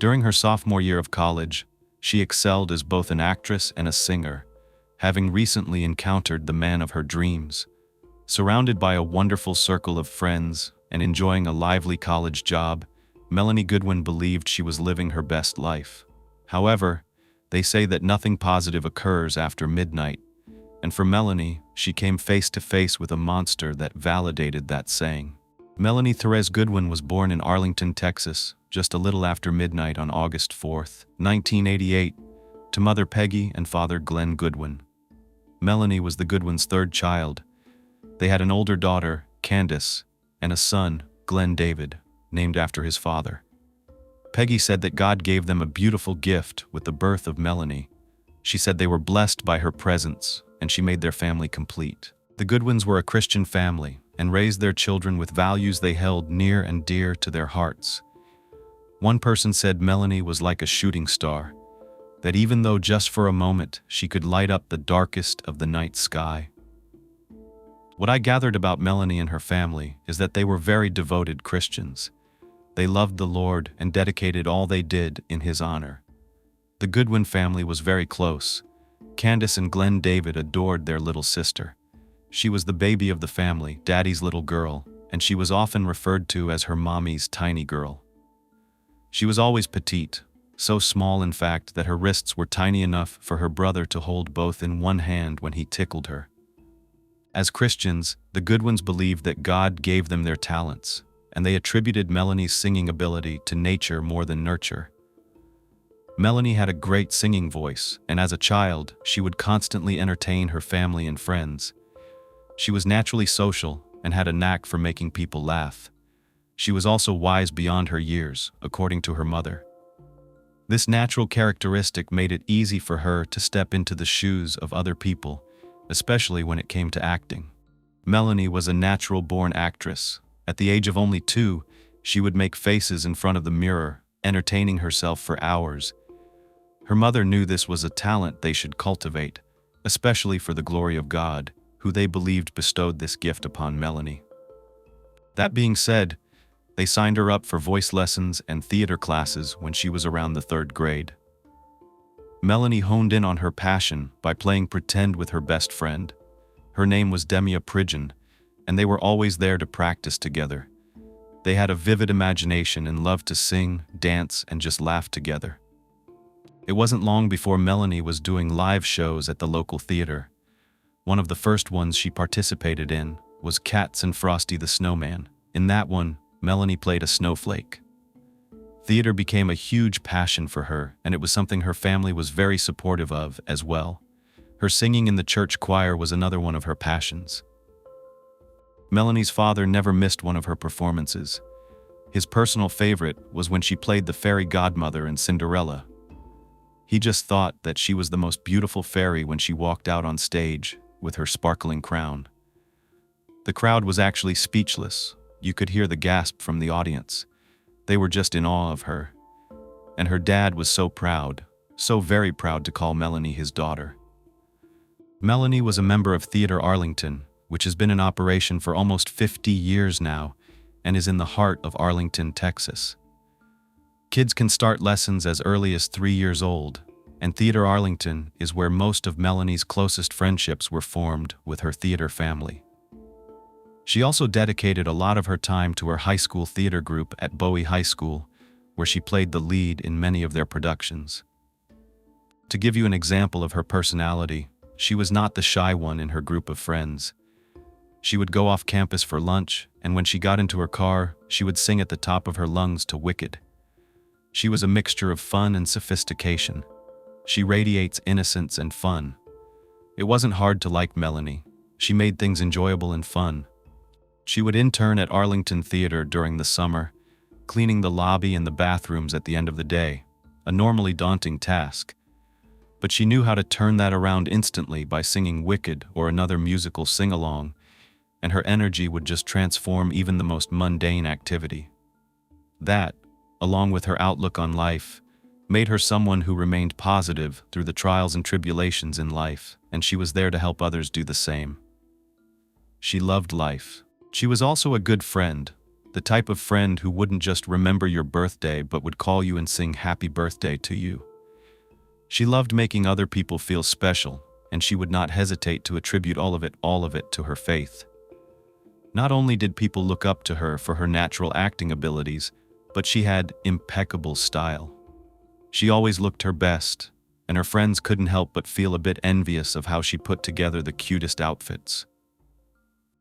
During her sophomore year of college, she excelled as both an actress and a singer, having recently encountered the man of her dreams. Surrounded by a wonderful circle of friends and enjoying a lively college job, Melanie Goodwin believed she was living her best life. However, they say that nothing positive occurs after midnight, and for Melanie, she came face to face with a monster that validated that saying. Melanie Therese Goodwin was born in Arlington, Texas, just a little after midnight on August 4, 1988, to Mother Peggy and Father Glenn Goodwin. Melanie was the Goodwins' third child. They had an older daughter, Candace, and a son, Glenn David, named after his father. Peggy said that God gave them a beautiful gift with the birth of Melanie. She said they were blessed by her presence, and she made their family complete. The Goodwins were a Christian family and raised their children with values they held near and dear to their hearts. One person said Melanie was like a shooting star, that even though just for a moment she could light up the darkest of the night sky. What I gathered about Melanie and her family is that they were very devoted Christians. They loved the Lord and dedicated all they did in His honor. The Goodwin family was very close. Candace and Glenn David adored their little sister. She was the baby of the family, Daddy's little girl, and she was often referred to as her mommy's tiny girl. She was always petite, so small in fact that her wrists were tiny enough for her brother to hold both in one hand when he tickled her. As Christians, the Goodwins believed that God gave them their talents, and they attributed Melanie's singing ability to nature more than nurture. Melanie had a great singing voice, and as a child, she would constantly entertain her family and friends. She was naturally social and had a knack for making people laugh. She was also wise beyond her years, according to her mother. This natural characteristic made it easy for her to step into the shoes of other people, especially when it came to acting. Melanie was a natural-born actress. At the age of only 2, she would make faces in front of the mirror, entertaining herself for hours. Her mother knew this was a talent they should cultivate, especially for the glory of God, who they believed bestowed this gift upon Melanie. That being said, they signed her up for voice lessons and theater classes when she was around the 3rd grade. Melanie honed in on her passion by playing pretend with her best friend. Her name was Demia Pridgeon, and they were always there to practice together. They had a vivid imagination and loved to sing, dance, and just laugh together. It wasn't long before Melanie was doing live shows at the local theater. One of the first ones she participated in was Cats and Frosty the Snowman. In that one, Melanie played a snowflake. Theater became a huge passion for her, and it was something her family was very supportive of as well. Her singing in the church choir was another one of her passions. Melanie's father never missed one of her performances. His personal favorite was when she played the fairy godmother in Cinderella. He just thought that she was the most beautiful fairy when she walked out on stage with her sparkling crown. The crowd was actually speechless. You could hear the gasp from the audience. They were just in awe of her. And her dad was so proud, so very proud to call Melanie his daughter. Melanie was a member of Theater Arlington, which has been in operation for almost 50 years now and is in the heart of Arlington, Texas. Kids can start lessons as early as 3 years old, and Theater Arlington is where most of Melanie's closest friendships were formed with her theater family. She also dedicated a lot of her time to her high school theater group at Bowie High School, where she played the lead in many of their productions. To give you an example of her personality, she was not the shy one in her group of friends. She would go off campus for lunch, and when she got into her car, she would sing at the top of her lungs to Wicked. She was a mixture of fun and sophistication. She radiates innocence and fun. It wasn't hard to like Melanie. She made things enjoyable and fun. She would intern at Arlington Theater during the summer, cleaning the lobby and the bathrooms at the end of the day, a normally daunting task. But she knew how to turn that around instantly by singing Wicked or another musical sing-along, and her energy would just transform even the most mundane activity. That, along with her outlook on life, made her someone who remained positive through the trials and tribulations in life, and she was there to help others do the same. She loved life. She was also a good friend, The type of friend who wouldn't just remember your birthday but would call you and sing happy birthday to you. She loved making other people feel special, and she would not hesitate to attribute all of it to her faith. Not only did people look up to her for her natural acting abilities, but she had impeccable style. She always looked her best, and her friends couldn't help but feel a bit envious of how she put together the cutest outfits.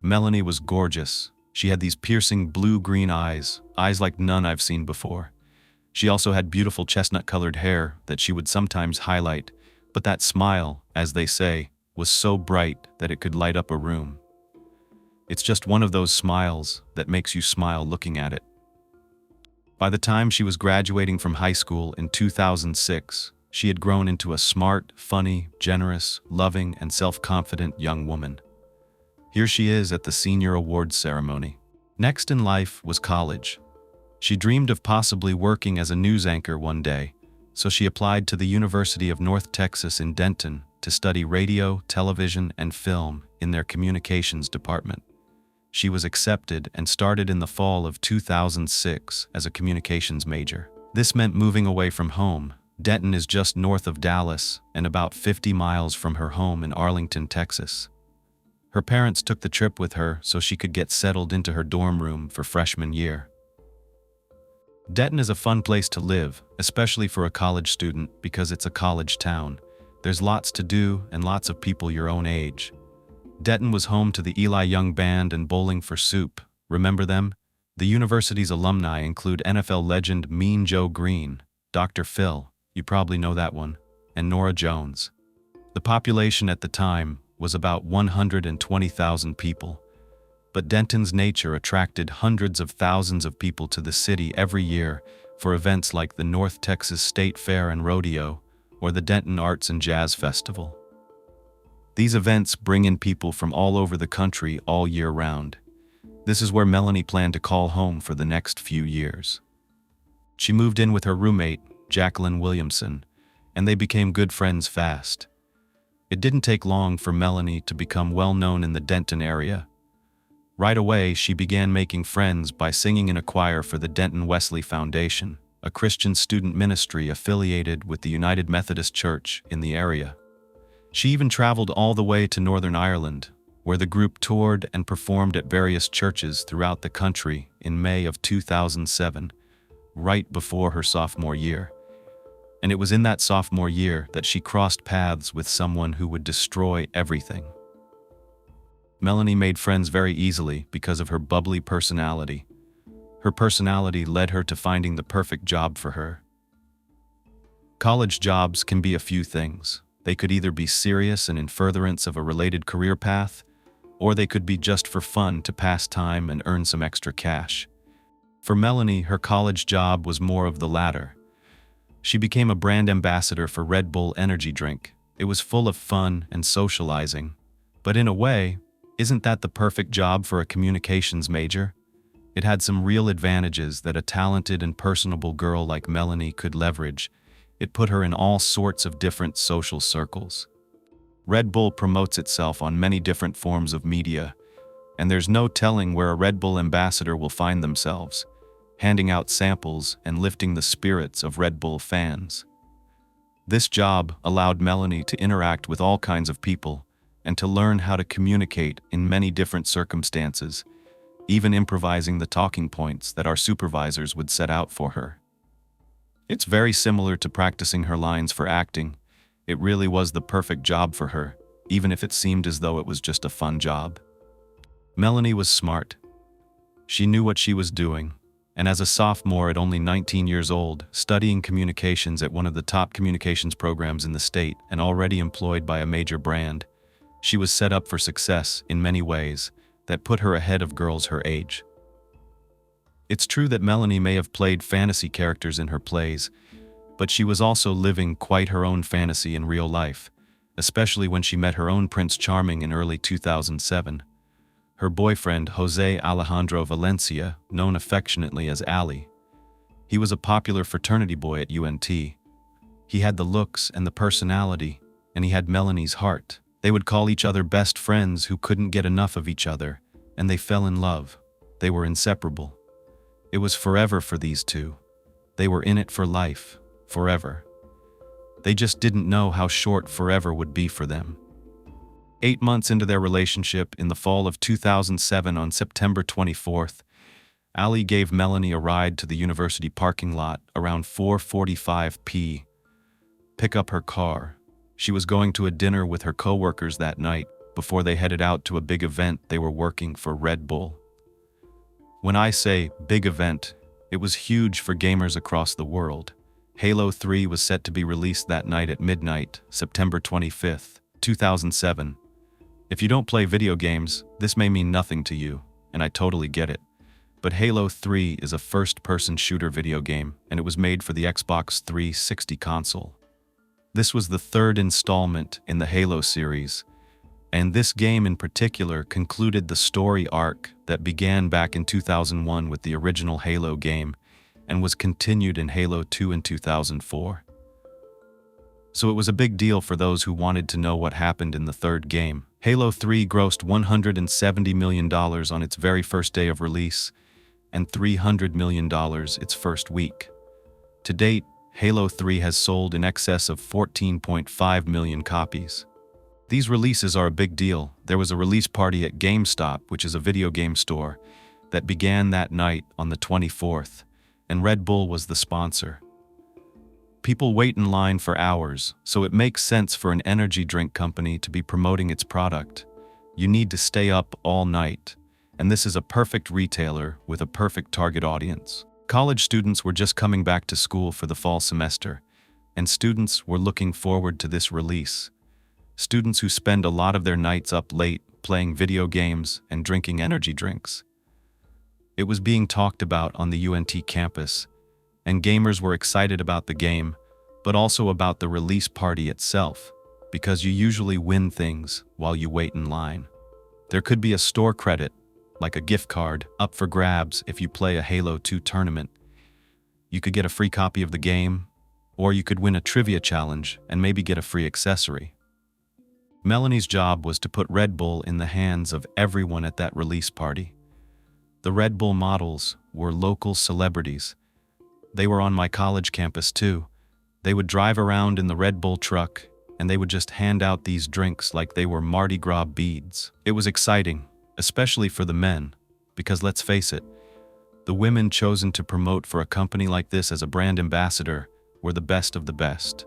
Melanie was gorgeous. She had these piercing blue-green eyes like none I've seen before. She also had beautiful chestnut-colored hair that she would sometimes highlight, but that smile, as they say, was so bright that it could light up a room. It's just one of those smiles that makes you smile looking at it. By the time she was graduating from high school in 2006, she had grown into a smart, funny, generous, loving, and self-confident young woman. Here she is at the senior awards ceremony. Next in life was college. She dreamed of possibly working as a news anchor one day, so she applied to the University of North Texas in Denton to study radio, television, and film in their communications department. She was accepted and started in the fall of 2006 as a communications major. This meant moving away from home. Denton is just north of Dallas and about 50 miles from her home in Arlington, Texas. Her parents took the trip with her so she could get settled into her dorm room for freshman year. Denton is a fun place to live, especially for a college student because it's a college town. There's lots to do and lots of people your own age. Denton was home to the Eli Young Band and Bowling for Soup. Remember them? The university's alumni include NFL legend Mean Joe Green, Dr. Phil, you probably know that one, and Norah Jones. The population at the time was about 120,000 people, but Denton's nature attracted hundreds of thousands of people to the city every year for events like the North Texas State Fair and Rodeo or the Denton Arts and Jazz Festival. These events bring in people from all over the country all year round. This is where Melanie planned to call home for the next few years. She moved in with her roommate, Jacqueline Williamson, and they became good friends fast. It didn't take long for Melanie to become well known in the Denton area. Right away, she began making friends by singing in a choir for the Denton Wesley Foundation, a Christian student ministry affiliated with the United Methodist Church in the area. She even traveled all the way to Northern Ireland, where the group toured and performed at various churches throughout the country in May of 2007, right before her sophomore year. And it was in that sophomore year that she crossed paths with someone who would destroy everything. Melanie made friends very easily because of her bubbly personality. Her personality led her to finding the perfect job for her. College jobs can be a few things. They could either be serious and in furtherance of a related career path, or they could be just for fun to pass time and earn some extra cash. For Melanie, her college job was more of the latter. She became a brand ambassador for Red Bull energy drink. It was full of fun and socializing. But in a way, isn't that the perfect job for a communications major? It had some real advantages that a talented and personable girl like Melanie could leverage. It put her in all sorts of different social circles. Red Bull promotes itself on many different forms of media, and there's no telling where a Red Bull ambassador will find themselves, handing out samples and lifting the spirits of Red Bull fans. This job allowed Melanie to interact with all kinds of people and to learn how to communicate in many different circumstances, even improvising the talking points that our supervisors would set out for her. It's very similar to practicing her lines for acting. It really was the perfect job for her, even if it seemed as though it was just a fun job. Melanie was smart. She knew what she was doing, and as a sophomore at only 19 years old, studying communications at one of the top communications programs in the state and already employed by a major brand, she was set up for success in many ways that put her ahead of girls her age. It's true that Melanie may have played fantasy characters in her plays, but she was also living quite her own fantasy in real life, especially when she met her own Prince Charming in early 2007. Her boyfriend, Jose Alejandro Valencia, known affectionately as Ali. He was a popular fraternity boy at UNT. He had the looks and the personality, and he had Melanie's heart. They would call each other best friends who couldn't get enough of each other, and they fell in love. They were inseparable. It was forever for these two. They were in it for life, forever. They just didn't know how short forever would be for them. 8 months into their relationship, in the fall of 2007, on September 24th, Ali gave Melanie a ride to the university parking lot around 4:45 p.m. Pick up her car. She was going to a dinner with her coworkers that night before they headed out to a big event they were working for Red Bull. When I say big event, it was huge for gamers across the world. Halo 3 was set to be released that night at midnight, September 25th, 2007. If you don't play video games, this may mean nothing to you, and I totally get it. But Halo 3 is a first-person shooter video game, and it was made for the Xbox 360 console. This was the third installment in the Halo series, and this game in particular concluded the story arc that began back in 2001 with the original Halo game and was continued in Halo 2 in 2004. So it was a big deal for those who wanted to know what happened in the third game. Halo 3 grossed $170 million on its very first day of release, and $300 million its first week. To date, Halo 3 has sold in excess of 14.5 million copies. These releases are a big deal. There was a release party at GameStop, which is a video game store, that began that night on the 24th, and Red Bull was the sponsor. People wait in line for hours, so it makes sense for an energy drink company to be promoting its product. You need to stay up all night, and this is a perfect retailer with a perfect target audience. College students were just coming back to school for the fall semester, and students were looking forward to this release. Students who spend a lot of their nights up late playing video games and drinking energy drinks. It was being talked about on the UNT campus, and gamers were excited about the game, but also about the release party itself, because you usually win things while you wait in line. There could be a store credit, like a gift card, up for grabs if you play a Halo 2 tournament. You could get a free copy of the game, or you could win a trivia challenge and maybe get a free accessory. Melanie's job was to put Red Bull in the hands of everyone at that release party. The Red Bull models were local celebrities. They were on my college campus too. They would drive around in the Red Bull truck, and they would just hand out these drinks like they were Mardi Gras beads. It was exciting, especially for the men, because let's face it, the women chosen to promote for a company like this as a brand ambassador were the best of the best.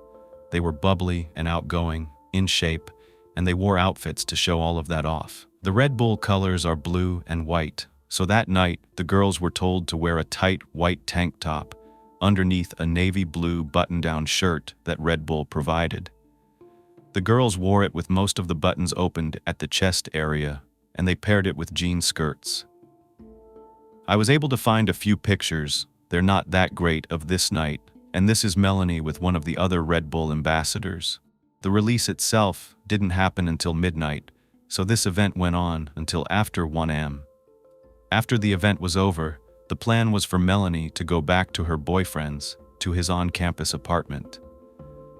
They were bubbly and outgoing, in shape, and they wore outfits to show all of that off. The Red Bull colors are blue and white, so that night the girls were told to wear a tight white tank top underneath a navy blue button-down shirt that Red Bull provided. The girls wore it with most of the buttons opened at the chest area, and they paired it with jean skirts. I was able to find a few pictures, they're not that great, of this night, and this is Melanie with one of the other Red Bull ambassadors. The release itself didn't happen until midnight, so this event went on until after 1 a.m. After the event was over, the plan was for Melanie to go back to her boyfriend's, to his on-campus apartment.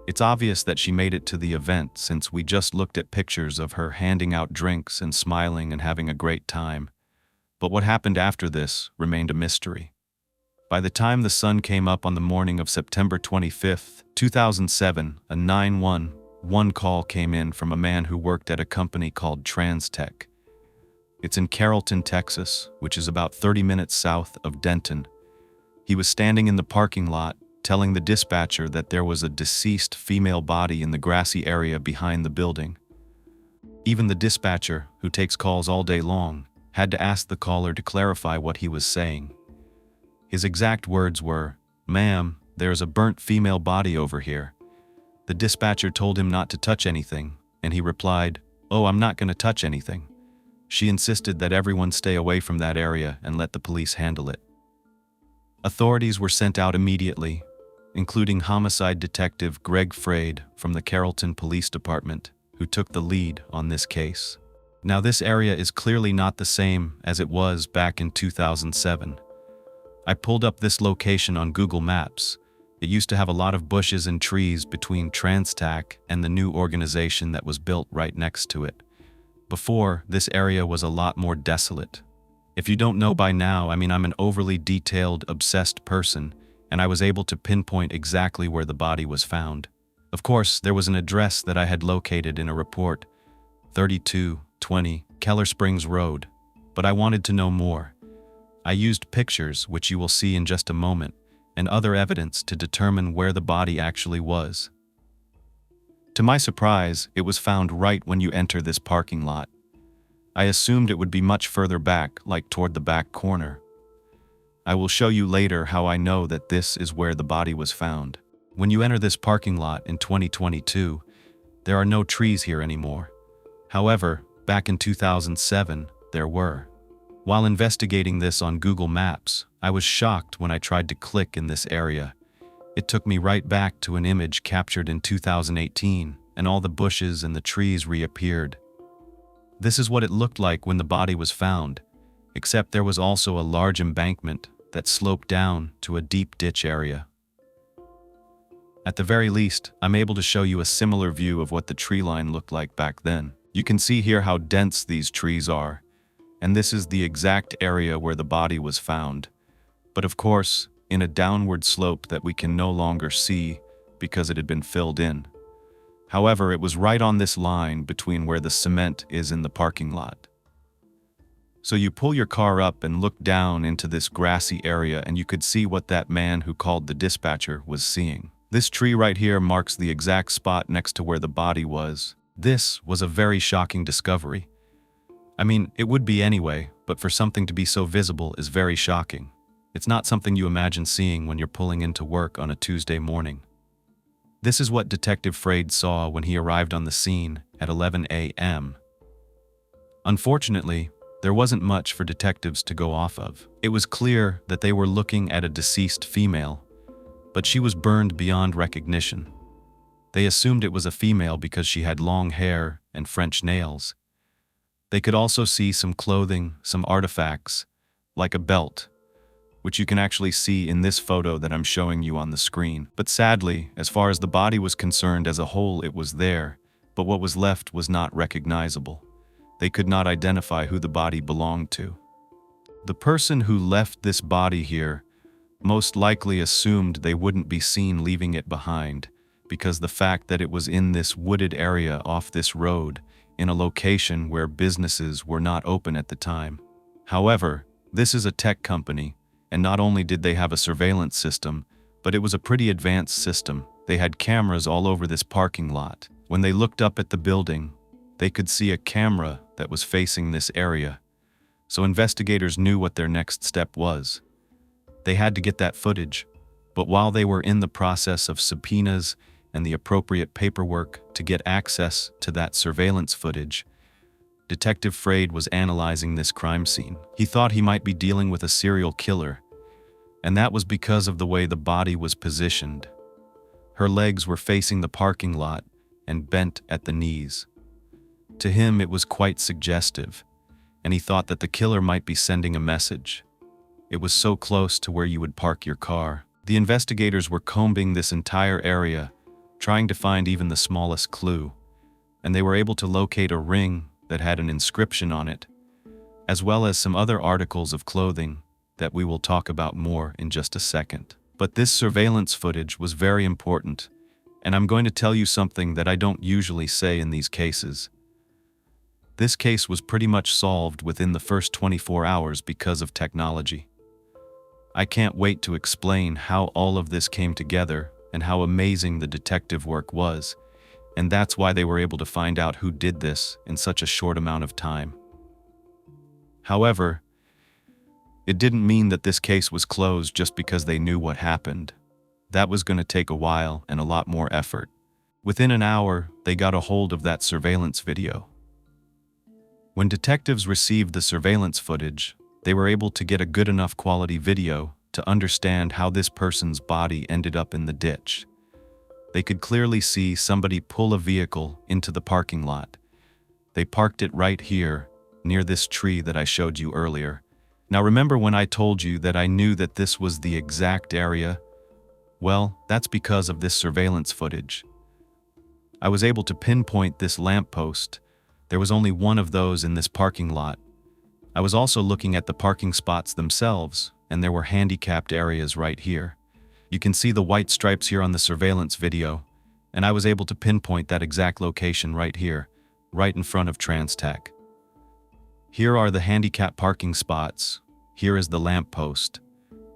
It's obvious that she made it to the event since we just looked at pictures of her handing out drinks and smiling and having a great time. But what happened after this remained a mystery. By the time the sun came up on the morning of September 25th, 2007, a 911 call came in from a man who worked at a company called TransTech. It's in Carrollton, Texas, which is about 30 minutes south of Denton. He was standing in the parking lot, telling the dispatcher that there was a deceased female body in the grassy area behind the building. Even the dispatcher, who takes calls all day long, had to ask the caller to clarify what he was saying. His exact words were, "Ma'am, there's a burnt female body over here." The dispatcher told him not to touch anything, and he replied, "Oh, I'm not going to touch anything." She insisted that everyone stay away from that area and let the police handle it. Authorities were sent out immediately, including homicide detective Greg Frade from the Carrollton Police Department, who took the lead on this case. Now, this area is clearly not the same as it was back in 2007. I pulled up this location on Google Maps. It used to have a lot of bushes and trees between TransTech and the new organization that was built right next to it. Before, this area was a lot more desolate. If you don't know by now, I'm an overly detailed, obsessed person, and I was able to pinpoint exactly where the body was found. Of course, there was an address that I had located in a report, 3220 Keller Springs Road, but I wanted to know more. I used pictures, which you will see in just a moment, and other evidence to determine where the body actually was. To my surprise, it was found right when you enter this parking lot. I assumed it would be much further back, like toward the back corner. I will show you later how I know that this is where the body was found. When you enter this parking lot in 2022, there are no trees here anymore. However, back in 2007, there were. While investigating this on Google Maps, I was shocked when I tried to click in this area. It took me right back to an image captured in 2018, and all the bushes and the trees reappeared. This is what it looked like when the body was found, except there was also a large embankment that sloped down to a deep ditch area. At the very least, I'm able to show you a similar view of what the tree line looked like back then. You can see here how dense these trees are, and this is the exact area where the body was found. But of course, in a downward slope that we can no longer see because it had been filled in. However, it was right on this line between where the cement is in the parking lot. So you pull your car up and look down into this grassy area, and you could see what that man who called the dispatcher was seeing. This tree right here marks the exact spot next to where the body was. This was a very shocking discovery. It would be anyway, but for something to be so visible is very shocking. It's not something you imagine seeing when you're pulling into work on a Tuesday morning. This is what Detective Freyd saw when he arrived on the scene at 11 a.m. Unfortunately, there wasn't much for detectives to go off of. It was clear that they were looking at a deceased female, but she was burned beyond recognition. They assumed it was a female because she had long hair and French nails. They could also see some clothing, some artifacts, like a belt, which you can actually see in this photo that I'm showing you on the screen. But sadly, as far as the body was concerned as a whole, it was there, but what was left was not recognizable. They could not identify who the body belonged to. The person who left this body here most likely assumed they wouldn't be seen leaving it behind, because the fact that it was in this wooded area off this road, in a location where businesses were not open at the time. However, this is a tech company, and not only did they have a surveillance system, but it was a pretty advanced system. They had cameras all over this parking lot. When they looked up at the building, they could see a camera that was facing this area. So investigators knew what their next step was. They had to get that footage, but while they were in the process of subpoenas and the appropriate paperwork to get access to that surveillance footage, Detective Freyd was analyzing this crime scene. He thought he might be dealing with a serial killer, and that was because of the way the body was positioned. Her legs were facing the parking lot and bent at the knees. To him, it was quite suggestive, and he thought that the killer might be sending a message. It was so close to where you would park your car. The investigators were combing this entire area, trying to find even the smallest clue, and they were able to locate a ring that had an inscription on it, as well as some other articles of clothing that we will talk about more in just a second. But this surveillance footage was very important, and I'm going to tell you something that I don't usually say in these cases. This case was pretty much solved within the first 24 hours because of technology. I can't wait to explain how all of this came together and how amazing the detective work was, and that's why they were able to find out who did this in such a short amount of time. However, it didn't mean that this case was closed just because they knew what happened. That was going to take a while and a lot more effort. Within an hour, they got a hold of that surveillance video. When detectives received the surveillance footage, they were able to get a good enough quality video to understand how this person's body ended up in the ditch. They could clearly see somebody pull a vehicle into the parking lot. They parked it right here, near this tree that I showed you earlier. Now remember when I told you that I knew that this was the exact area? Well, that's because of this surveillance footage. I was able to pinpoint this lamppost. There was only one of those in this parking lot. I was also looking at the parking spots themselves, and there were handicapped areas right here. You can see the white stripes here on the surveillance video, and I was able to pinpoint that exact location right here, right in front of TransTech. Here are the handicap parking spots. Here is the lamppost.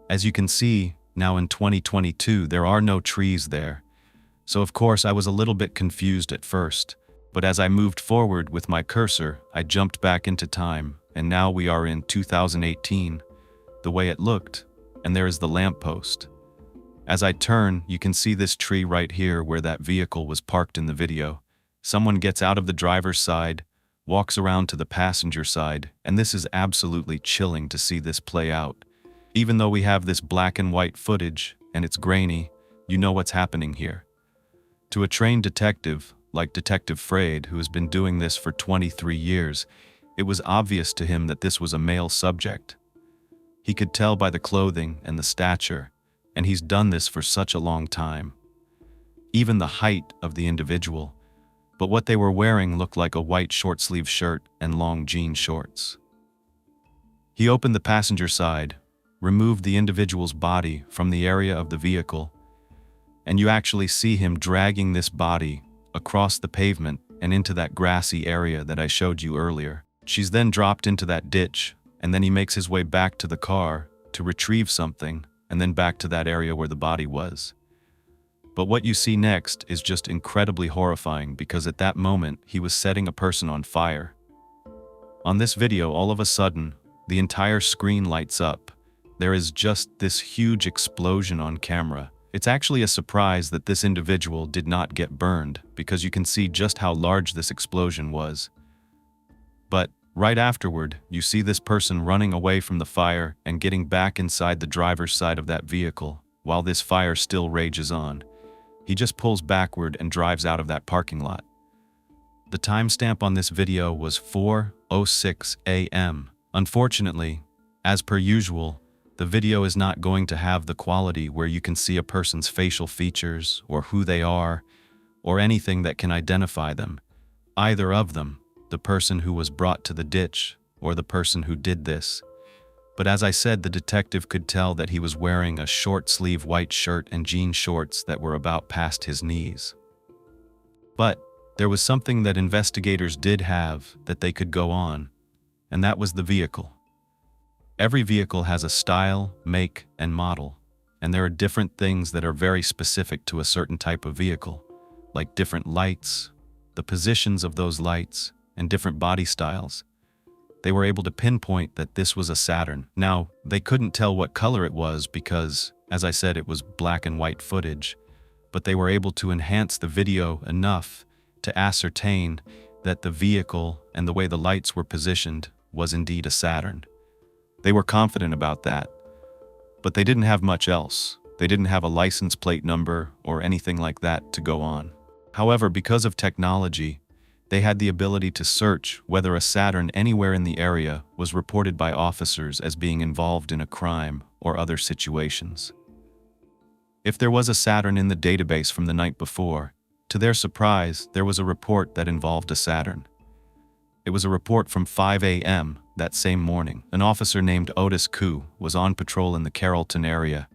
As you can see, now in 2022, there are no trees there. So of course I was a little bit confused at first, but as I moved forward with my cursor, I jumped back into time, and now we are in 2018, the way it looked, and there is the lamppost. As I turn, you can see this tree right here where that vehicle was parked in the video. Someone gets out of the driver's side, walks around to the passenger side, and this is absolutely chilling to see this play out. Even though we have this black and white footage, and it's grainy, you know what's happening here. To a trained detective, like Detective Frade, who has been doing this for 23 years, it was obvious to him that this was a male subject. He could tell by the clothing and the stature, and he's done this for such a long time. Even the height of the individual, but what they were wearing looked like a white short-sleeve shirt and long jean shorts. He opened the passenger side, removed the individual's body from the area of the vehicle, and you actually see him dragging this body across the pavement and into that grassy area that I showed you earlier. She's then dropped into that ditch, and then he makes his way back to the car to retrieve something, and then back to that area where the body was. But what you see next is just incredibly horrifying, because at that moment he was setting a person on fire. On this video, all of a sudden, the entire screen lights up. There is just this huge explosion on camera. It's actually a surprise that this individual did not get burned, because you can see just how large this explosion was. But right afterward, you see this person running away from the fire and getting back inside the driver's side of that vehicle, while this fire still rages on. He just pulls backward and drives out of that parking lot. The timestamp on this video was 4:06 a.m. Unfortunately, as per usual, the video is not going to have the quality where you can see a person's facial features or who they are or anything that can identify them, either of them, the person who was brought to the ditch or the person who did this. But as I said, the detective could tell that he was wearing a short-sleeve white shirt and jean shorts that were about past his knees. But there was something that investigators did have that they could go on, and that was the vehicle. Every vehicle has a style, make, and model, and there are different things that are very specific to a certain type of vehicle, like different lights, the positions of those lights, and different body styles. They were able to pinpoint that this was a Saturn. Now, they couldn't tell what color it was because, as I said, it was black and white footage, but they were able to enhance the video enough to ascertain that the vehicle and the way the lights were positioned was indeed a Saturn. They were confident about that, but they didn't have much else. They didn't have a license plate number or anything like that to go on. However, because of technology, they had the ability to search whether a Saturn anywhere in the area was reported by officers as being involved in a crime or other situations. If there was a Saturn in the database from the night before, to their surprise, there was a report that involved a Saturn. It was a report from 5 a.m. that same morning. An officer named Otis Koo was on patrol in the Carrollton area.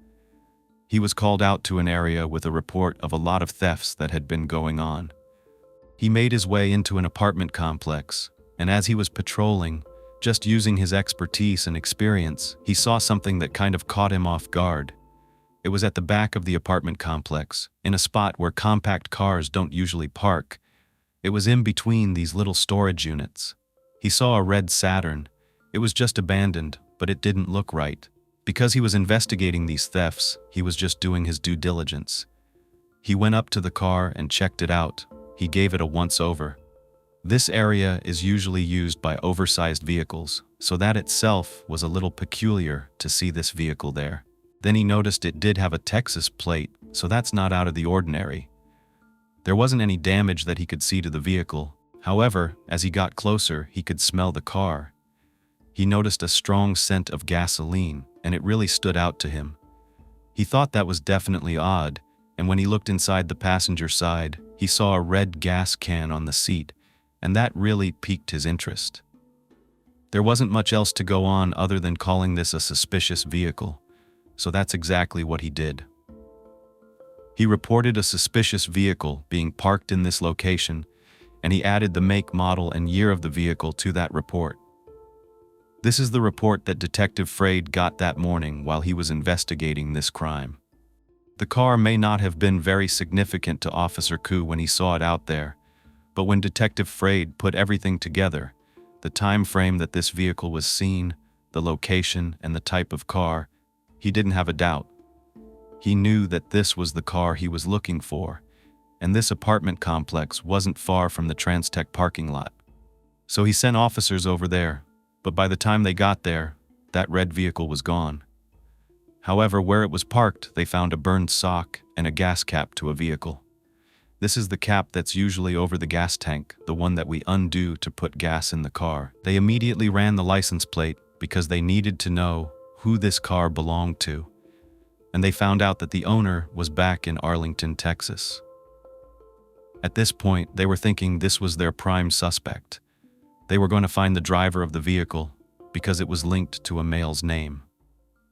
He was called out to an area with a report of a lot of thefts that had been going on. He made his way into an apartment complex, and as he was patrolling, just using his expertise and experience, he saw something that kind of caught him off guard. It was at the back of the apartment complex, in a spot where compact cars don't usually park. It was in between these little storage units. He saw a red Saturn. It was just abandoned, but it didn't look right. Because he was investigating these thefts, he was just doing his due diligence. He went up to the car and checked it out. He gave it a once-over. This area is usually used by oversized vehicles, so that itself was a little peculiar to see this vehicle there. Then he noticed it did have a Texas plate, so that's not out of the ordinary. There wasn't any damage that he could see to the vehicle. However, as he got closer, he could smell the car. He noticed a strong scent of gasoline, and it really stood out to him. He thought that was definitely odd, and when he looked inside the passenger side, he saw a red gas can on the seat, and that really piqued his interest. There wasn't much else to go on other than calling this a suspicious vehicle, so that's exactly what he did. He reported a suspicious vehicle being parked in this location, and he added the make, model, and year of the vehicle to that report. This is the report that Detective Freyd got that morning while he was investigating this crime. The car may not have been very significant to Officer Koo when he saw it out there, but when Detective Freyd put everything together, the time frame that this vehicle was seen, the location, and the type of car, he didn't have a doubt. He knew that this was the car he was looking for, and this apartment complex wasn't far from the Transtech parking lot. So he sent officers over there, but by the time they got there, that red vehicle was gone. However, where it was parked, they found a burned sock and a gas cap to a vehicle. This is the cap that's usually over the gas tank, the one that we undo to put gas in the car. They immediately ran the license plate because they needed to know who this car belonged to, and they found out that the owner was back in Arlington, Texas. At this point, they were thinking this was their prime suspect. They were going to find the driver of the vehicle because it was linked to a male's name.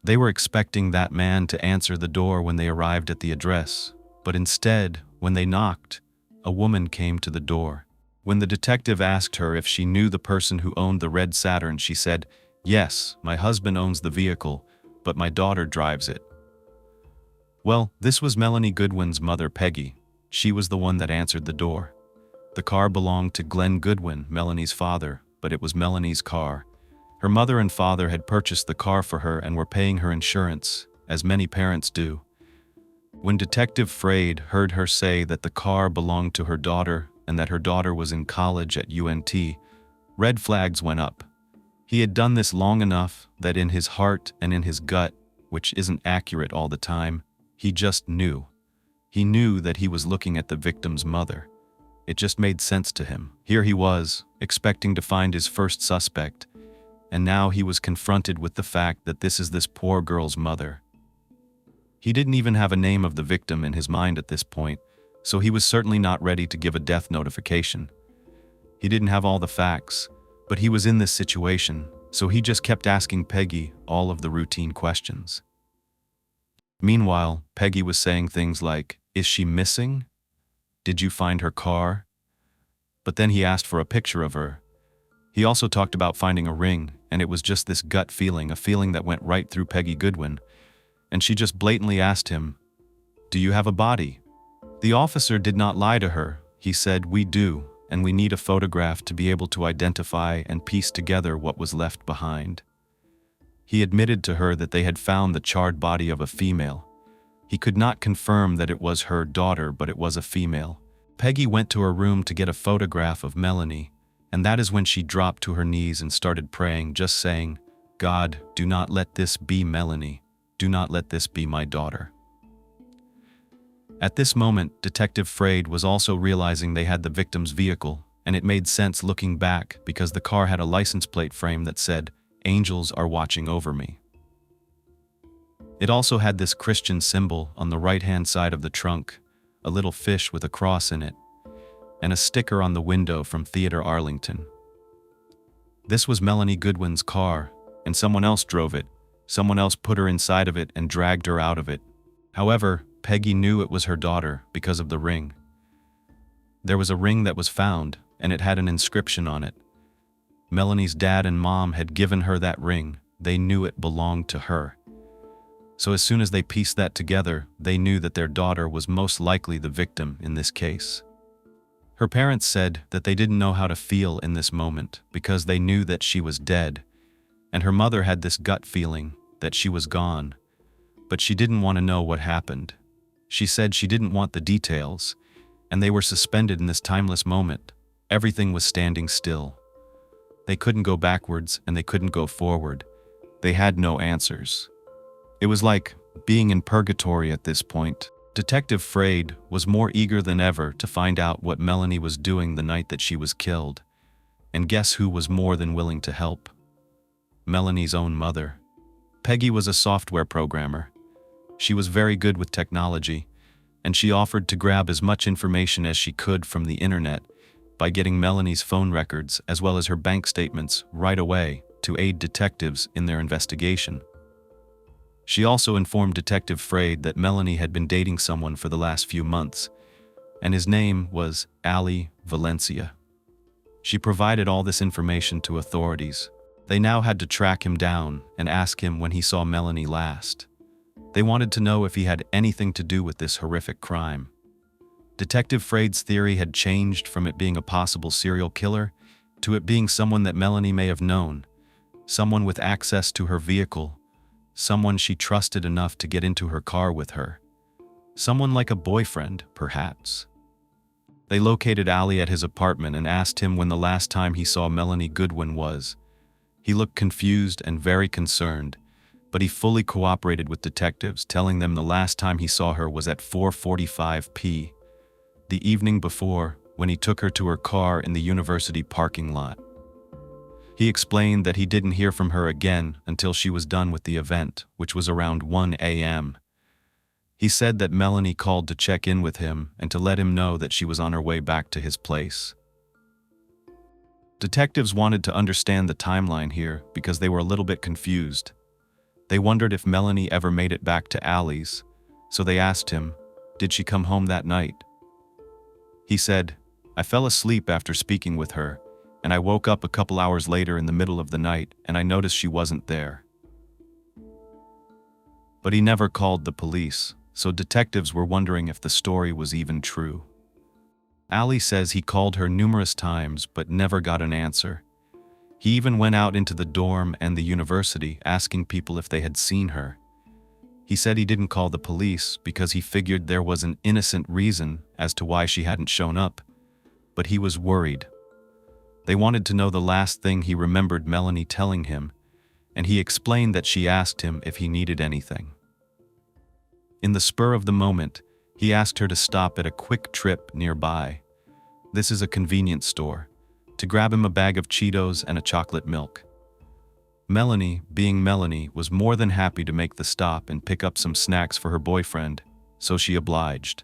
They were expecting that man to answer the door when they arrived at the address, but instead, when they knocked, a woman came to the door. When the detective asked her if she knew the person who owned the red Saturn, she said, "Yes, my husband owns the vehicle, but my daughter drives it." Well, this was Melanie Goodwin's mother, Peggy. She was the one that answered the door. The car belonged to Glenn Goodwin, Melanie's father, but it was Melanie's car. Her mother and father had purchased the car for her and were paying her insurance, as many parents do. When Detective Freyd heard her say that the car belonged to her daughter and that her daughter was in college at UNT, red flags went up. He had done this long enough that in his heart and in his gut, which isn't accurate all the time, he just knew. He knew that he was looking at the victim's mother. It just made sense to him. Here he was, expecting to find his first suspect, and now he was confronted with the fact that this is this poor girl's mother. He didn't even have a name of the victim in his mind at this point, so he was certainly not ready to give a death notification. He didn't have all the facts, but he was in this situation, so he just kept asking Peggy all of the routine questions. Meanwhile, Peggy was saying things like, "Is she missing? Did you find her car?" But then he asked for a picture of her. He also talked about finding a ring, and it was just this gut feeling, a feeling that went right through Peggy Goodwin, and she just blatantly asked him, "Do you have a body?" The officer did not lie to her. He said, "We do, and we need a photograph to be able to identify and piece together what was left behind." He admitted to her that they had found the charred body of a female. He could not confirm that it was her daughter, but it was a female. Peggy went to her room to get a photograph of Melanie, and that is when she dropped to her knees and started praying, just saying, "God, do not let this be Melanie. Do not let this be my daughter." At this moment, Detective Freyd was also realizing they had the victim's vehicle, and it made sense looking back because the car had a license plate frame that said, "Angels are watching over me." It also had this Christian symbol on the right-hand side of the trunk, a little fish with a cross in it, and a sticker on the window from Theater Arlington. This was Melanie Goodwin's car, and someone else drove it. Someone else put her inside of it and dragged her out of it. However, Peggy knew it was her daughter because of the ring. There was a ring that was found, and it had an inscription on it. Melanie's dad and mom had given her that ring. They knew it belonged to her. So as soon as they pieced that together, they knew that their daughter was most likely the victim in this case. Her parents said that they didn't know how to feel in this moment because they knew that she was dead, and her mother had this gut feeling that she was gone, but she didn't want to know what happened. She said she didn't want the details, and they were suspended in this timeless moment. Everything was standing still. They couldn't go backwards and they couldn't go forward. They had no answers. It was like being in purgatory at this point. Detective Freyd was more eager than ever to find out what Melanie was doing the night that she was killed. And guess who was more than willing to help? Melanie's own mother. Peggy was a software programmer. She was very good with technology, and she offered to grab as much information as she could from the internet by getting Melanie's phone records as well as her bank statements right away to aid detectives in their investigation. She also informed Detective Frade that Melanie had been dating someone for the last few months, and his name was Ali Valencia. She provided all this information to authorities. They now had to track him down and ask him when he saw Melanie last. They wanted to know if he had anything to do with this horrific crime. Detective Frade's theory had changed from it being a possible serial killer to it being someone that Melanie may have known, someone with access to her vehicle, someone she trusted enough to get into her car with her, someone like a boyfriend, perhaps. They located Ali at his apartment and asked him when the last time he saw Melanie Goodwin was. He looked confused and very concerned, but he fully cooperated with detectives, telling them the last time he saw her was at 4:45 p.m. the evening before, when he took her to her car in the university parking lot. He explained that he didn't hear from her again until she was done with the event, which was around 1 a.m. He said that Melanie called to check in with him and to let him know that she was on her way back to his place. Detectives wanted to understand the timeline here because they were a little bit confused. They wondered if Melanie ever made it back to Ali's, so they asked him, "Did she come home that night?" He said, "I fell asleep after speaking with her, and I woke up a couple hours later in the middle of the night and I noticed she wasn't there." But he never called the police, so detectives were wondering if the story was even true. Ali says he called her numerous times but never got an answer. He even went out into the dorm and the university asking people if they had seen her. He said he didn't call the police because he figured there was an innocent reason as to why she hadn't shown up, but he was worried. They wanted to know the last thing he remembered Melanie telling him, and he explained that she asked him if he needed anything. In the spur of the moment, he asked her to stop at a quick trip nearby. This is a convenience store, to grab him a bag of Cheetos and a chocolate milk. Melanie, being Melanie, was more than happy to make the stop and pick up some snacks for her boyfriend, so she obliged.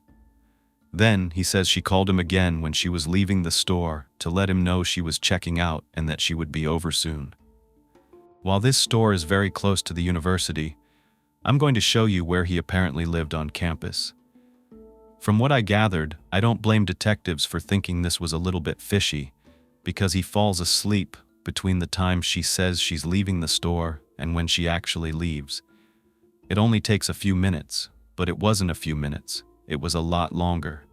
Then, he says she called him again when she was leaving the store to let him know she was checking out and that she would be over soon. While this store is very close to the university, I'm going to show you where he apparently lived on campus. From what I gathered, I don't blame detectives for thinking this was a little bit fishy, because he falls asleep between the time she says she's leaving the store and when she actually leaves. It only takes a few minutes, but it wasn't a few minutes, it was a lot longer.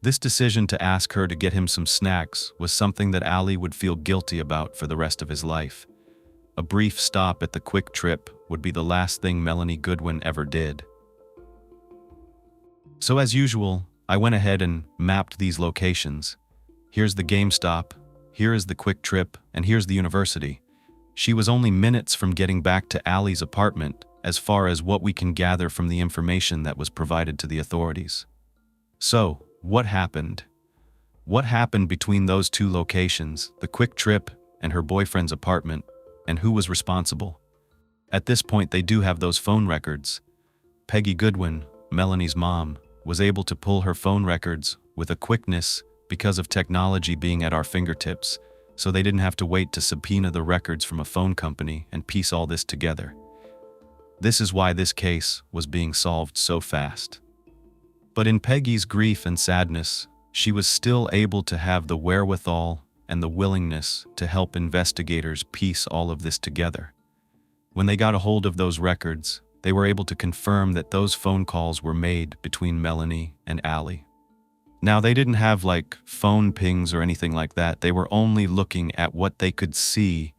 This decision to ask her to get him some snacks was something that Ali would feel guilty about for the rest of his life. A brief stop at the Quick Trip would be the last thing Melanie Goodwin ever did. So as usual, I went ahead and mapped these locations. Here's the GameStop, here is the Quick Trip, and here's the university. She was only minutes from getting back to Ali's apartment, as far as what we can gather from the information that was provided to the authorities. So, what happened? What happened between those two locations, the Quick Trip and her boyfriend's apartment, and who was responsible? At this point, they do have those phone records. Peggy Goodwin, Melanie's mom, was able to pull her phone records with a quickness because of technology being at our fingertips, so they didn't have to wait to subpoena the records from a phone company and piece all this together. This is why this case was being solved so fast. But in Peggy's grief and sadness, she was still able to have the wherewithal and the willingness to help investigators piece all of this together. When they got a hold of those records, they were able to confirm that those phone calls were made between Melanie and Ali. Now, they didn't have like phone pings or anything like that. They were only looking at what they could see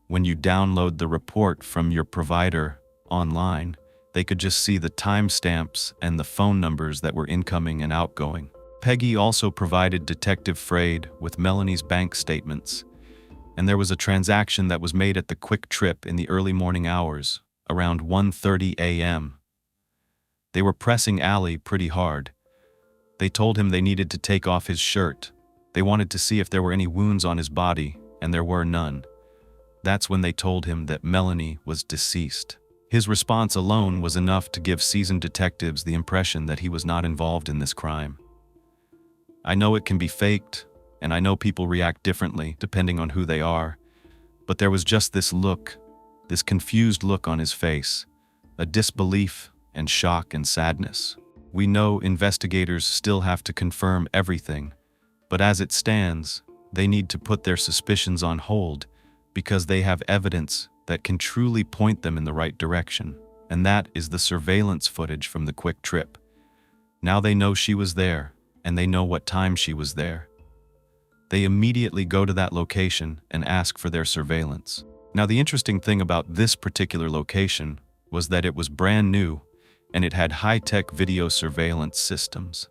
when you download the report from your provider online. They could just see the timestamps and the phone numbers that were incoming and outgoing. Peggy also provided Detective Frade with Melanie's bank statements, and there was a transaction that was made at the Quick Trip in the early morning hours, around 1:30 a.m. They were pressing Ali pretty hard. They told him they needed to take off his shirt. They wanted to see if there were any wounds on his body, and there were none. That's when they told him that Melanie was deceased. His response alone was enough to give seasoned detectives the impression that he was not involved in this crime. I know it can be faked, and I know people react differently depending on who they are, But there was just this look, this confused look on his face, a disbelief and shock and sadness. We know investigators still have to confirm everything, but as it stands, they need to put their suspicions on hold because they have evidence that can truly point them in the right direction, and that is the surveillance footage from the quick trip. Now they know she was there, and they know what time she was there. They immediately go to that location and ask for their surveillance. Now the interesting thing about this particular location was that it was brand new, and it had high-tech video surveillance systems.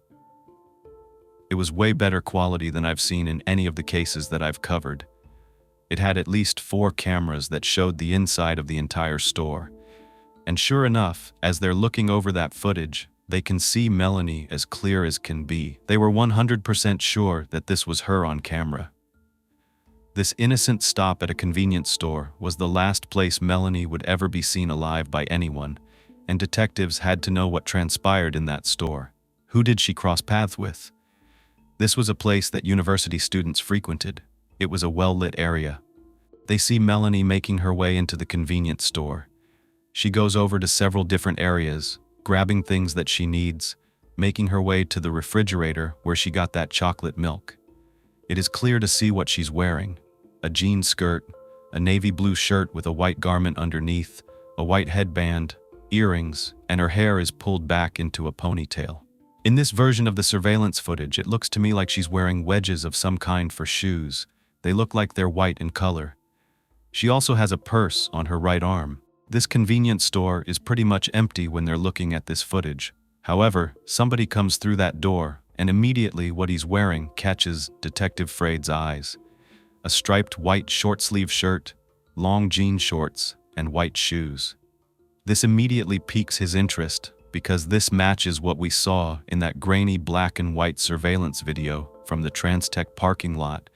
It was way better quality than I've seen in any of the cases that I've covered. It had at least 4 cameras that showed the inside of the entire store. And sure enough, as they're looking over that footage, they can see Melanie as clear as can be. They were 100% sure that this was her on camera. This innocent stop at a convenience store was the last place Melanie would ever be seen alive by anyone, and detectives had to know what transpired in that store. Who did she cross paths with? This was a place that university students frequented. It was a well-lit area. They see Melanie making her way into the convenience store. She goes over to several different areas, grabbing things that she needs, making her way to the refrigerator where she got that chocolate milk. It is clear to see what she's wearing: a jean skirt, a navy blue shirt with a white garment underneath, a white headband, earrings, and her hair is pulled back into a ponytail. In this version of the surveillance footage, it looks to me like she's wearing wedges of some kind for shoes. They look like they're white in color. She also has a purse on her right arm. This convenience store is pretty much empty when they're looking at this footage. However, somebody comes through that door, and immediately what he's wearing catches Detective Freyd's eyes. A striped white short-sleeve shirt, long jean shorts, and white shoes. This immediately piques his interest because this matches what we saw in that grainy black and white surveillance video from the Transtech parking lot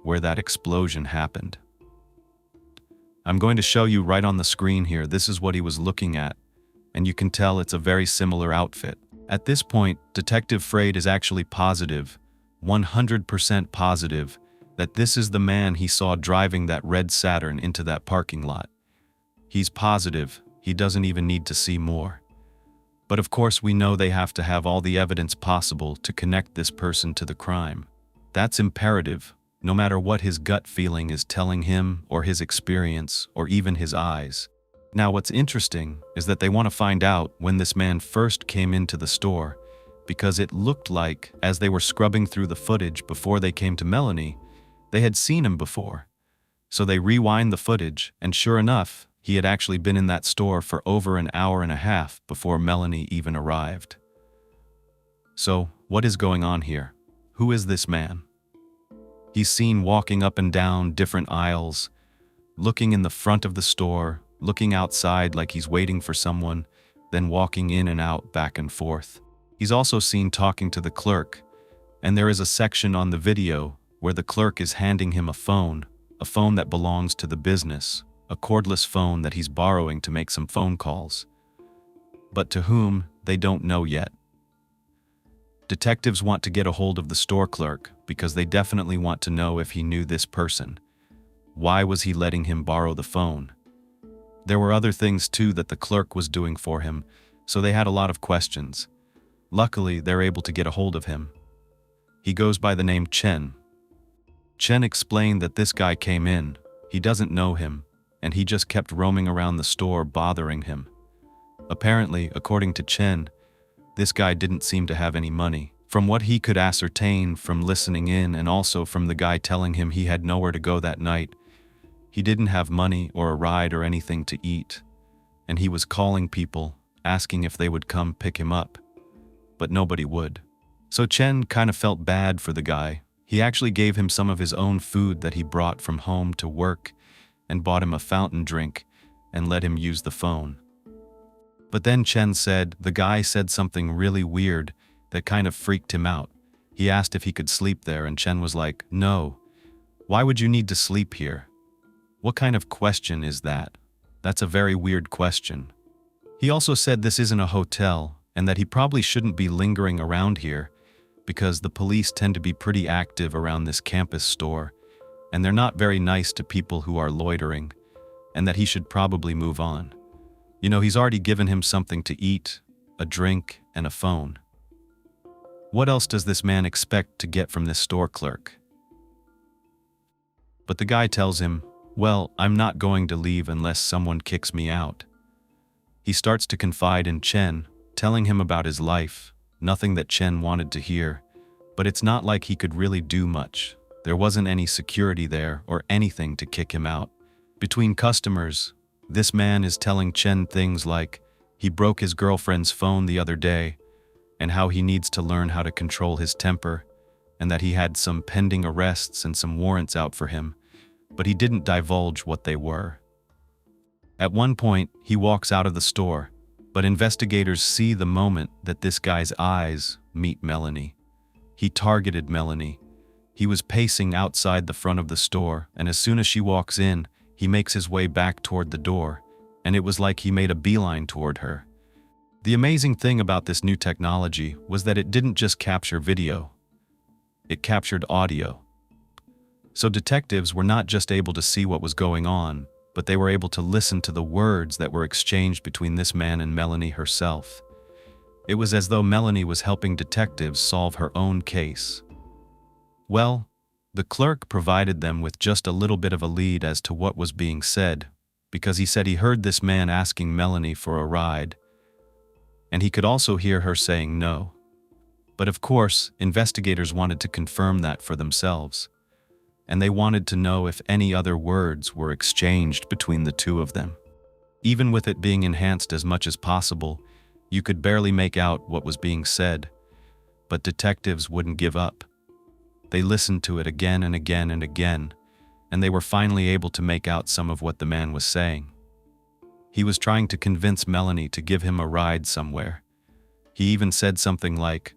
where that explosion happened. I'm going to show you right on the screen here. This is what he was looking at, and you can tell it's a very similar outfit. At this point, Detective Freyd is actually positive, 100% positive, that this is the man he saw driving that red Saturn into that parking lot. He's positive. He doesn't even need to see more. But of course we know they have to have all the evidence possible to connect this person to the crime. That's imperative, no matter what his gut feeling is telling him or his experience or even his eyes. Now what's interesting is that they want to find out when this man first came into the store, because it looked like, as they were scrubbing through the footage before they came to Melanie, they had seen him before. So they rewind the footage, and sure enough, he had actually been in that store for over an hour and a half before Melanie even arrived. So, what is going on here? Who is this man? He's seen walking up and down different aisles, looking in the front of the store, looking outside like he's waiting for someone, then walking in and out back and forth. He's also seen talking to the clerk, and there is a section on the video where the clerk is handing him a phone that belongs to the business, a cordless phone that he's borrowing to make some phone calls. But to whom, they don't know yet. Detectives want to get a hold of the store clerk because they definitely want to know if he knew this person. Why was he letting him borrow the phone? There were other things too that the clerk was doing for him, so they had a lot of questions. Luckily, they're able to get a hold of him. He goes by the name Chen. Chen explained that this guy came in, he doesn't know him, and he just kept roaming around the store bothering him. Apparently, according to Chen, this guy didn't seem to have any money. From what he could ascertain from listening in and also from the guy telling him he had nowhere to go that night, he didn't have money or a ride or anything to eat, and he was calling people, asking if they would come pick him up, but nobody would. So Chen kind of felt bad for the guy. He actually gave him some of his own food that he brought from home to work and bought him a fountain drink and let him use the phone. But then Chen said the guy said something really weird that kind of freaked him out. He asked if he could sleep there, and Chen was like, "No. Why would you need to sleep here? What kind of question is that? That's a very weird question." He also said this isn't a hotel and that he probably shouldn't be lingering around here because the police tend to be pretty active around this campus store, and they're not very nice to people who are loitering, and that he should probably move on. You know, he's already given him something to eat, a drink, and a phone. What else does this man expect to get from this store clerk? But the guy tells him, well, I'm not going to leave unless someone kicks me out. He starts to confide in Chen, telling him about his life, nothing that Chen wanted to hear, but it's not like he could really do much. There wasn't any security there or anything to kick him out. Between customers, this man is telling Chen things like he broke his girlfriend's phone the other day, and how he needs to learn how to control his temper, and that he had some pending arrests and some warrants out for him, but he didn't divulge what they were. At one point, he walks out of the store, but investigators see the moment that this guy's eyes meet Melanie. He targeted Melanie. He was pacing outside the front of the store, and as soon as she walks in, he makes his way back toward the door, and it was like he made a beeline toward her. The amazing thing about this new technology was that it didn't just capture video. It captured audio. So detectives were not just able to see what was going on, but they were able to listen to the words that were exchanged between this man and Melanie herself. It was as though Melanie was helping detectives solve her own case. Well, the clerk provided them with just a little bit of a lead as to what was being said, because he said he heard this man asking Melanie for a ride, and he could also hear her saying no. But of course, investigators wanted to confirm that for themselves, and they wanted to know if any other words were exchanged between the two of them. Even with it being enhanced as much as possible, you could barely make out what was being said, but detectives wouldn't give up. They listened to it again and again and again, and they were finally able to make out some of what the man was saying. He was trying to convince Melanie to give him a ride somewhere. He even said something like,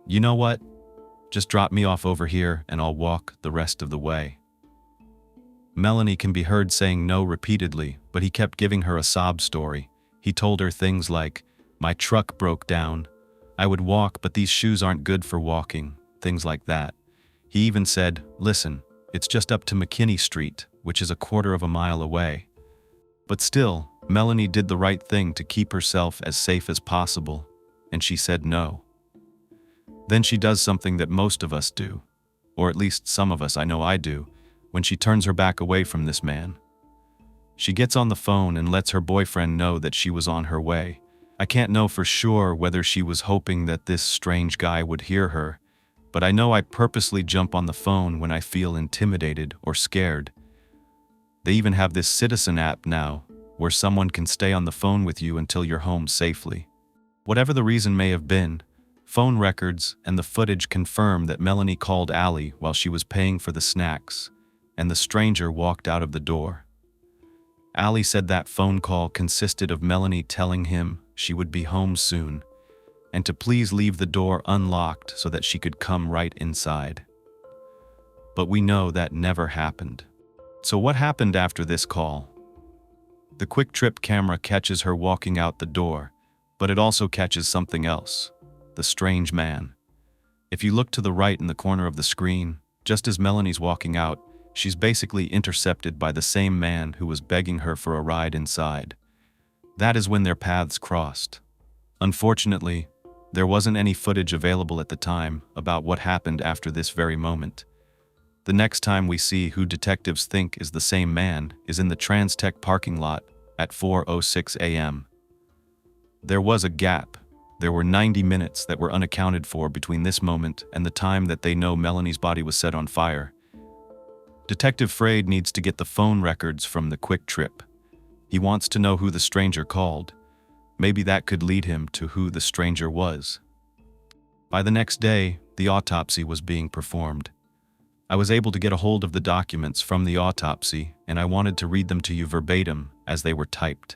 "You know what? Just drop me off over here and I'll walk the rest of the way." Melanie can be heard saying no repeatedly, but he kept giving her a sob story. He told her things like, "My truck broke down. I would walk, but these shoes aren't good for walking," things like that. He even said, "Listen, it's just up to McKinney Street, which is a quarter of a mile away." But still, Melanie did the right thing to keep herself as safe as possible, and she said no. Then she does something that most of us do, or at least some of us, I know I do, when she turns her back away from this man. She gets on the phone and lets her boyfriend know that she was on her way. I can't know for sure whether she was hoping that this strange guy would hear her, but I know I purposely jump on the phone when I feel intimidated or scared. They even have this Citizen app now, where someone can stay on the phone with you until you're home safely. Whatever the reason may have been, phone records and the footage confirm that Melanie called Allie while she was paying for the snacks, and the stranger walked out of the door. Allie said that phone call consisted of Melanie telling him she would be home soon, and to please leave the door unlocked so that she could come right inside. But we know that never happened. So what happened after this call? The quick trip camera catches her walking out the door, but it also catches something else, the strange man. If you look to the right in the corner of the screen, just as Melanie's walking out, she's basically intercepted by the same man who was begging her for a ride inside. That is when their paths crossed. Unfortunately, there wasn't any footage available at the time about what happened after this very moment. The next time we see who detectives think is the same man is in the Transtech parking lot at 4:06 a.m. There was a gap. There were 90 minutes that were unaccounted for between this moment and the time that they know Melanie's body was set on fire. Detective Frade needs to get the phone records from the quick trip. He wants to know who the stranger called. Maybe that could lead him to who the stranger was. By the next day, the autopsy was being performed. I was able to get a hold of the documents from the autopsy, and I wanted to read them to you verbatim as they were typed.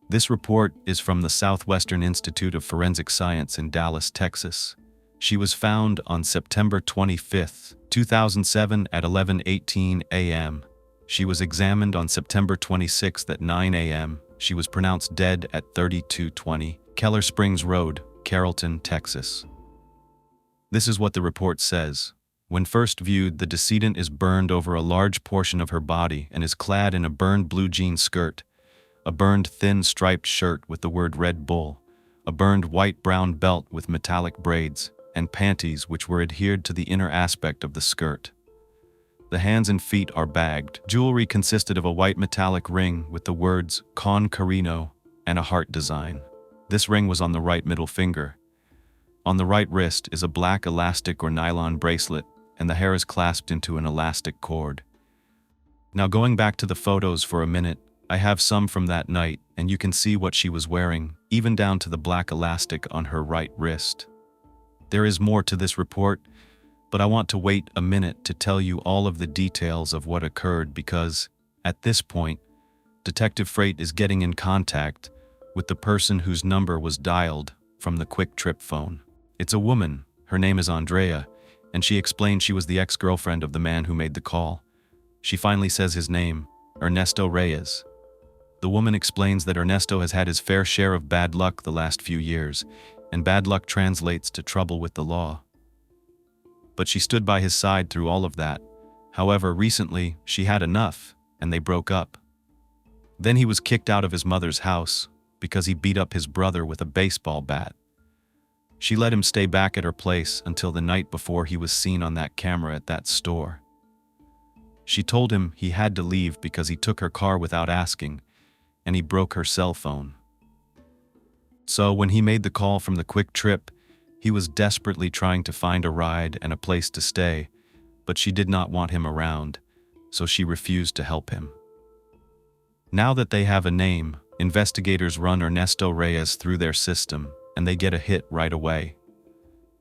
This report is from the Southwestern Institute of Forensic Science in Dallas, Texas. She was found on September 25, 2007 at 11:18 a.m. She was examined on September 26 at 9 a.m. She was pronounced dead at 3220 Keller Springs Road, Carrollton, Texas. This is what the report says. When first viewed, the decedent is burned over a large portion of her body and is clad in a burned blue jean skirt, a burned thin striped shirt with the word Red Bull, a burned white-brown belt with metallic braids, and panties which were adhered to the inner aspect of the skirt. The hands and feet are bagged. Jewelry consisted of a white metallic ring with the words Con Carino and a heart design. This ring was on the right middle finger. On the right wrist is a black elastic or nylon bracelet, and the hair is clasped into an elastic cord. Now going back to the photos for a minute, I have some from that night, and you can see what she was wearing, even down to the black elastic on her right wrist. There is more to this report, but I want to wait a minute to tell you all of the details of what occurred because, at this point, Detective Freight is getting in contact with the person whose number was dialed from the Quick Trip phone. It's a woman, her name is Andrea, and she explained she was the ex-girlfriend of the man who made the call. She finally says his name, Ernesto Reyes. The woman explains that Ernesto has had his fair share of bad luck the last few years, and bad luck translates to trouble with the law. But she stood by his side through all of that. However, recently, she had enough, and they broke up. Then he was kicked out of his mother's house because he beat up his brother with a baseball bat. She let him stay back at her place until the night before he was seen on that camera at that store. She told him he had to leave because he took her car without asking, and he broke her cell phone. So when he made the call from the Quick Trip, he was desperately trying to find a ride and a place to stay, but she did not want him around, so she refused to help him. Now that they have a name, investigators run Ernesto Reyes through their system, and they get a hit right away.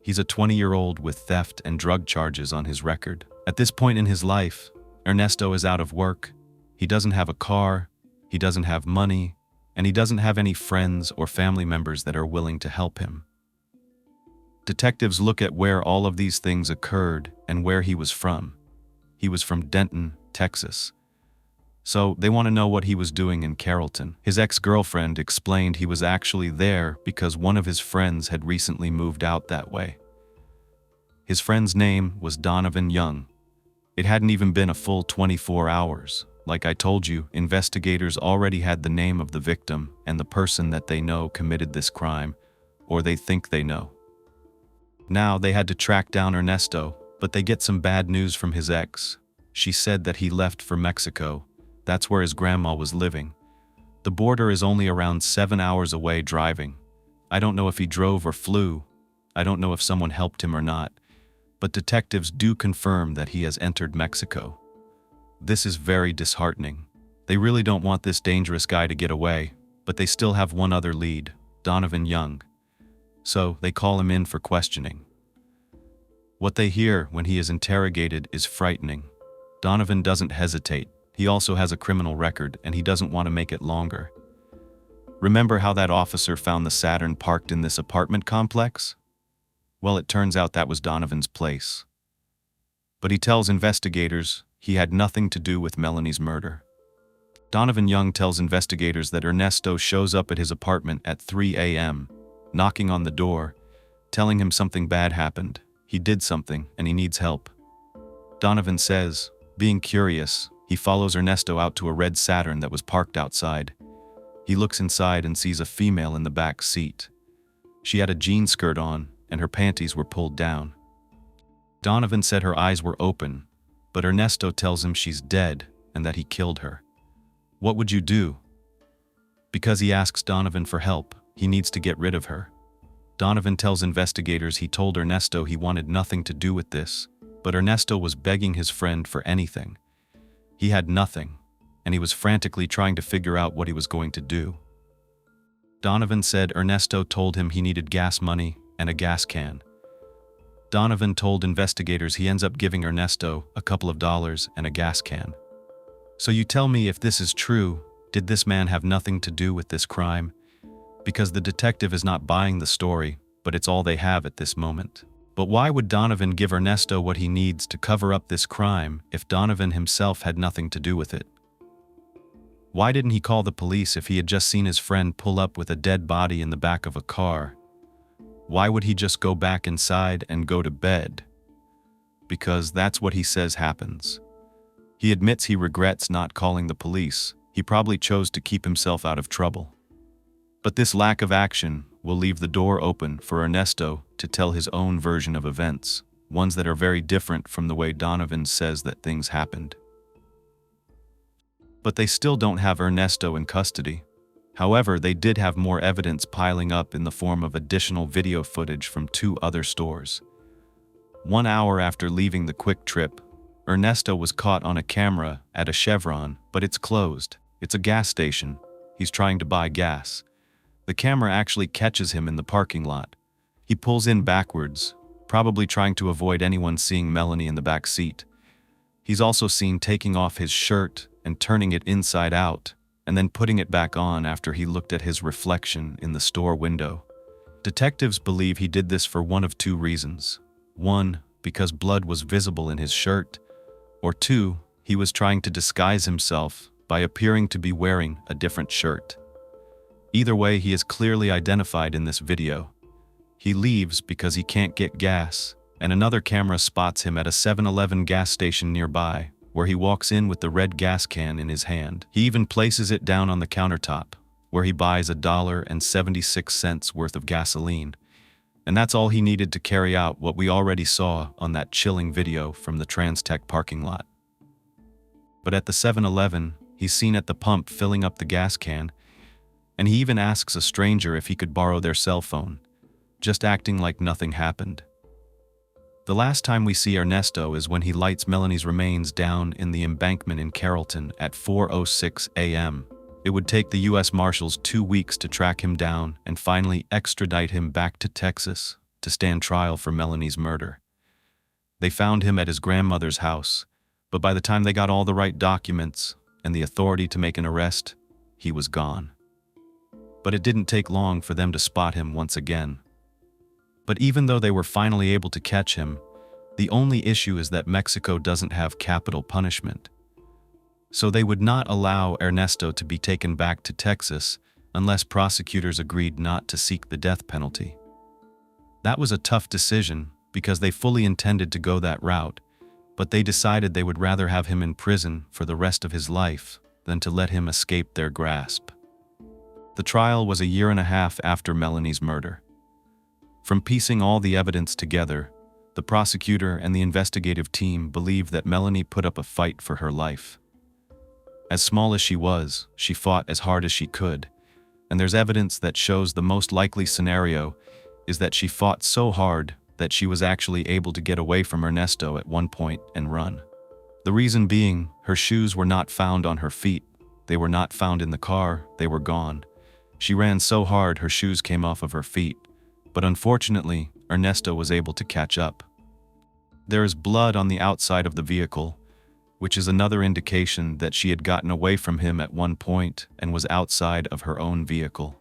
He's a 20-year-old with theft and drug charges on his record. At this point in his life, Ernesto is out of work, he doesn't have a car, he doesn't have money, and he doesn't have any friends or family members that are willing to help him. Detectives look at where all of these things occurred and where he was from. He was from Denton, Texas. So they want to know what he was doing in Carrollton. His ex-girlfriend explained he was actually there because one of his friends had recently moved out that way. His friend's name was Donovan Young. It hadn't even been a full 24 hours. Like I told you, investigators already had the name of the victim and the person that they know committed this crime, or they think they know. Now they had to track down Ernesto, but they get some bad news from his ex. She said that he left for Mexico. That's where his grandma was living. The border is only around 7 hours away driving. I don't know if he drove or flew. I don't know if someone helped him or not. But detectives do confirm that he has entered Mexico. This is very disheartening. They really don't want this dangerous guy to get away, but they still have one other lead, Donovan Young. So they call him in for questioning. What they hear when he is interrogated is frightening. Donovan doesn't hesitate. He also has a criminal record, and he doesn't want to make it longer. Remember how that officer found the Saturn parked in this apartment complex? Well, it turns out that was Donovan's place. But he tells investigators he had nothing to do with Melanie's murder. Donovan Young tells investigators that Ernesto shows up at his apartment at 3 a.m., knocking on the door, telling him something bad happened. He did something, and he needs help. Donovan says, being curious, he follows Ernesto out to a red Saturn that was parked outside. He looks inside and sees a female in the back seat. She had a jean skirt on, and her panties were pulled down. Donovan said her eyes were open, but Ernesto tells him she's dead and that he killed her. What would you do? Because he asks Donovan for help, he needs to get rid of her. Donovan tells investigators he told Ernesto he wanted nothing to do with this, but Ernesto was begging his friend for anything. He had nothing, and he was frantically trying to figure out what he was going to do. Donovan said Ernesto told him he needed gas money and a gas can. Donovan told investigators he ends up giving Ernesto a couple of dollars and a gas can. So you tell me if this is true, did this man have nothing to do with this crime? Because the detective is not buying the story, but it's all they have at this moment. But why would Donovan give Ernesto what he needs to cover up this crime if Donovan himself had nothing to do with it? Why didn't he call the police if he had just seen his friend pull up with a dead body in the back of a car? Why would he just go back inside and go to bed? because that's what he says happens. He admits he regrets not calling the police. He probably chose to keep himself out of trouble. But this lack of action will leave the door open for Ernesto to tell his own version of events, ones that are very different from the way Donovan says that things happened. But they still don't have Ernesto in custody. However, they did have more evidence piling up in the form of additional video footage from 2 other stores. 1 hour after leaving the Quick Trip, Ernesto was caught on a camera at a Chevron, but it's closed. It's a gas station. He's trying to buy gas. The camera actually catches him in the parking lot. He pulls in backwards, probably trying to avoid anyone seeing Melanie in the back seat. He's also seen taking off his shirt and turning it inside out, and then putting it back on after he looked at his reflection in the store window. Detectives believe he did this for one of 2 reasons. 1, because blood was visible in his shirt, or 2, he was trying to disguise himself by appearing to be wearing a different shirt. Either way, he is clearly identified in this video. He leaves because he can't get gas, and another camera spots him at a 7-Eleven gas station nearby, where he walks in with the red gas can in his hand. He even places it down on the countertop, where he buys $1.76 worth of gasoline. And that's all he needed to carry out what we already saw on that chilling video from the Transtech parking lot. But at the 7-Eleven, he's seen at the pump filling up the gas can, and he even asks a stranger if he could borrow their cell phone, just acting like nothing happened. The last time we see Ernesto is when he lights Melanie's remains down in the embankment in Carrollton at 4:06 a.m. It would take the U.S. Marshals 2 weeks to track him down and finally extradite him back to Texas to stand trial for Melanie's murder. They found him at his grandmother's house, but by the time they got all the right documents and the authority to make an arrest, he was gone. But it didn't take long for them to spot him once again. But even though they were finally able to catch him, the only issue is that Mexico doesn't have capital punishment. So they would not allow Ernesto to be taken back to Texas unless prosecutors agreed not to seek the death penalty. That was a tough decision because they fully intended to go that route, but they decided they would rather have him in prison for the rest of his life than to let him escape their grasp. The trial was 1.5 years after Melanie's murder. From piecing all the evidence together, the prosecutor and the investigative team believed that Melanie put up a fight for her life. As small as she was, she fought as hard as she could, and there's evidence that shows the most likely scenario is that she fought so hard that she was actually able to get away from Ernesto at one point and run. The reason being, her shoes were not found on her feet, they were not found in the car, they were gone. She ran so hard her shoes came off of her feet, but unfortunately, Ernesto was able to catch up. There is blood on the outside of the vehicle, which is another indication that she had gotten away from him at one point and was outside of her own vehicle.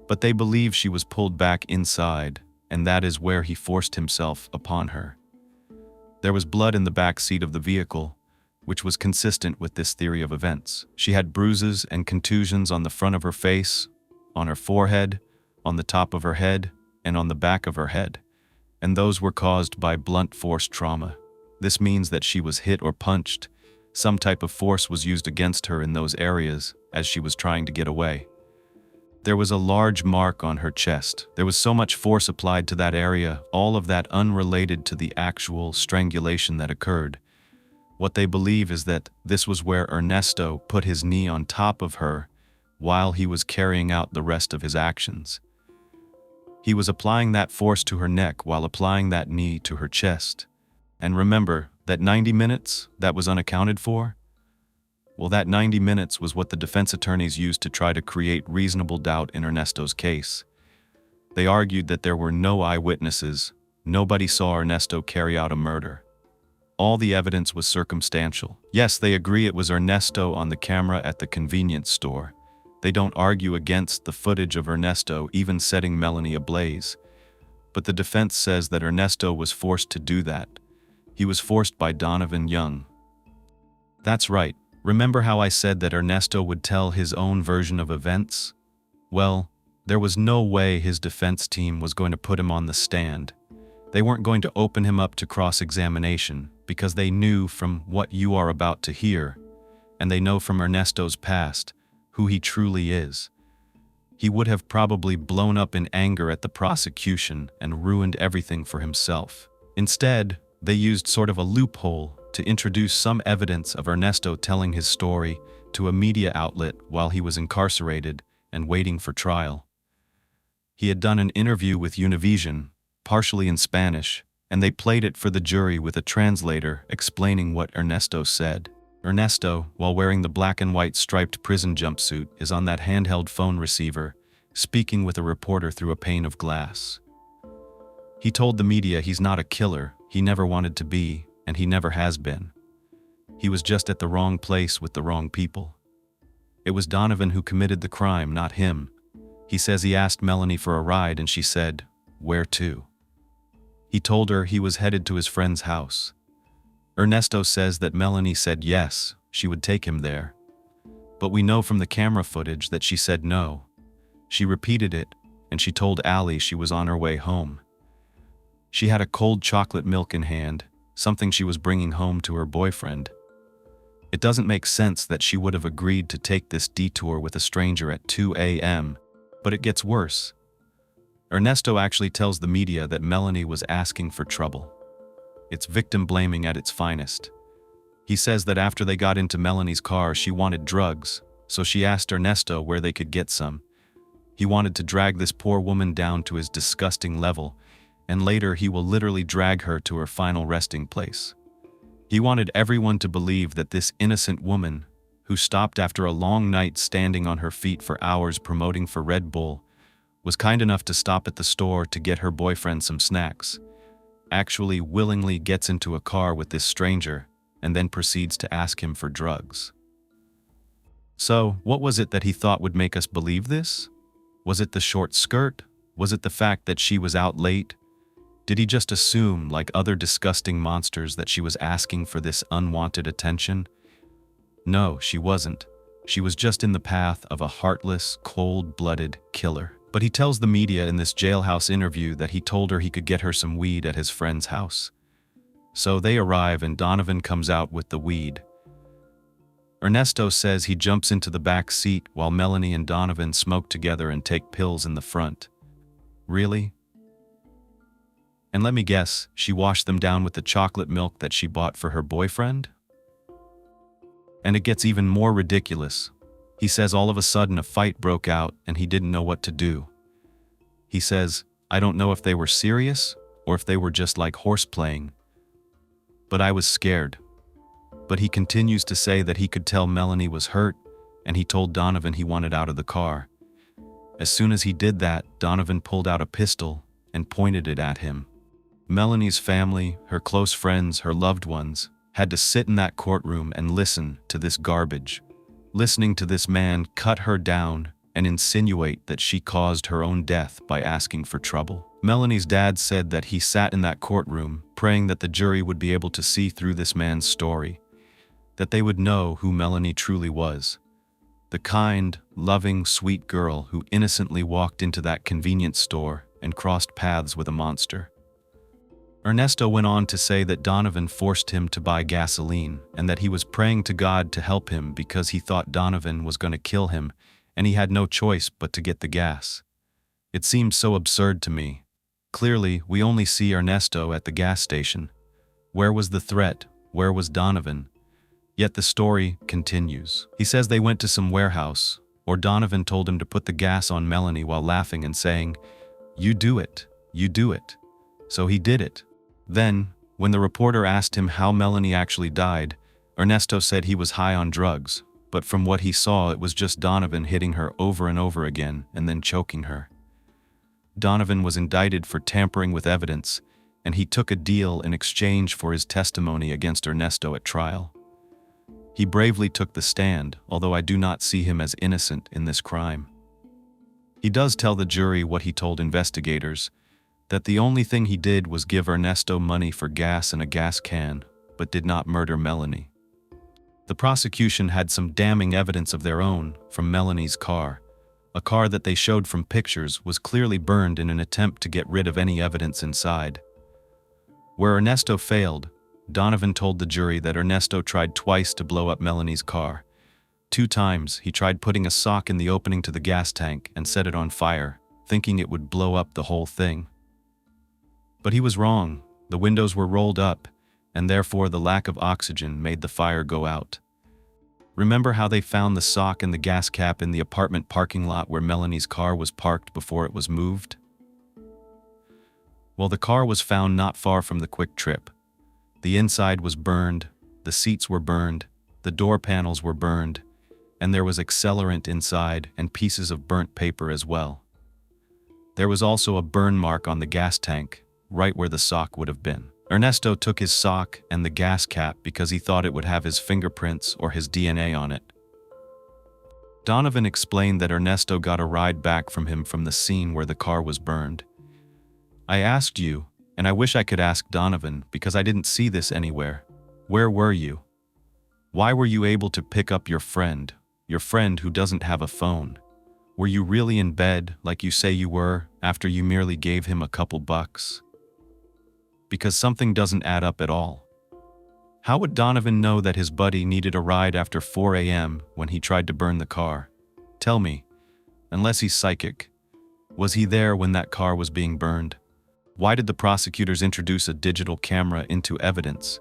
But they believe she was pulled back inside, and that is where he forced himself upon her. There was blood in the back seat of the vehicle, which was consistent with this theory of events. She had bruises and contusions on the front of her face, on her forehead, on the top of her head, and on the back of her head, and those were caused by blunt force trauma. This means that she was hit or punched. Some type of force was used against her in those areas as she was trying to get away. There was a large mark on her chest. There was so much force applied to that area, all of that unrelated to the actual strangulation that occurred. What they believe is that this was where Ernesto put his knee on top of her while he was carrying out the rest of his actions. He was applying that force to her neck while applying that knee to her chest. And remember, that 90 minutes, that was unaccounted for? Well, that 90 minutes was what the defense attorneys used to try to create reasonable doubt in Ernesto's case. They argued that there were no eyewitnesses, nobody saw Ernesto carry out a murder. All the evidence was circumstantial. Yes, they agree it was Ernesto on the camera at the convenience store. They don't argue against the footage of Ernesto even setting Melanie ablaze. But the defense says that Ernesto was forced to do that. He was forced by Donovan Young. That's right. Remember how I said that Ernesto would tell his own version of events? Well, there was no way his defense team was going to put him on the stand. They weren't going to open him up to cross-examination because they knew from what you are about to hear, and they know from Ernesto's past, who he truly is. He would have probably blown up in anger at the prosecution and ruined everything for himself. Instead, they used sort of a loophole to introduce some evidence of Ernesto telling his story to a media outlet while he was incarcerated and waiting for trial. He had done an interview with Univision, partially in Spanish, and they played it for the jury with a translator explaining what Ernesto said. Ernesto, while wearing the black and white striped prison jumpsuit, is on that handheld phone receiver, speaking with a reporter through a pane of glass. He told the media he's not a killer, he never wanted to be, and he never has been. He was just at the wrong place with the wrong people. It was Donovan who committed the crime, not him. He says he asked Melanie for a ride and she said, "Where to?" He told her he was headed to his friend's house. Ernesto says that Melanie said yes, she would take him there. But we know from the camera footage that she said no. She repeated it, and she told Allie she was on her way home. She had a cold chocolate milk in hand, something she was bringing home to her boyfriend. It doesn't make sense that she would have agreed to take this detour with a stranger at 2 a.m., but it gets worse. Ernesto actually tells the media that Melanie was asking for trouble. It's victim blaming at its finest. He says that after they got into Melanie's car, she wanted drugs, so she asked Ernesto where they could get some. He wanted to drag this poor woman down to his disgusting level, and later he will literally drag her to her final resting place. He wanted everyone to believe that this innocent woman, who stopped after a long night standing on her feet for hours promoting for Red Bull, was kind enough to stop at the store to get her boyfriend some snacks, actually willingly gets into a car with this stranger, and then proceeds to ask him for drugs. So, what was it that he thought would make us believe this? Was it the short skirt? Was it the fact that she was out late? Did he just assume, like other disgusting monsters, that she was asking for this unwanted attention? No, she wasn't. She was just in the path of a heartless, cold-blooded killer. But he tells the media in this jailhouse interview that he told her he could get her some weed at his friend's house. So they arrive and Donovan comes out with the weed. Ernesto says he jumps into the back seat while Melanie and Donovan smoke together and take pills in the front. Really? And let me guess, she washed them down with the chocolate milk that she bought for her boyfriend? And it gets even more ridiculous. He says all of a sudden a fight broke out and he didn't know what to do. He says, "I don't know if they were serious or if they were just like horseplaying. But I was scared." But he continues to say that he could tell Melanie was hurt, and he told Donovan he wanted out of the car. As soon as he did that, Donovan pulled out a pistol and pointed it at him. Melanie's family, her close friends, her loved ones, had to sit in that courtroom and listen to this garbage. Listening to this man cut her down and insinuate that she caused her own death by asking for trouble. Melanie's dad said that he sat in that courtroom praying that the jury would be able to see through this man's story, that they would know who Melanie truly was. The kind, loving, sweet girl who innocently walked into that convenience store and crossed paths with a monster. Ernesto went on to say that Donovan forced him to buy gasoline and that he was praying to God to help him because he thought Donovan was going to kill him and he had no choice but to get the gas. It seems so absurd to me. Clearly, we only see Ernesto at the gas station. Where was the threat? Where was Donovan? Yet the story continues. He says they went to some warehouse, or Donovan told him to put the gas on Melanie while laughing and saying, "You do it, you do it." So he did it. Then, when the reporter asked him how Melanie actually died, Ernesto said he was high on drugs, but from what he saw it was just Donovan hitting her over and over again and then choking her. Donovan was indicted for tampering with evidence, and he took a deal in exchange for his testimony against Ernesto at trial. He bravely took the stand, although I do not see him as innocent in this crime. He does tell the jury what he told investigators, that the only thing he did was give Ernesto money for gas in a gas can, but did not murder Melanie. The prosecution had some damning evidence of their own from Melanie's car. A car that they showed from pictures was clearly burned in an attempt to get rid of any evidence inside. Where Ernesto failed, Donovan told the jury that Ernesto tried twice to blow up Melanie's car. 2 times, he tried putting a sock in the opening to the gas tank and set it on fire, thinking it would blow up the whole thing. But he was wrong. The windows were rolled up, and therefore the lack of oxygen made the fire go out. Remember how they found the sock and the gas cap in the apartment parking lot where Melanie's car was parked before it was moved? Well, the car was found not far from the Quick Trip. The inside was burned, the seats were burned, the door panels were burned, and there was accelerant inside and pieces of burnt paper as well. There was also a burn mark on the gas tank, right where the sock would have been. Ernesto took his sock and the gas cap because he thought it would have his fingerprints or his DNA on it. Donovan explained that Ernesto got a ride back from him from the scene where the car was burned. I asked you, and I wish I could ask Donovan because I didn't see this anywhere. Where were you? Why were you able to pick up your friend who doesn't have a phone? Were you really in bed like you say you were after you merely gave him a couple bucks? Because something doesn't add up at all. How would Donovan know that his buddy needed a ride after 4 a.m. when he tried to burn the car? Tell me, unless he's psychic, was he there when that car was being burned? Why did the prosecutors introduce a digital camera into evidence?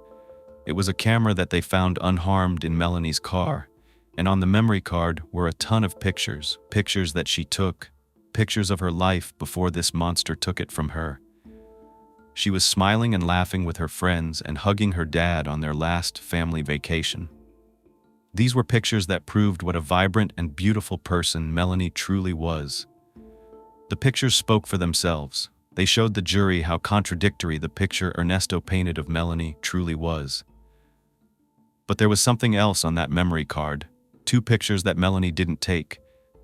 It was a camera that they found unharmed in Melanie's car, and on the memory card were a ton of pictures that she took, pictures of her life before this monster took it from her. She was smiling and laughing with her friends and hugging her dad on their last family vacation. These were pictures that proved what a vibrant and beautiful person Melanie truly was. The pictures spoke for themselves. They showed the jury how contradictory the picture Ernesto painted of Melanie truly was. But there was something else on that memory card. 2 pictures that Melanie didn't take.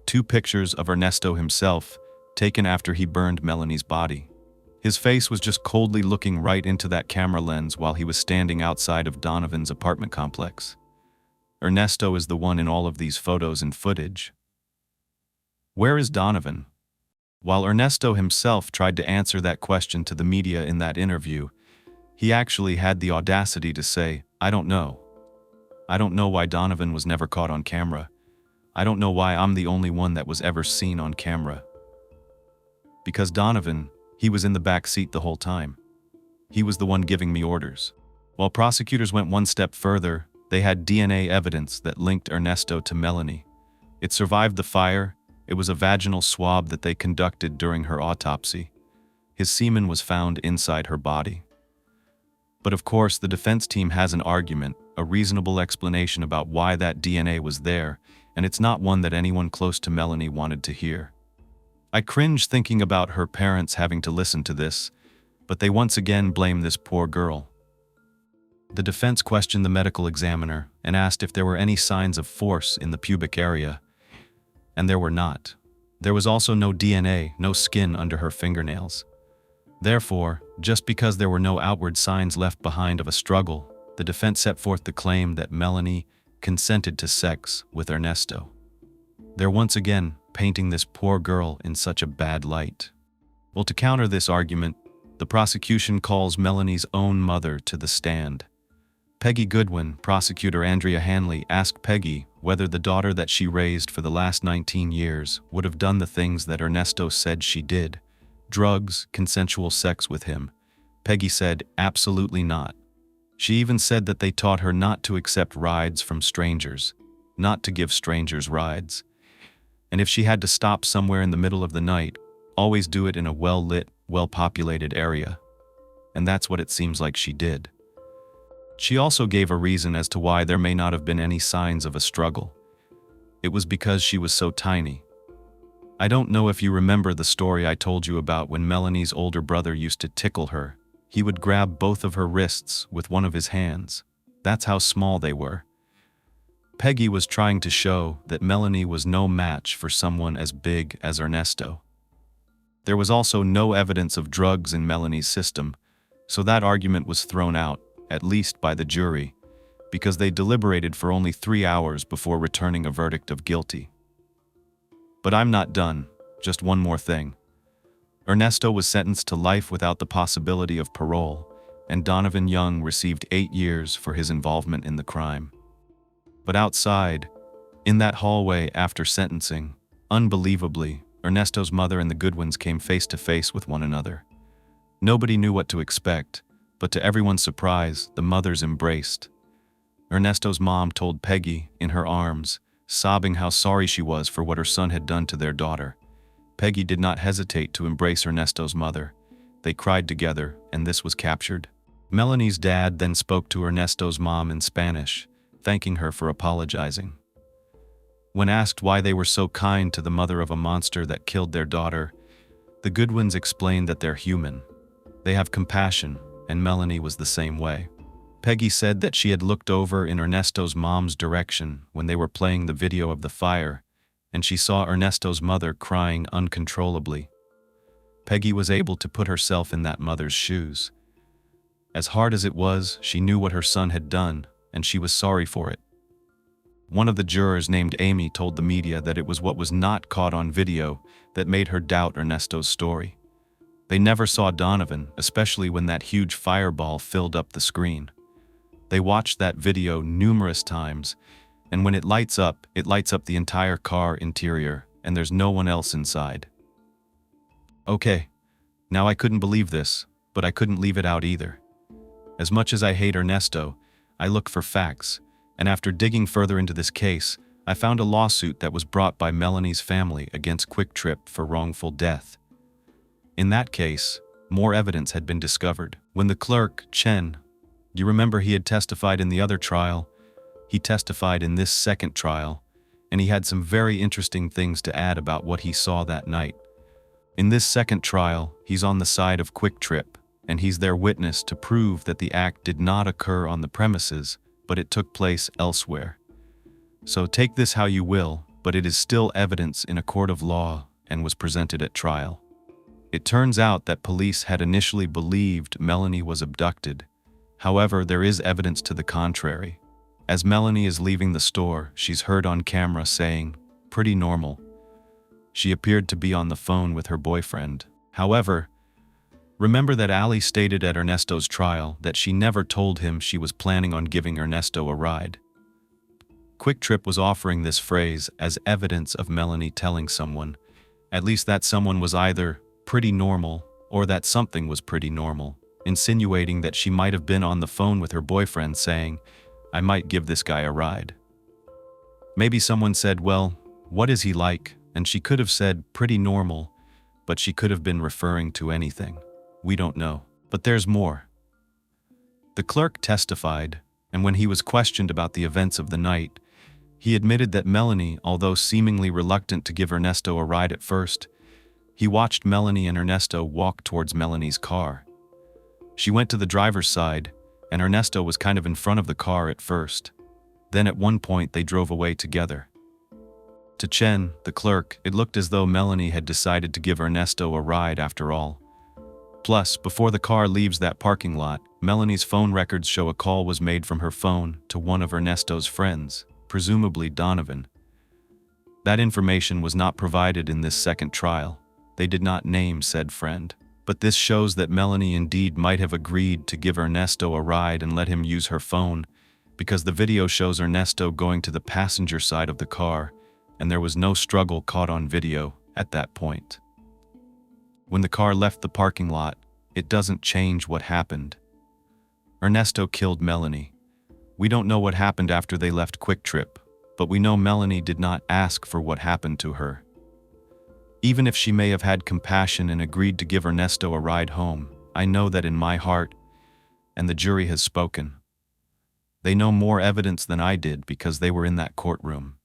2 pictures of Ernesto himself, taken after he burned Melanie's body. His face was just coldly looking right into that camera lens while he was standing outside of Donovan's apartment complex. Ernesto is the one in all of these photos and footage. Where is Donovan? While Ernesto himself tried to answer that question to the media in that interview, he actually had the audacity to say, I don't know. I don't know why Donovan was never caught on camera. I don't know why I'm the only one that was ever seen on camera. Because Donovan, he was in the back seat the whole time. He was the one giving me orders. While prosecutors went one step further, they had DNA evidence that linked Ernesto to Melanie. It survived the fire. It was a vaginal swab that they conducted during her autopsy. His semen was found inside her body. But of course, the defense team has an argument, a reasonable explanation about why that DNA was there, and it's not one that anyone close to Melanie wanted to hear. I cringe thinking about her parents having to listen to this, but they once again blame this poor girl. The defense questioned the medical examiner and asked if there were any signs of force in the pubic area, and there were not. There was also no DNA, no skin under her fingernails. Therefore, just because there were no outward signs left behind of a struggle, the defense set forth the claim that Melanie consented to sex with Ernesto. They're once again painting this poor girl in such a bad light. Well, to counter this argument, the prosecution calls Melanie's own mother to the stand. Peggy Goodwin, prosecutor Andrea Hanley, asked Peggy whether the daughter that she raised for the last 19 years would have done the things that Ernesto said she did. Drugs, consensual sex with him. Peggy said, absolutely not. She even said that they taught her not to accept rides from strangers, not to give strangers rides. And if she had to stop somewhere in the middle of the night, always do it in a well-lit, well-populated area. And that's what it seems like she did. She also gave a reason as to why there may not have been any signs of a struggle. It was because she was so tiny. I don't know if you remember the story I told you about when Melanie's older brother used to tickle her. He would grab both of her wrists with one of his hands. That's how small they were. Peggy was trying to show that Melanie was no match for someone as big as Ernesto. There was also no evidence of drugs in Melanie's system, so that argument was thrown out, at least by the jury, because they deliberated for only 3 hours before returning a verdict of guilty. But I'm not done. Just one more thing. Ernesto was sentenced to life without the possibility of parole, and Donovan Young received 8 years for his involvement in the crime. But outside, in that hallway after sentencing, unbelievably, Ernesto's mother and the Goodwins came face to face with one another. Nobody knew what to expect, but to everyone's surprise, the mothers embraced. Ernesto's mom told Peggy, in her arms, sobbing how sorry she was for what her son had done to their daughter. Peggy did not hesitate to embrace Ernesto's mother. They cried together, and this was captured. Melanie's dad then spoke to Ernesto's mom in Spanish, thanking her for apologizing. When asked why they were so kind to the mother of a monster that killed their daughter, the Goodwins explained that they're human. They have compassion, and Melanie was the same way. Peggy said that she had looked over in Ernesto's mom's direction when they were playing the video of the fire, and she saw Ernesto's mother crying uncontrollably. Peggy was able to put herself in that mother's shoes. As hard as it was, she knew what her son had done, and she was sorry for it. One of the jurors named Amy told the media that it was what was not caught on video that made her doubt Ernesto's story. They never saw Donovan, especially when that huge fireball filled up the screen. They watched that video numerous times, and when it lights up the entire car interior, and there's no one else inside. Okay, now I couldn't believe this, but I couldn't leave it out either. As much as I hate Ernesto, I look for facts, and after digging further into this case, I found a lawsuit that was brought by Melanie's family against Quick Trip for wrongful death. In that case, more evidence had been discovered. When the clerk, Chen, you remember he had testified in the other trial? He testified in this second trial, and he had some very interesting things to add about what he saw that night. In this second trial, he's on the side of Quick Trip, and he's their witness to prove that the act did not occur on the premises, but it took place elsewhere. So take this how you will, but it is still evidence in a court of law and was presented at trial. It turns out that police had initially believed Melanie was abducted. However, there is evidence to the contrary. As Melanie is leaving the store, she's heard on camera saying, "Pretty normal." She appeared to be on the phone with her boyfriend. However, remember that Ali stated at Ernesto's trial that she never told him she was planning on giving Ernesto a ride. Quick Trip was offering this phrase as evidence of Melanie telling someone, at least that someone was either pretty normal or that something was pretty normal, insinuating that she might have been on the phone with her boyfriend saying, "I might give this guy a ride." Maybe someone said, "Well, what is he like?" And she could have said, "Pretty normal," but she could have been referring to anything. We don't know. But there's more. The clerk testified, and when he was questioned about the events of the night, he admitted that Melanie, although seemingly reluctant to give Ernesto a ride at first, he watched Melanie and Ernesto walk towards Melanie's car. She went to the driver's side, and Ernesto was kind of in front of the car at first. Then at one point they drove away together. To Chen, the clerk, it looked as though Melanie had decided to give Ernesto a ride after all. Plus, before the car leaves that parking lot, Melanie's phone records show a call was made from her phone to one of Ernesto's friends, presumably Donovan. That information was not provided in this second trial. They did not name said friend. But this shows that Melanie indeed might have agreed to give Ernesto a ride and let him use her phone, because the video shows Ernesto going to the passenger side of the car, and there was no struggle caught on video at that point. When the car left the parking lot, it doesn't change what happened. Ernesto killed Melanie. We don't know what happened after they left Quick Trip, but we know Melanie did not ask for what happened to her. Even if she may have had compassion and agreed to give Ernesto a ride home, I know that in my heart, and the jury has spoken. They know more evidence than I did because they were in that courtroom.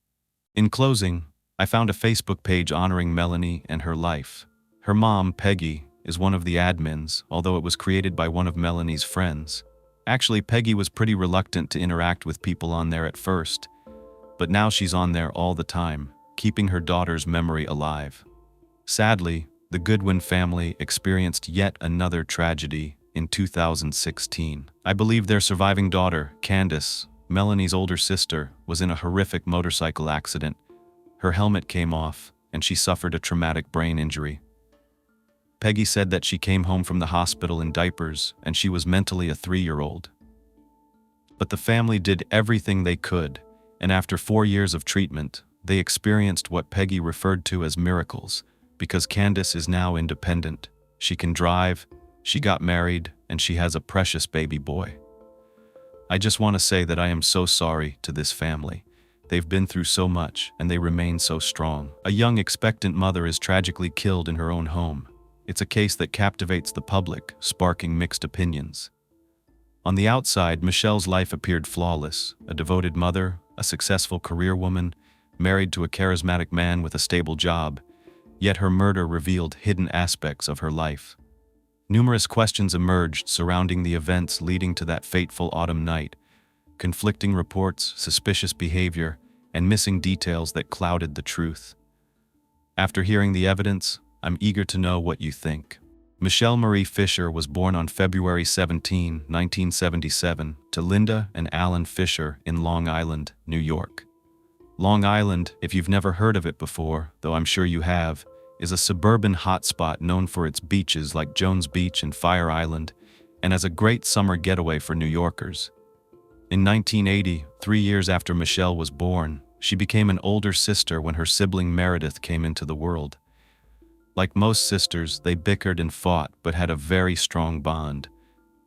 In closing, I found a Facebook page honoring Melanie and her life. Her mom, Peggy, is one of the admins, although it was created by one of Melanie's friends. Actually, Peggy was pretty reluctant to interact with people on there at first, but now she's on there all the time, keeping her daughter's memory alive. Sadly, the Goodwin family experienced yet another tragedy in 2016. I believe their surviving daughter, Candace, Melanie's older sister, was in a horrific motorcycle accident. Her helmet came off, and she suffered a traumatic brain injury. Peggy said that she came home from the hospital in diapers and she was mentally a 3-year-old. But the family did everything they could, and after 4 years of treatment, they experienced what Peggy referred to as miracles, because Candace is now independent. She can drive, she got married, and she has a precious baby boy. I just want to say that I am so sorry to this family. They've been through so much, and they remain so strong. A young expectant mother is tragically killed in her own home. It's a case that captivates the public, sparking mixed opinions. On the outside, Michelle's life appeared flawless. A devoted mother, a successful career woman, married to a charismatic man with a stable job. Yet her murder revealed hidden aspects of her life. Numerous questions emerged surrounding the events leading to that fateful autumn night. Conflicting reports, suspicious behavior, and missing details that clouded the truth. After hearing the evidence, I'm eager to know what you think. Michelle Marie Fisher was born on February 17, 1977, to Linda and Alan Fisher in Long Island, New York. Long Island, if you've never heard of it before, though I'm sure you have, is a suburban hotspot known for its beaches like Jones Beach and Fire Island, and as a great summer getaway for New Yorkers. In 1980, 3 years after Michelle was born, she became an older sister when her sibling Meredith came into the world. Like most sisters, they bickered and fought but had a very strong bond.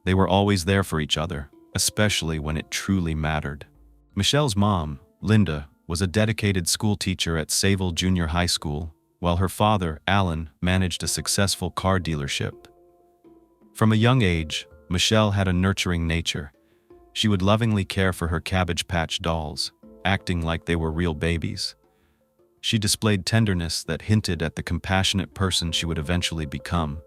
They were always there for each other, especially when it truly mattered. Michelle's mom, Linda, was a dedicated school teacher at Sayville Junior High School, while her father, Alan, managed a successful car dealership. From a young age, Michelle had a nurturing nature. She would lovingly care for her Cabbage Patch dolls, acting like they were real babies. She displayed tenderness that hinted at the compassionate person she would eventually become.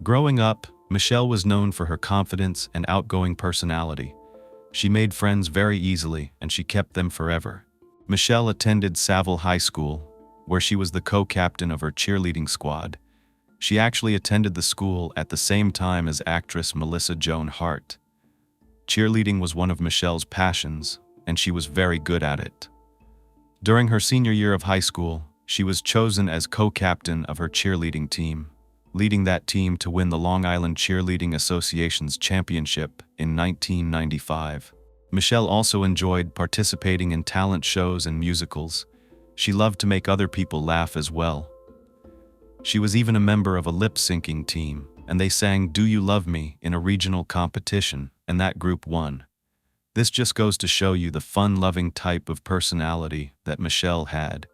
Growing up, Michelle was known for her confidence and outgoing personality. She made friends very easily, and she kept them forever. Michelle attended Saville High School, where she was the co-captain of her cheerleading squad. She actually attended the school at the same time as actress Melissa Joan Hart. Cheerleading was one of Michelle's passions, and she was very good at it. During her senior year of high school, she was chosen as co-captain of her cheerleading team, leading that team to win the Long Island Cheerleading Association's championship in 1995. Michelle also enjoyed participating in talent shows and musicals. She loved to make other people laugh as well. She was even a member of a lip-syncing team, and they sang "Do You Love Me" in a regional competition, and that group won. This just goes to show you the fun-loving type of personality that Michelle had.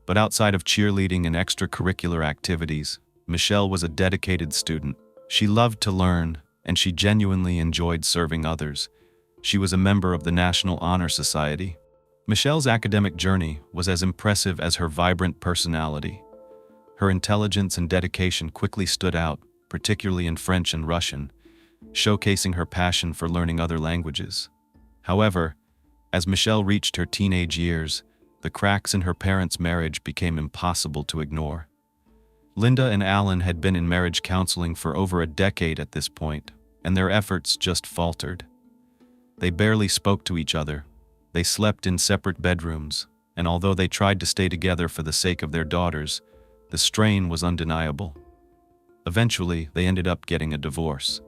But outside of cheerleading and extracurricular activities, Michelle was a dedicated student. She loved to learn, and she genuinely enjoyed serving others. She was a member of the National Honor Society. Michelle's academic journey was as impressive as her vibrant personality. Her intelligence and dedication quickly stood out, particularly in French and Russian, showcasing her passion for learning other languages. However, as Michelle reached her teenage years, the cracks in her parents' marriage became impossible to ignore. Linda and Alan had been in marriage counseling for over a decade at this point, and their efforts just faltered. They barely spoke to each other. They slept in separate bedrooms, and although they tried to stay together for the sake of their daughters, the strain was undeniable. Eventually, they ended up getting a divorce.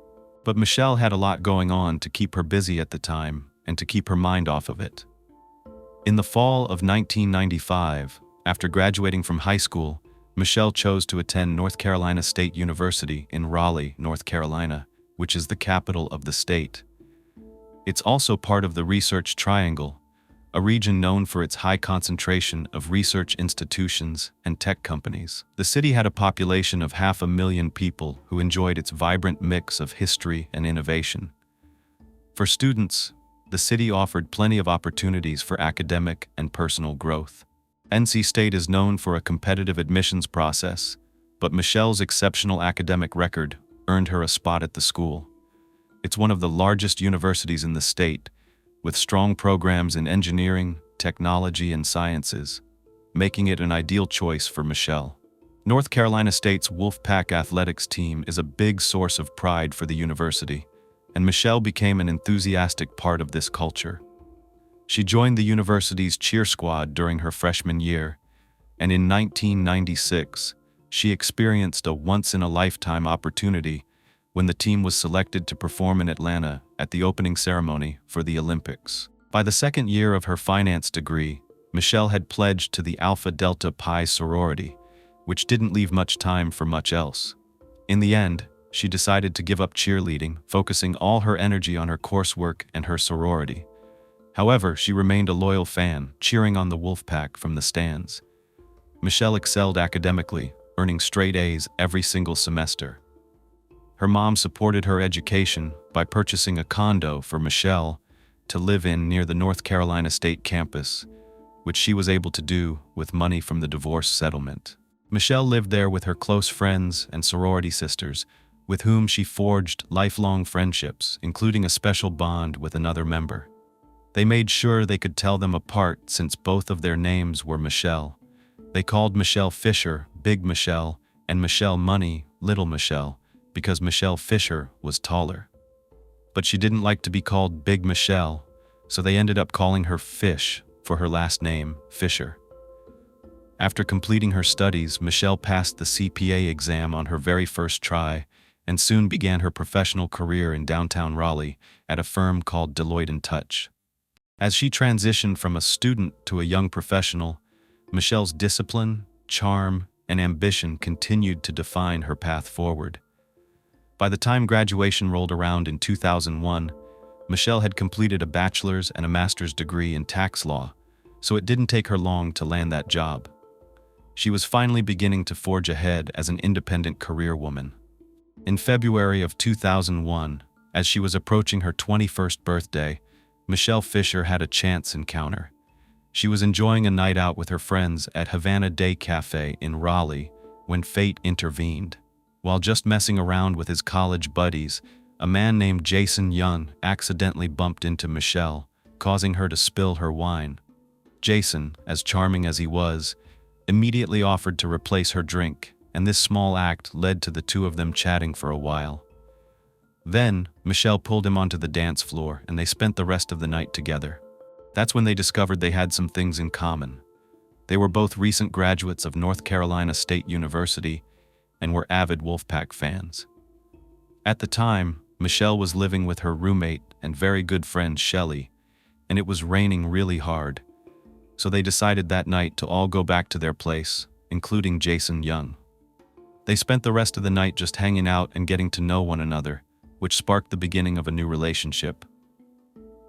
But Michelle had a lot going on to keep her busy at the time and to keep her mind off of it. In the fall of 1995, after graduating from high school, Michelle chose to attend North Carolina State University in Raleigh, North Carolina, which is the capital of the state. It's also part of the Research Triangle, a region known for its high concentration of research institutions and tech companies. The city had a population of 500,000 people who enjoyed its vibrant mix of history and innovation. For students, the city offered plenty of opportunities for academic and personal growth. NC State is known for a competitive admissions process, but Michelle's exceptional academic record earned her a spot at the school. It's one of the largest universities in the state, with strong programs in engineering, technology, and sciences, making it an ideal choice for Michelle. North Carolina State's Wolfpack athletics team is a big source of pride for the university, and Michelle became an enthusiastic part of this culture. She joined the university's cheer squad during her freshman year, and in 1996, she experienced a once-in-a-lifetime opportunity when the team was selected to perform in Atlanta at the opening ceremony for the Olympics. By the second year of her finance degree, Michelle had pledged to the Alpha Delta Pi sorority, which didn't leave much time for much else. In the end, she decided to give up cheerleading, focusing all her energy on her coursework and her sorority. However, she remained a loyal fan, cheering on the Wolfpack from the stands. Michelle excelled academically, earning straight A's every single semester. Her mom supported her education by purchasing a condo for Michelle to live in near the North Carolina State campus, which she was able to do with money from the divorce settlement. Michelle lived there with her close friends and sorority sisters, with whom she forged lifelong friendships, including a special bond with another member. They made sure they could tell them apart since both of their names were Michelle. They called Michelle Fisher Big Michelle and Michelle Money Little Michelle because Michelle Fisher was taller. But she didn't like to be called Big Michelle, so they ended up calling her Fish for her last name, Fisher. After completing her studies, Michelle passed the CPA exam on her very first try and soon began her professional career in downtown Raleigh at a firm called Deloitte & Touch. As she transitioned from a student to a young professional, Michelle's discipline, charm, and ambition continued to define her path forward. By the time graduation rolled around in 2001, Michelle had completed a bachelor's and a master's degree in tax law, so it didn't take her long to land that job. She was finally beginning to forge ahead as an independent career woman. In February of 2001, as she was approaching her 21st birthday, Michelle Fisher had a chance encounter. She was enjoying a night out with her friends at Havana Day Cafe in Raleigh when fate intervened. While just messing around with his college buddies, a man named Jason Young accidentally bumped into Michelle, causing her to spill her wine. Jason, as charming as he was, immediately offered to replace her drink, and this small act led to the two of them chatting for a while. Then, Michelle pulled him onto the dance floor, and they spent the rest of the night together. That's when they discovered they had some things in common. They were both recent graduates of North Carolina State University and were avid Wolfpack fans. At the time, Michelle was living with her roommate and very good friend Shelley, and it was raining really hard. So they decided that night to all go back to their place, including Jason Young. They spent the rest of the night just hanging out and getting to know one another, which sparked the beginning of a new relationship.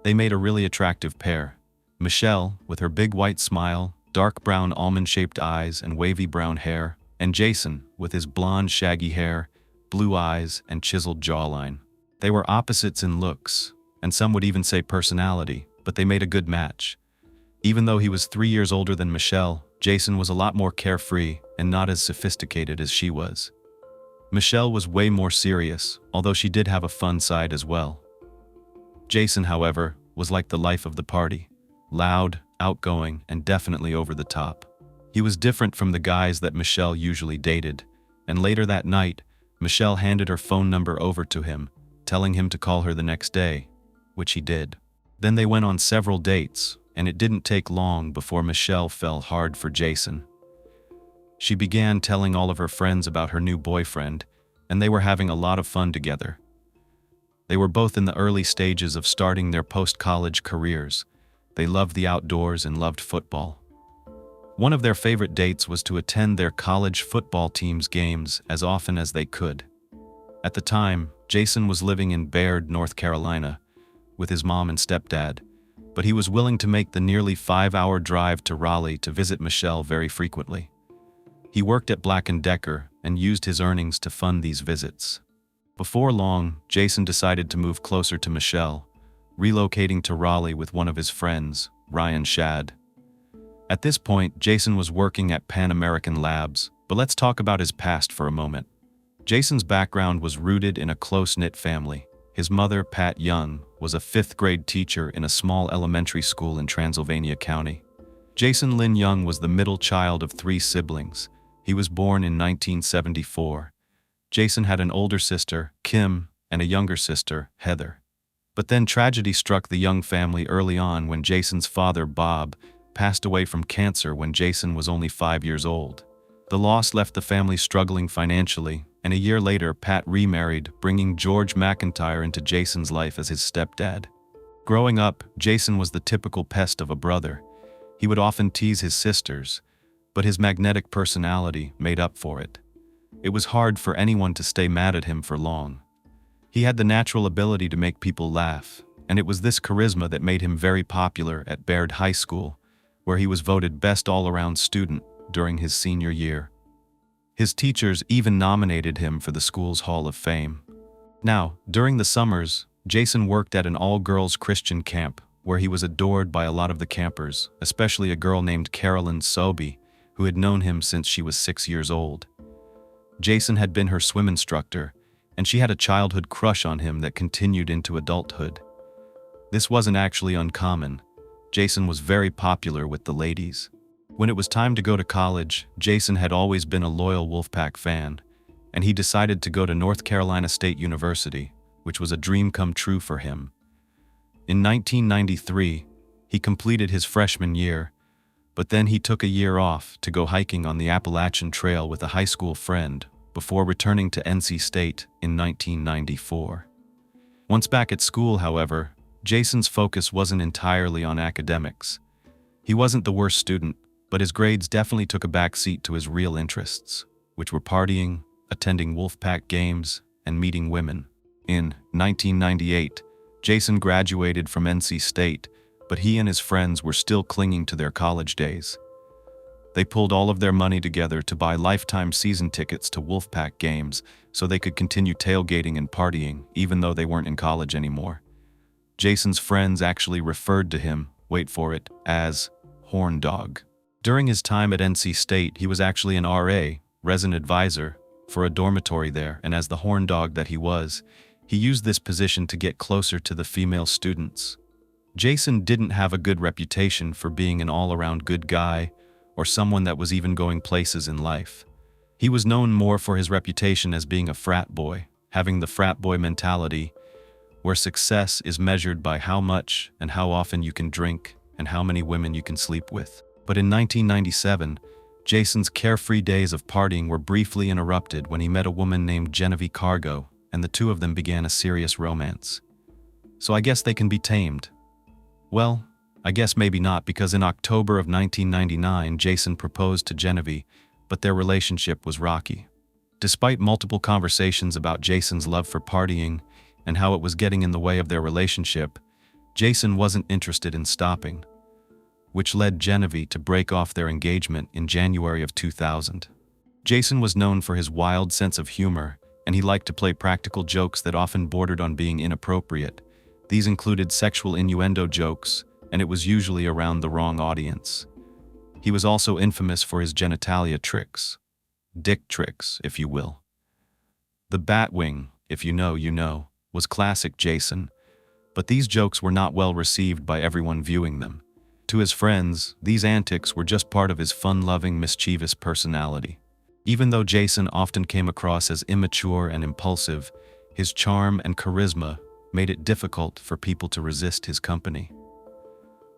They made a really attractive pair. Michelle, with her big white smile, dark brown almond-shaped eyes and wavy brown hair, and Jason, with his blonde shaggy hair, blue eyes, and chiseled jawline. They were opposites in looks, and some would even say personality, but they made a good match. Even though he was 3 years older than Michelle, Jason was a lot more carefree and not as sophisticated as she was. Michelle was way more serious, although she did have a fun side as well. Jason, however, was like the life of the party. Loud, outgoing, and definitely over the top. He was different from the guys that Michelle usually dated, and later that night, Michelle handed her phone number over to him, telling him to call her the next day, which he did. Then they went on several dates, and it didn't take long before Michelle fell hard for Jason. She began telling all of her friends about her new boyfriend, and they were having a lot of fun together. They were both in the early stages of starting their post-college careers. They loved the outdoors and loved football. One of their favorite dates was to attend their college football team's games as often as they could. At the time, Jason was living in Baird, North Carolina, with his mom and stepdad, but he was willing to make the nearly 5-hour drive to Raleigh to visit Michelle very frequently. He worked at Black & Decker and used his earnings to fund these visits. Before long, Jason decided to move closer to Michelle, relocating to Raleigh with one of his friends, Ryan Shad. At this point, Jason was working at Pan American Labs, but let's talk about his past for a moment. Jason's background was rooted in a close-knit family. His mother, Pat Young, was a 5th-grade teacher in a small elementary school in Transylvania County. Jason Lynn Young was the middle child of 3 siblings. He was born in 1974. Jason had an older sister, Kim, and a younger sister, Heather. But then tragedy struck the Young family early on when Jason's father, Bob, passed away from cancer when Jason was only 5 years old. The loss left the family struggling financially, and a year later Pat remarried, bringing George McIntyre into Jason's life as his stepdad. Growing up, Jason was the typical pest of a brother. He would often tease his sisters, but his magnetic personality made up for it. It was hard for anyone to stay mad at him for long. He had the natural ability to make people laugh, and it was this charisma that made him very popular at Baird High School, where he was voted best all-around student during his senior year. His teachers even nominated him for the school's Hall of Fame. Now, during the summers, Jason worked at an all-girls Christian camp, where he was adored by a lot of the campers, especially a girl named Carolyn Sobey, who had known him since she was 6 years old. Jason had been her swim instructor, and she had a childhood crush on him that continued into adulthood. This wasn't actually uncommon. Jason was very popular with the ladies. When it was time to go to college, Jason had always been a loyal Wolfpack fan, and he decided to go to North Carolina State University, which was a dream come true for him. In 1993, he completed his freshman year, but then he took a year off to go hiking on the Appalachian Trail with a high school friend before returning to NC State in 1994. Once back at school, however, Jason's focus wasn't entirely on academics. He wasn't the worst student, but his grades definitely took a back seat to his real interests, which were partying, attending Wolfpack games, and meeting women. In 1998, Jason graduated from NC State, but he and his friends were still clinging to their college days. They pulled all of their money together to buy lifetime season tickets to Wolfpack games so they could continue tailgating and partying, even though they weren't in college anymore. Jason's friends actually referred to him, wait for it, as Horn Dog. During his time at NC State, he was actually an RA, resident advisor, for a dormitory there, and as the Horn Dog that he was, he used this position to get closer to the female students. Jason didn't have a good reputation for being an all-around good guy or someone that was even going places in life. He was known more for his reputation as being a frat boy, having the frat boy mentality, where success is measured by how much and how often you can drink and how many women you can sleep with. But in 1997, Jason's carefree days of partying were briefly interrupted when he met a woman named Genevieve Cargo, and the two of them began a serious romance. So I guess they can be tamed. Well, I guess maybe not, because in October of 1999, Jason proposed to Genevieve, but their relationship was rocky. Despite multiple conversations about Jason's love for partying and how it was getting in the way of their relationship, Jason wasn't interested in stopping, which led Genevieve to break off their engagement in January of 2000. Jason was known for his wild sense of humor, and he liked to play practical jokes that often bordered on being inappropriate. These included sexual innuendo jokes, and it was usually around the wrong audience. He was also infamous for his genitalia tricks. Dick tricks, if you will. The Batwing, if you know, you know, was classic Jason, but these jokes were not well received by everyone viewing them. To his friends, these antics were just part of his fun-loving, mischievous personality. Even though Jason often came across as immature and impulsive, his charm and charisma made it difficult for people to resist his company.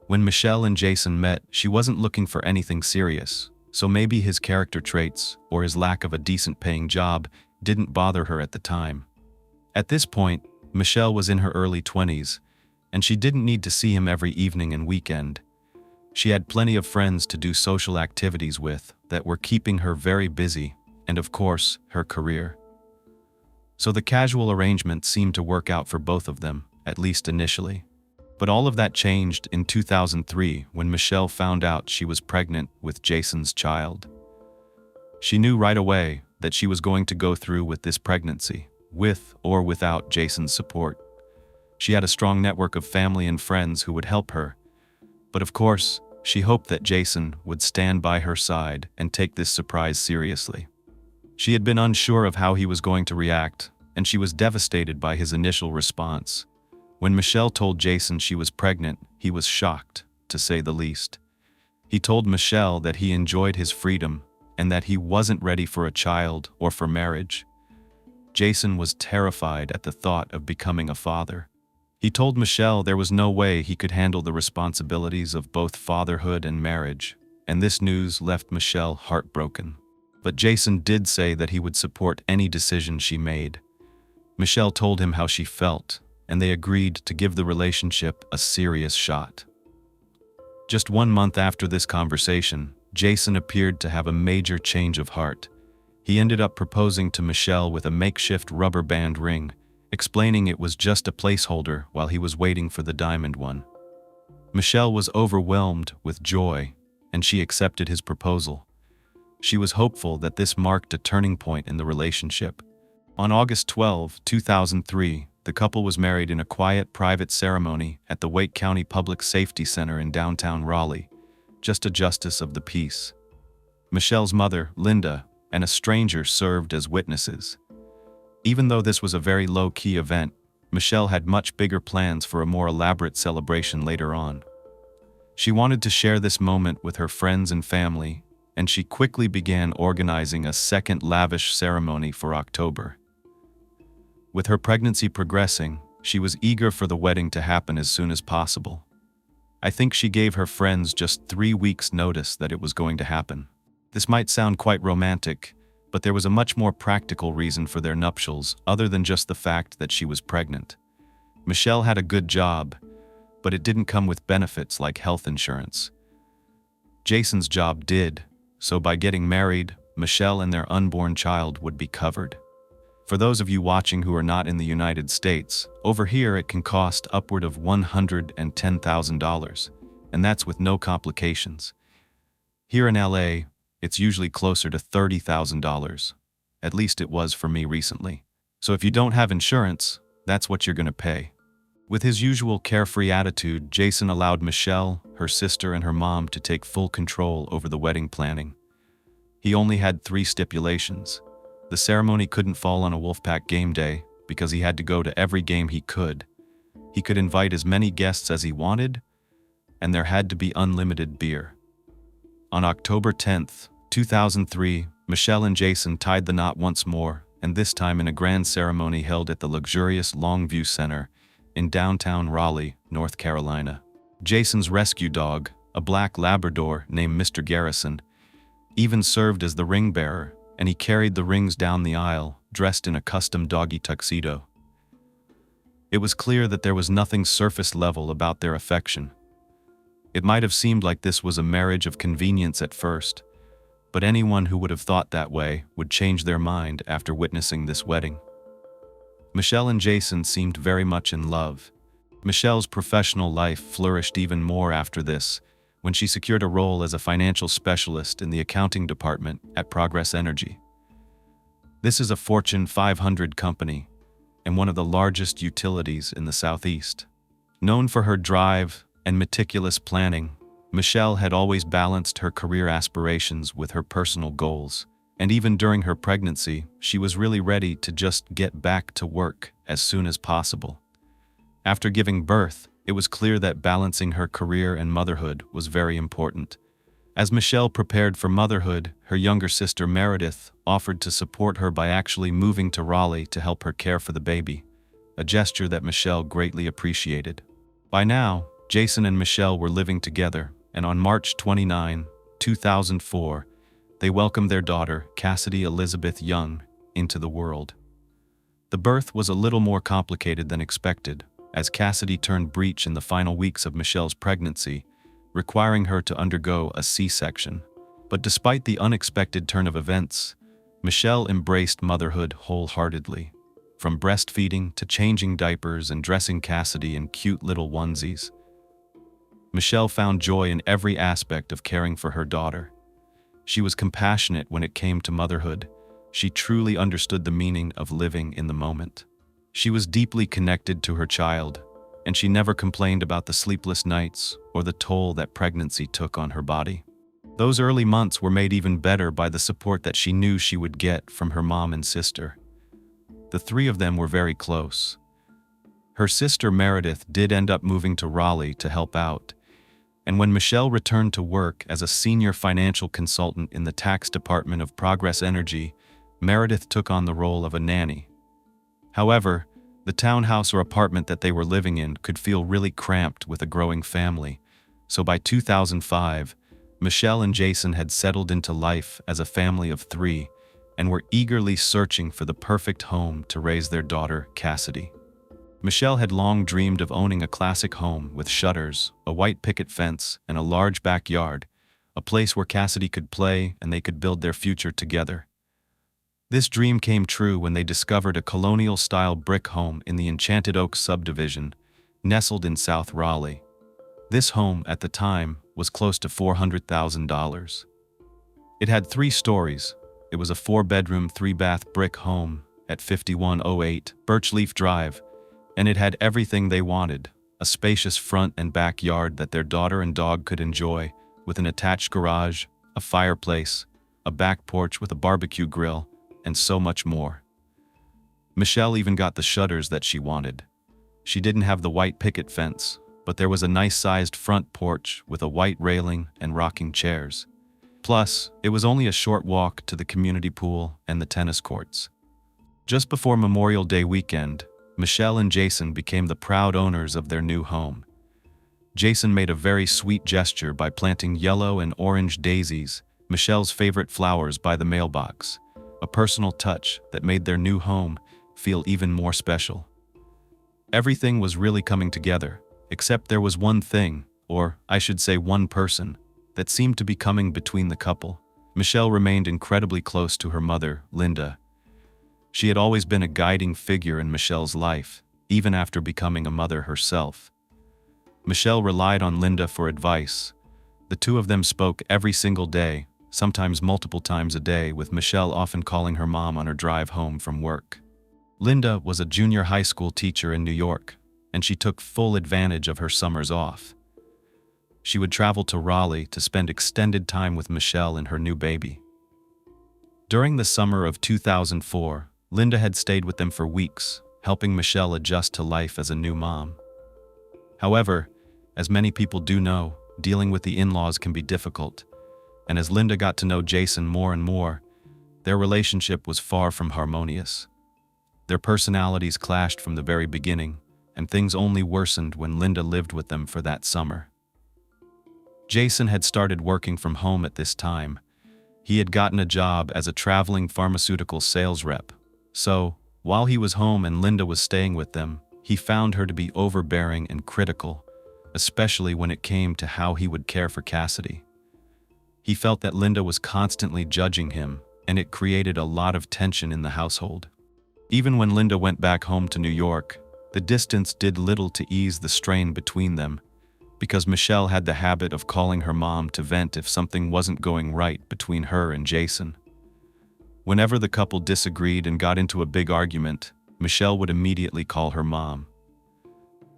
When Michelle and Jason met, she wasn't looking for anything serious, so maybe his character traits or his lack of a decent-paying job didn't bother her at the time. At this point, Michelle was in her early 20s, and she didn't need to see him every evening and weekend. She had plenty of friends to do social activities with that were keeping her very busy, and of course, her career. So the casual arrangement seemed to work out for both of them, at least initially. But all of that changed in 2003 when Michelle found out she was pregnant with Jason's child. She knew right away that she was going to go through with this pregnancy, with or without Jason's support. She had a strong network of family and friends who would help her, but of course, she hoped that Jason would stand by her side and take this surprise seriously. She had been unsure of how he was going to react, and she was devastated by his initial response. When Michelle told Jason she was pregnant, he was shocked, to say the least. He told Michelle that he enjoyed his freedom and that he wasn't ready for a child or for marriage. Jason was terrified at the thought of becoming a father. He told Michelle there was no way he could handle the responsibilities of both fatherhood and marriage, and this news left Michelle heartbroken. But Jason did say that he would support any decision she made. Michelle told him how she felt, and they agreed to give the relationship a serious shot. Just 1 month after this conversation, Jason appeared to have a major change of heart. He ended up proposing to Michelle with a makeshift rubber band ring, explaining it was just a placeholder while he was waiting for the diamond one. Michelle was overwhelmed with joy, and she accepted his proposal. She was hopeful that this marked a turning point in the relationship. On August 12, 2003, the couple was married in a quiet, private ceremony at the Wake County Public Safety Center in downtown Raleigh, just a justice of the peace. Michelle's mother, Linda, and a stranger served as witnesses. Even though this was a very low-key event, Michelle had much bigger plans for a more elaborate celebration later on. She wanted to share this moment with her friends and family, and she quickly began organizing a second lavish ceremony for October. With her pregnancy progressing, she was eager for the wedding to happen as soon as possible. I think she gave her friends just 3 weeks' notice that it was going to happen. This might sound quite romantic, but there was a much more practical reason for their nuptials other than just the fact that she was pregnant. Michelle had a good job, but it didn't come with benefits like health insurance. Jason's job did, so by getting married, Michelle and their unborn child would be covered. For those of you watching who are not in the United States, over here it can cost upward of $110,000, and that's with no complications. Here in LA, it's usually closer to $30,000. At least it was for me recently. So if you don't have insurance, that's what you're going to pay. With his usual carefree attitude, Jason allowed Michelle, her sister, and her mom to take full control over the wedding planning. He only had 3 stipulations. The ceremony couldn't fall on a Wolfpack game day because he had to go to every game he could. He could invite as many guests as he wanted, and there had to be unlimited beer. On October 10th, 2003, Michelle and Jason tied the knot once more, and this time in a grand ceremony held at the luxurious Longview Center in downtown Raleigh, North Carolina. Jason's rescue dog, a black Labrador named Mr. Garrison, even served as the ring bearer, and he carried the rings down the aisle, dressed in a custom doggy tuxedo. It was clear that there was nothing surface level about their affection. It might have seemed like this was a marriage of convenience at first, but anyone who would have thought that way would change their mind after witnessing this wedding. Michelle and Jason seemed very much in love. Michelle's professional life flourished even more after this, when she secured a role as a financial specialist in the accounting department at Progress Energy. This is a Fortune 500 company and one of the largest utilities in the Southeast. Known for her drive and meticulous planning, Michelle had always balanced her career aspirations with her personal goals, and even during her pregnancy, she was really ready to just get back to work as soon as possible. After giving birth, it was clear that balancing her career and motherhood was very important. As Michelle prepared for motherhood, her younger sister Meredith offered to support her by actually moving to Raleigh to help her care for the baby, a gesture that Michelle greatly appreciated. By now, Jason and Michelle were living together, and on March 29, 2004, they welcomed their daughter, Cassidy Elizabeth Young, into the world. The birth was a little more complicated than expected, as Cassidy turned breech in the final weeks of Michelle's pregnancy, requiring her to undergo a C-section. But despite the unexpected turn of events, Michelle embraced motherhood wholeheartedly. From breastfeeding to changing diapers and dressing Cassidy in cute little onesies, Michelle found joy in every aspect of caring for her daughter. She was compassionate when it came to motherhood. She truly understood the meaning of living in the moment. She was deeply connected to her child, and she never complained about the sleepless nights or the toll that pregnancy took on her body. Those early months were made even better by the support that she knew she would get from her mom and sister. The 3 of them were very close. Her sister Meredith did end up moving to Raleigh to help out, and when Michelle returned to work as a senior financial consultant in the tax department of Progress Energy, Meredith took on the role of a nanny. However, the townhouse or apartment that they were living in could feel really cramped with a growing family, so by 2005, Michelle and Jason had settled into life as a family of three and were eagerly searching for the perfect home to raise their daughter, Cassidy. Michelle had long dreamed of owning a classic home with shutters, a white picket fence, and a large backyard, a place where Cassidy could play and they could build their future together. This dream came true when they discovered a colonial-style brick home in the Enchanted Oaks subdivision, nestled in South Raleigh. This home, at the time, was close to $400,000. It had 3 stories. It was a 4-bedroom, 3-bath brick home at 5108 Birchleaf Drive, and it had everything they wanted: a spacious front and backyard that their daughter and dog could enjoy, with an attached garage, a fireplace, a back porch with a barbecue grill, and so much more. Michelle even got the shutters that she wanted. She didn't have the white picket fence, but there was a nice-sized front porch with a white railing and rocking chairs. Plus, it was only a short walk to the community pool and the tennis courts. Just before Memorial Day weekend, Michelle and Jason became the proud owners of their new home. Jason made a very sweet gesture by planting yellow and orange daisies, Michelle's favorite flowers, by the mailbox, a personal touch that made their new home feel even more special. Everything was really coming together, except there was one thing, or I should say one person, that seemed to be coming between the couple. Michelle remained incredibly close to her mother, Linda. She had always been a guiding figure in Michelle's life, even after becoming a mother herself. Michelle relied on Linda for advice. The two of them spoke every single day, sometimes multiple times a day, with Michelle often calling her mom on her drive home from work. Linda was a junior high school teacher in New York, and she took full advantage of her summers off. She would travel to Raleigh to spend extended time with Michelle and her new baby. During the summer of 2004, Linda had stayed with them for weeks, helping Michelle adjust to life as a new mom. However, as many people do know, dealing with the in-laws can be difficult, and as Linda got to know Jason more and more, their relationship was far from harmonious. Their personalities clashed from the very beginning, and things only worsened when Linda lived with them for that summer. Jason had started working from home at this time. He had gotten a job as a traveling pharmaceutical sales rep. So, while he was home and Linda was staying with them, he found her to be overbearing and critical, especially when it came to how he would care for Cassidy. He felt that Linda was constantly judging him, and it created a lot of tension in the household. Even when Linda went back home to New York, the distance did little to ease the strain between them, because Michelle had the habit of calling her mom to vent if something wasn't going right between her and Jason. Whenever the couple disagreed and got into a big argument, Michelle would immediately call her mom.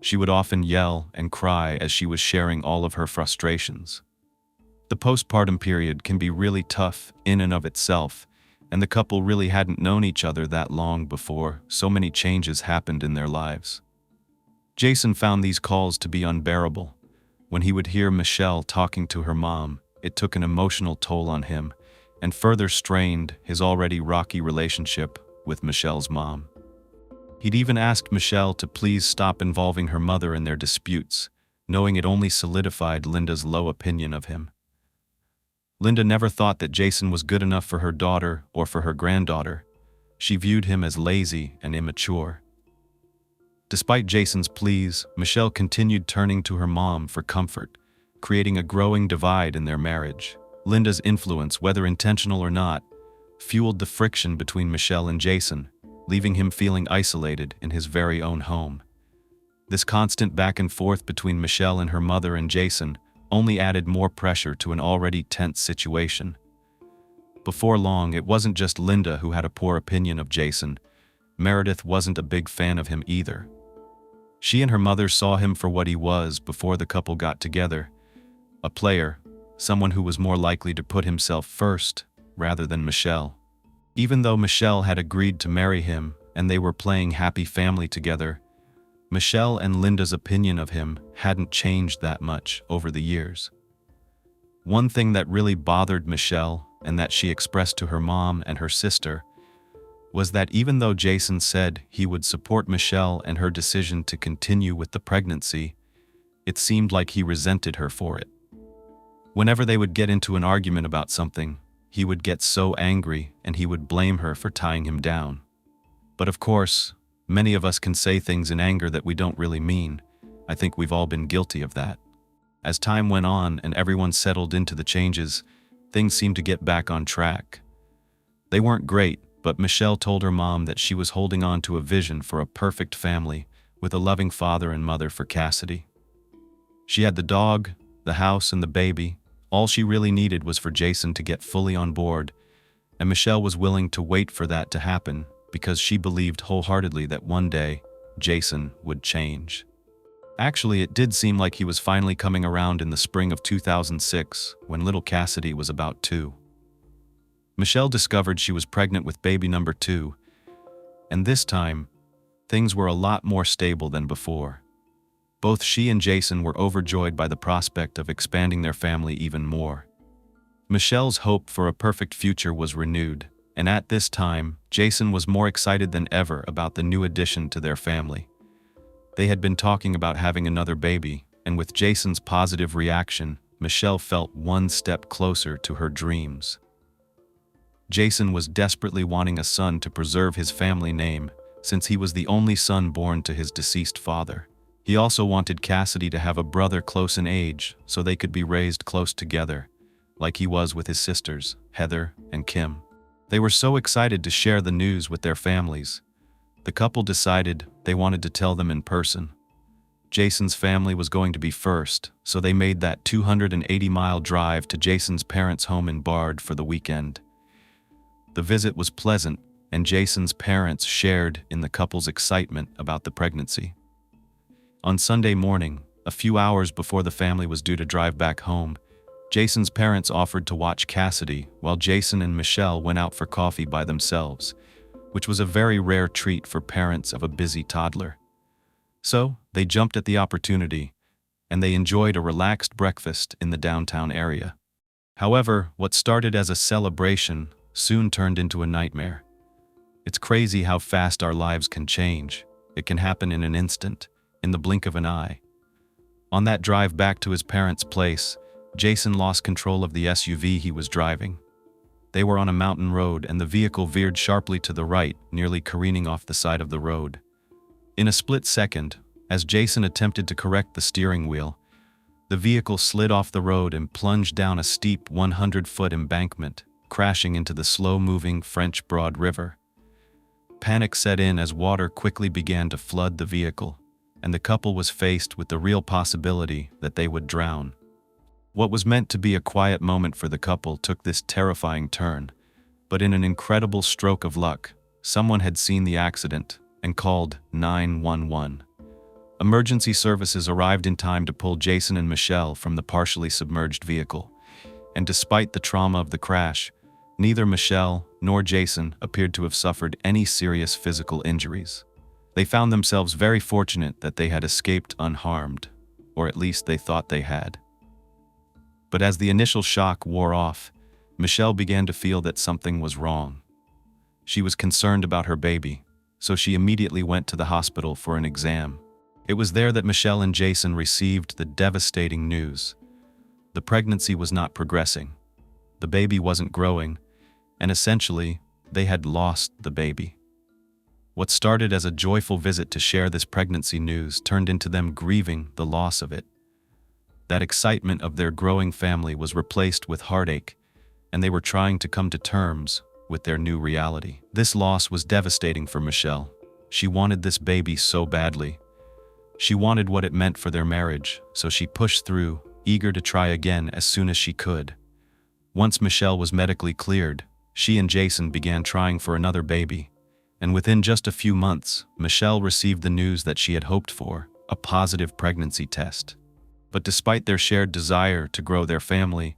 She would often yell and cry as she was sharing all of her frustrations. The postpartum period can be really tough in and of itself, and the couple really hadn't known each other that long before so many changes happened in their lives. Jason found these calls to be unbearable. When he would hear Michelle talking to her mom, it took an emotional toll on him and further strained his already rocky relationship with Michelle's mom. He'd even asked Michelle to please stop involving her mother in their disputes, knowing it only solidified Linda's low opinion of him. Linda never thought that Jason was good enough for her daughter or for her granddaughter. She viewed him as lazy and immature. Despite Jason's pleas, Michelle continued turning to her mom for comfort, creating a growing divide in their marriage. Linda's influence, whether intentional or not, fueled the friction between Michelle and Jason, leaving him feeling isolated in his very own home. This constant back and forth between Michelle and her mother and Jason only added more pressure to an already tense situation. Before long, it wasn't just Linda who had a poor opinion of Jason. Meredith wasn't a big fan of him either. She and her mother saw him for what he was before the couple got together: a player, someone who was more likely to put himself first rather than Michelle. Even though Michelle had agreed to marry him and they were playing happy family together, Michelle and Linda's opinion of him hadn't changed that much over the years. One thing that really bothered Michelle, and that she expressed to her mom and her sister, was that even though Jason said he would support Michelle and her decision to continue with the pregnancy, it seemed like he resented her for it. Whenever they would get into an argument about something, he would get so angry and he would blame her for tying him down. But of course, many of us can say things in anger that we don't really mean. I think we've all been guilty of that. As time went on and everyone settled into the changes, things seemed to get back on track. They weren't great, but Michelle told her mom that she was holding on to a vision for a perfect family with a loving father and mother for Cassidy. She had the dog, the house, and the baby. All she really needed was for Jason to get fully on board, and Michelle was willing to wait for that to happen because she believed wholeheartedly that one day, Jason would change. Actually, it did seem like he was finally coming around in the spring of 2006, when little Cassidy was about 2. Michelle discovered she was pregnant with baby number 2, and this time, things were a lot more stable than before. Both she and Jason were overjoyed by the prospect of expanding their family even more. Michelle's hope for a perfect future was renewed, and at this time, Jason was more excited than ever about the new addition to their family. They had been talking about having another baby, and with Jason's positive reaction, Michelle felt one step closer to her dreams. Jason was desperately wanting a son to preserve his family name, since he was the only son born to his deceased father. He also wanted Cassidy to have a brother close in age so they could be raised close together, like he was with his sisters, Heather and Kim. They were so excited to share the news with their families. The couple decided they wanted to tell them in person. Jason's family was going to be first, so they made that 280-mile drive to Jason's parents' home in Bard for the weekend. The visit was pleasant, and Jason's parents shared in the couple's excitement about the pregnancy. On Sunday morning, a few hours before the family was due to drive back home, Jason's parents offered to watch Cassidy while Jason and Michelle went out for coffee by themselves, which was a very rare treat for parents of a busy toddler. So, they jumped at the opportunity, and they enjoyed a relaxed breakfast in the downtown area. However, what started as a celebration soon turned into a nightmare. It's crazy how fast our lives can change. It can happen in an instant, in the blink of an eye. On that drive back to his parents' place, Jason lost control of the SUV he was driving. They were on a mountain road and the vehicle veered sharply to the right, nearly careening off the side of the road. In a split second, as Jason attempted to correct the steering wheel, the vehicle slid off the road and plunged down a steep 100-foot embankment, crashing into the slow-moving French Broad River. Panic set in as water quickly began to flood the vehicle, and the couple was faced with the real possibility that they would drown. What was meant to be a quiet moment for the couple took this terrifying turn, but in an incredible stroke of luck, someone had seen the accident and called 911. Emergency services arrived in time to pull Jason and Michelle from the partially submerged vehicle, and despite the trauma of the crash, neither Michelle nor Jason appeared to have suffered any serious physical injuries. They found themselves very fortunate that they had escaped unharmed, or at least they thought they had. But as the initial shock wore off, Michelle began to feel that something was wrong. She was concerned about her baby, so she immediately went to the hospital for an exam. It was there that Michelle and Jason received the devastating news. The pregnancy was not progressing. The baby wasn't growing, and essentially, they had lost the baby. What started as a joyful visit to share this pregnancy news turned into them grieving the loss of it. That excitement of their growing family was replaced with heartache, and they were trying to come to terms with their new reality. This loss was devastating for Michelle. She wanted this baby so badly. She wanted what it meant for their marriage, so she pushed through, eager to try again as soon as she could. Once Michelle was medically cleared, she and Jason began trying for another baby, and within just a few months, Michelle received the news that she had hoped for, a positive pregnancy test. But despite their shared desire to grow their family,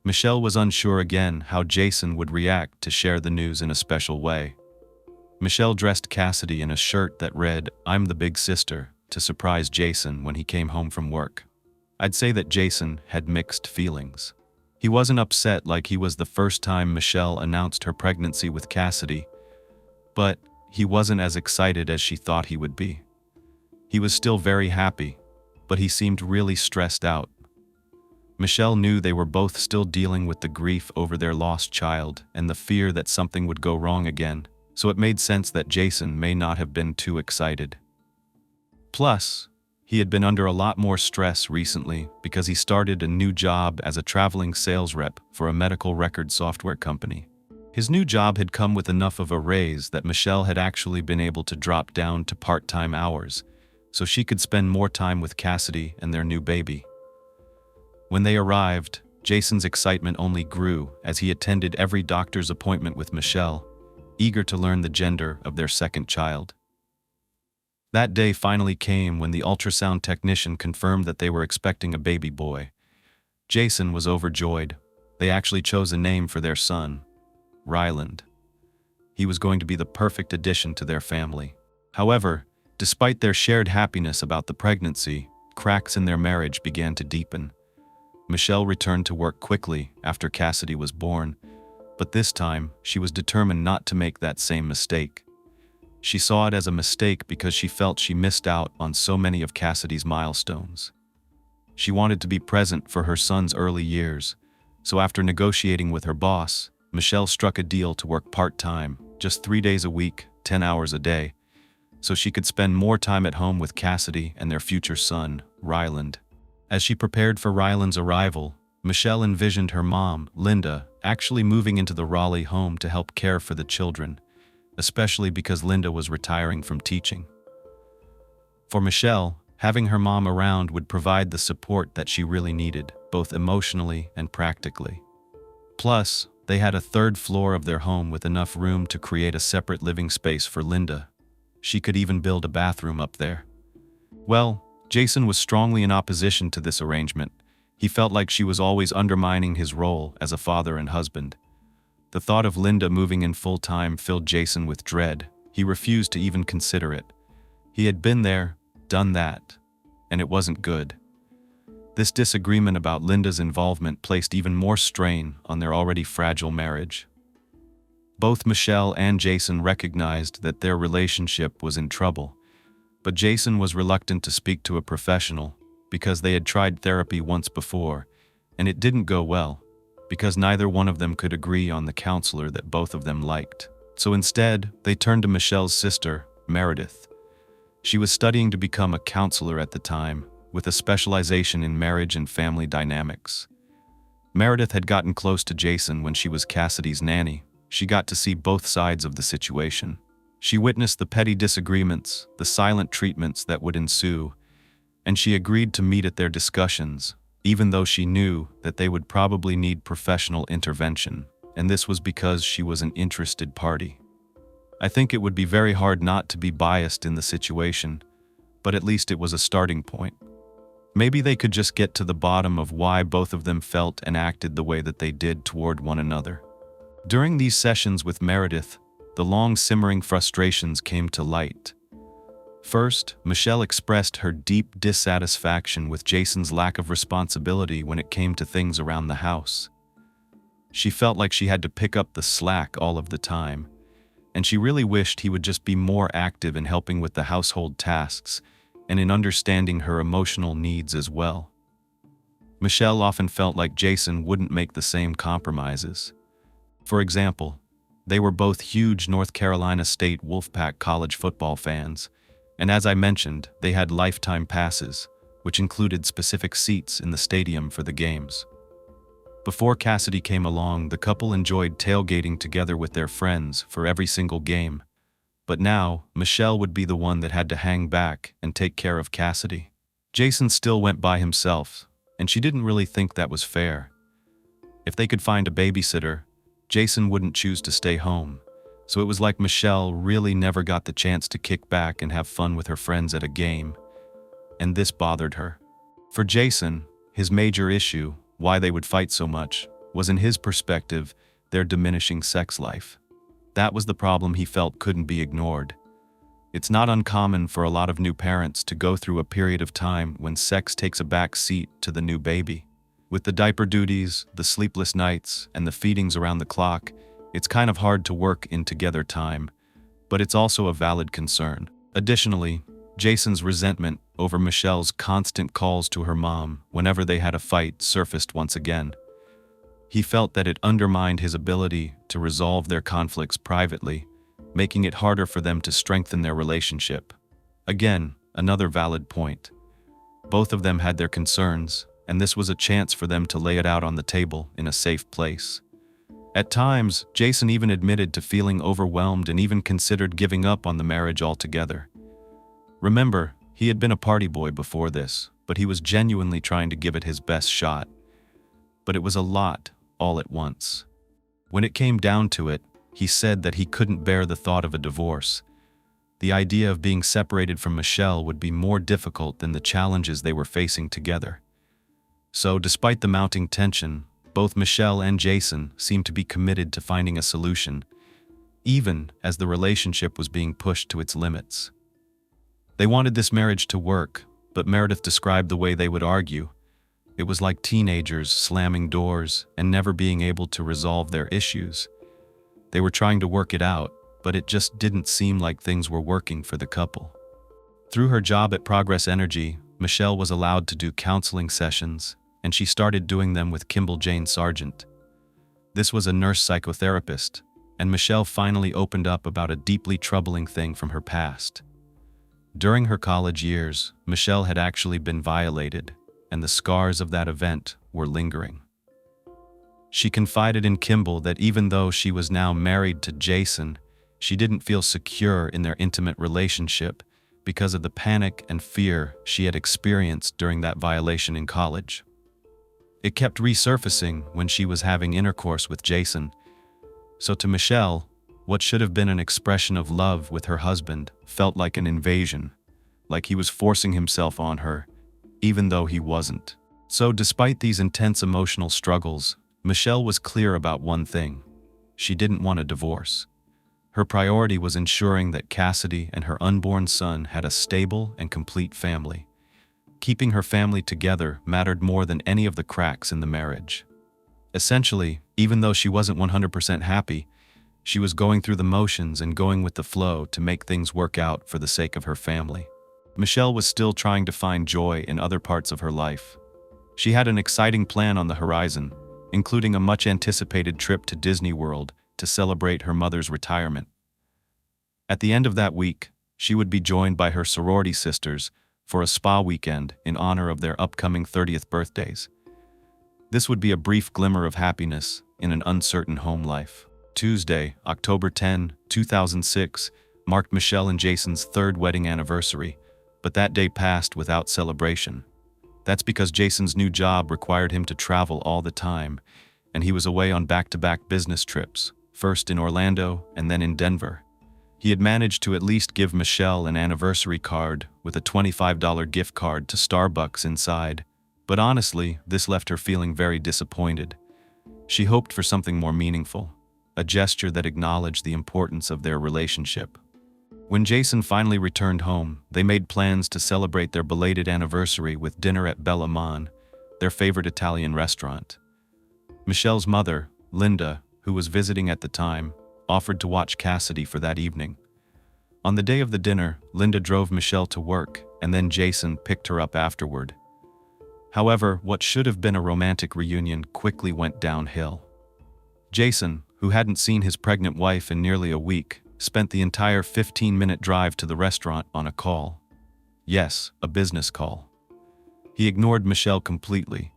Michelle was unsure again how Jason would react to share the news in a special way. Michelle dressed Cassidy in a shirt that read, "I'm the big sister," to surprise Jason when he came home from work. I'd say that Jason had mixed feelings. He wasn't upset like he was the first time Michelle announced her pregnancy with Cassidy, but he wasn't as excited as she thought he would be. He was still very happy, but he seemed really stressed out. Michelle knew they were both still dealing with the grief over their lost child and the fear that something would go wrong again, so it made sense that Jason may not have been too excited. Plus, he had been under a lot more stress recently because he started a new job as a traveling sales rep for a medical record software company. His new job had come with enough of a raise that Michelle had actually been able to drop down to part-time hours, so she could spend more time with Cassidy and their new baby. When they arrived, Jason's excitement only grew as he attended every doctor's appointment with Michelle, eager to learn the gender of their second child. That day finally came when the ultrasound technician confirmed that they were expecting a baby boy. Jason was overjoyed. They actually chose a name for their son, Ryland. He was going to be the perfect addition to their family. However, despite their shared happiness about the pregnancy, cracks in their marriage began to deepen. Michelle returned to work quickly after Cassidy was born, but this time she was determined not to make that same mistake. She saw it as a mistake because she felt she missed out on so many of Cassidy's milestones. She wanted to be present for her son's early years, so after negotiating with her boss, Michelle struck a deal to work part-time, just 3 days a week, 10 hours a day, so she could spend more time at home with Cassidy and their future son, Ryland. As she prepared for Ryland's arrival, Michelle envisioned her mom, Linda, actually moving into the Raleigh home to help care for the children, especially because Linda was retiring from teaching. For Michelle, having her mom around would provide the support that she really needed, both emotionally and practically. Plus, they had a third floor of their home with enough room to create a separate living space for Linda. She could even build a bathroom up there. Well, Jason was strongly in opposition to this arrangement. He felt like she was always undermining his role as a father and husband. The thought of Linda moving in full-time filled Jason with dread. He refused to even consider it. He had been there, done that, and it wasn't good. This disagreement about Linda's involvement placed even more strain on their already fragile marriage. Both Michelle and Jason recognized that their relationship was in trouble, but Jason was reluctant to speak to a professional because they had tried therapy once before, and it didn't go well, because neither one of them could agree on the counselor that both of them liked. So instead, they turned to Michelle's sister, Meredith. She was studying to become a counselor at the time, with a specialization in marriage and family dynamics. Meredith had gotten close to Jason when she was Cassidy's nanny. She got to see both sides of the situation. She witnessed the petty disagreements, the silent treatments that would ensue, and she agreed to meet at their discussions, even though she knew that they would probably need professional intervention, and this was because she was an interested party. I think it would be very hard not to be biased in the situation, but at least it was a starting point. Maybe they could just get to the bottom of why both of them felt and acted the way that they did toward one another. During these sessions with Meredith, the long simmering frustrations came to light. First, Michelle expressed her deep dissatisfaction with Jason's lack of responsibility when it came to things around the house. She felt like she had to pick up the slack all of the time, and she really wished he would just be more active in helping with the household tasks and in understanding her emotional needs as well. Michelle often felt like Jason wouldn't make the same compromises. For example, they were both huge North Carolina State Wolfpack college football fans, and as I mentioned, they had lifetime passes, which included specific seats in the stadium for the games. Before Cassidy came along, the couple enjoyed tailgating together with their friends for every single game. But now, Michelle would be the one that had to hang back and take care of Cassidy. Jason still went by himself, and she didn't really think that was fair. If they could find a babysitter, Jason wouldn't choose to stay home, so it was like Michelle really never got the chance to kick back and have fun with her friends at a game, and this bothered her. For Jason, his major issue, why they would fight so much, was in his perspective, their diminishing sex life. That was the problem he felt couldn't be ignored. It's not uncommon for a lot of new parents to go through a period of time when sex takes a back seat to the new baby. With the diaper duties, the sleepless nights, and the feedings around the clock, it's kind of hard to work in together time, but it's also a valid concern. Additionally, Jason's resentment over Michelle's constant calls to her mom whenever they had a fight surfaced once again. He felt that it undermined his ability to resolve their conflicts privately, making it harder for them to strengthen their relationship. Again, another valid point. Both of them had their concerns, and this was a chance for them to lay it out on the table in a safe place. At times, Jason even admitted to feeling overwhelmed and even considered giving up on the marriage altogether. Remember, he had been a party boy before this, but he was genuinely trying to give it his best shot. But it was a lot, all at once. When it came down to it, he said that he couldn't bear the thought of a divorce. The idea of being separated from Michelle would be more difficult than the challenges they were facing together. So, despite the mounting tension, both Michelle and Jason seemed to be committed to finding a solution, even as the relationship was being pushed to its limits. They wanted this marriage to work, but Meredith described the way they would argue. It was like teenagers slamming doors and never being able to resolve their issues. They were trying to work it out, but it just didn't seem like things were working for the couple. Through her job at Progress Energy, Michelle was allowed to do counseling sessions, and she started doing them with Kimball Jane Sargent. This was a nurse psychotherapist, and Michelle finally opened up about a deeply troubling thing from her past. During her college years, Michelle had actually been violated, and the scars of that event were lingering. She confided in Kimball that even though she was now married to Jason, she didn't feel secure in their intimate relationship because of the panic and fear she had experienced during that violation in college. It kept resurfacing when she was having intercourse with Jason. So to Michelle, what should have been an expression of love with her husband felt like an invasion, like he was forcing himself on her, even though he wasn't. So despite these intense emotional struggles, Michelle was clear about one thing: she didn't want a divorce. Her priority was ensuring that Cassidy and her unborn son had a stable and complete family. Keeping her family together mattered more than any of the cracks in the marriage. Essentially, even though she wasn't 100% happy, she was going through the motions and going with the flow to make things work out for the sake of her family. Michelle was still trying to find joy in other parts of her life. She had an exciting plan on the horizon, including a much-anticipated trip to Disney World to celebrate her mother's retirement. At the end of that week, she would be joined by her sorority sisters for a spa weekend in honor of their upcoming 30th birthdays. This would be a brief glimmer of happiness in an uncertain home life. Tuesday, October 10, 2006, marked Michelle and Jason's third wedding anniversary, but that day passed without celebration. That's because Jason's new job required him to travel all the time, and he was away on back-to-back business trips, first in Orlando and then in Denver. He had managed to at least give Michelle an anniversary card with a $25 gift card to Starbucks inside, but honestly, this left her feeling very disappointed. She hoped for something more meaningful, a gesture that acknowledged the importance of their relationship. When Jason finally returned home, they made plans to celebrate their belated anniversary with dinner at Bella Mon, their favorite Italian restaurant. Michelle's mother, Linda, who was visiting at the time, offered to watch Cassidy for that evening. On the day of the dinner, Linda drove Michelle to work, and then Jason picked her up afterward. However, what should have been a romantic reunion quickly went downhill. Jason, who hadn't seen his pregnant wife in nearly a week, spent the entire 15-minute drive to the restaurant on a call. Yes, a business call. He ignored Michelle completely,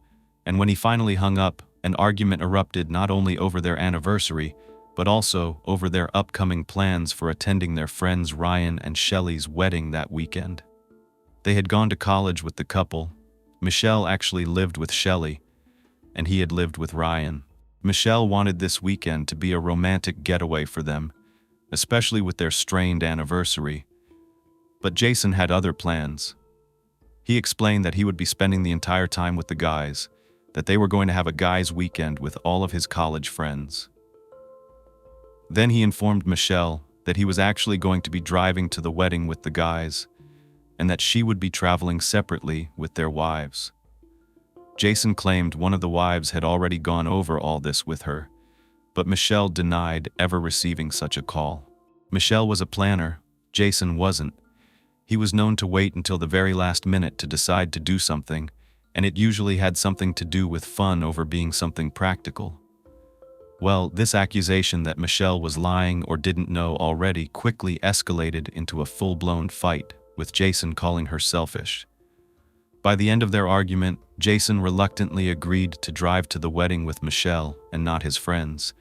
and when he finally hung up, an argument erupted not only over their anniversary, but also over their upcoming plans for attending their friends Ryan and Shelley's wedding that weekend. They had gone to college with the couple. Michelle actually lived with Shelley, and he had lived with Ryan. Michelle wanted this weekend to be a romantic getaway for them, especially with their strained anniversary. But Jason had other plans. He explained that he would be spending the entire time with the guys, that they were going to have a guys' weekend with all of his college friends. Then he informed Michelle that he was actually going to be driving to the wedding with the guys, and that she would be traveling separately with their wives. Jason claimed one of the wives had already gone over all this with her, but Michelle denied ever receiving such a call. Michelle was a planner, Jason wasn't. He was known to wait until the very last minute to decide to do something, and it usually had something to do with fun over being something practical. Well, this accusation that Michelle was lying or didn't know already quickly escalated into a full-blown fight, with Jason calling her selfish. By the end of their argument, Jason reluctantly agreed to drive to the wedding with Michelle and not his friends,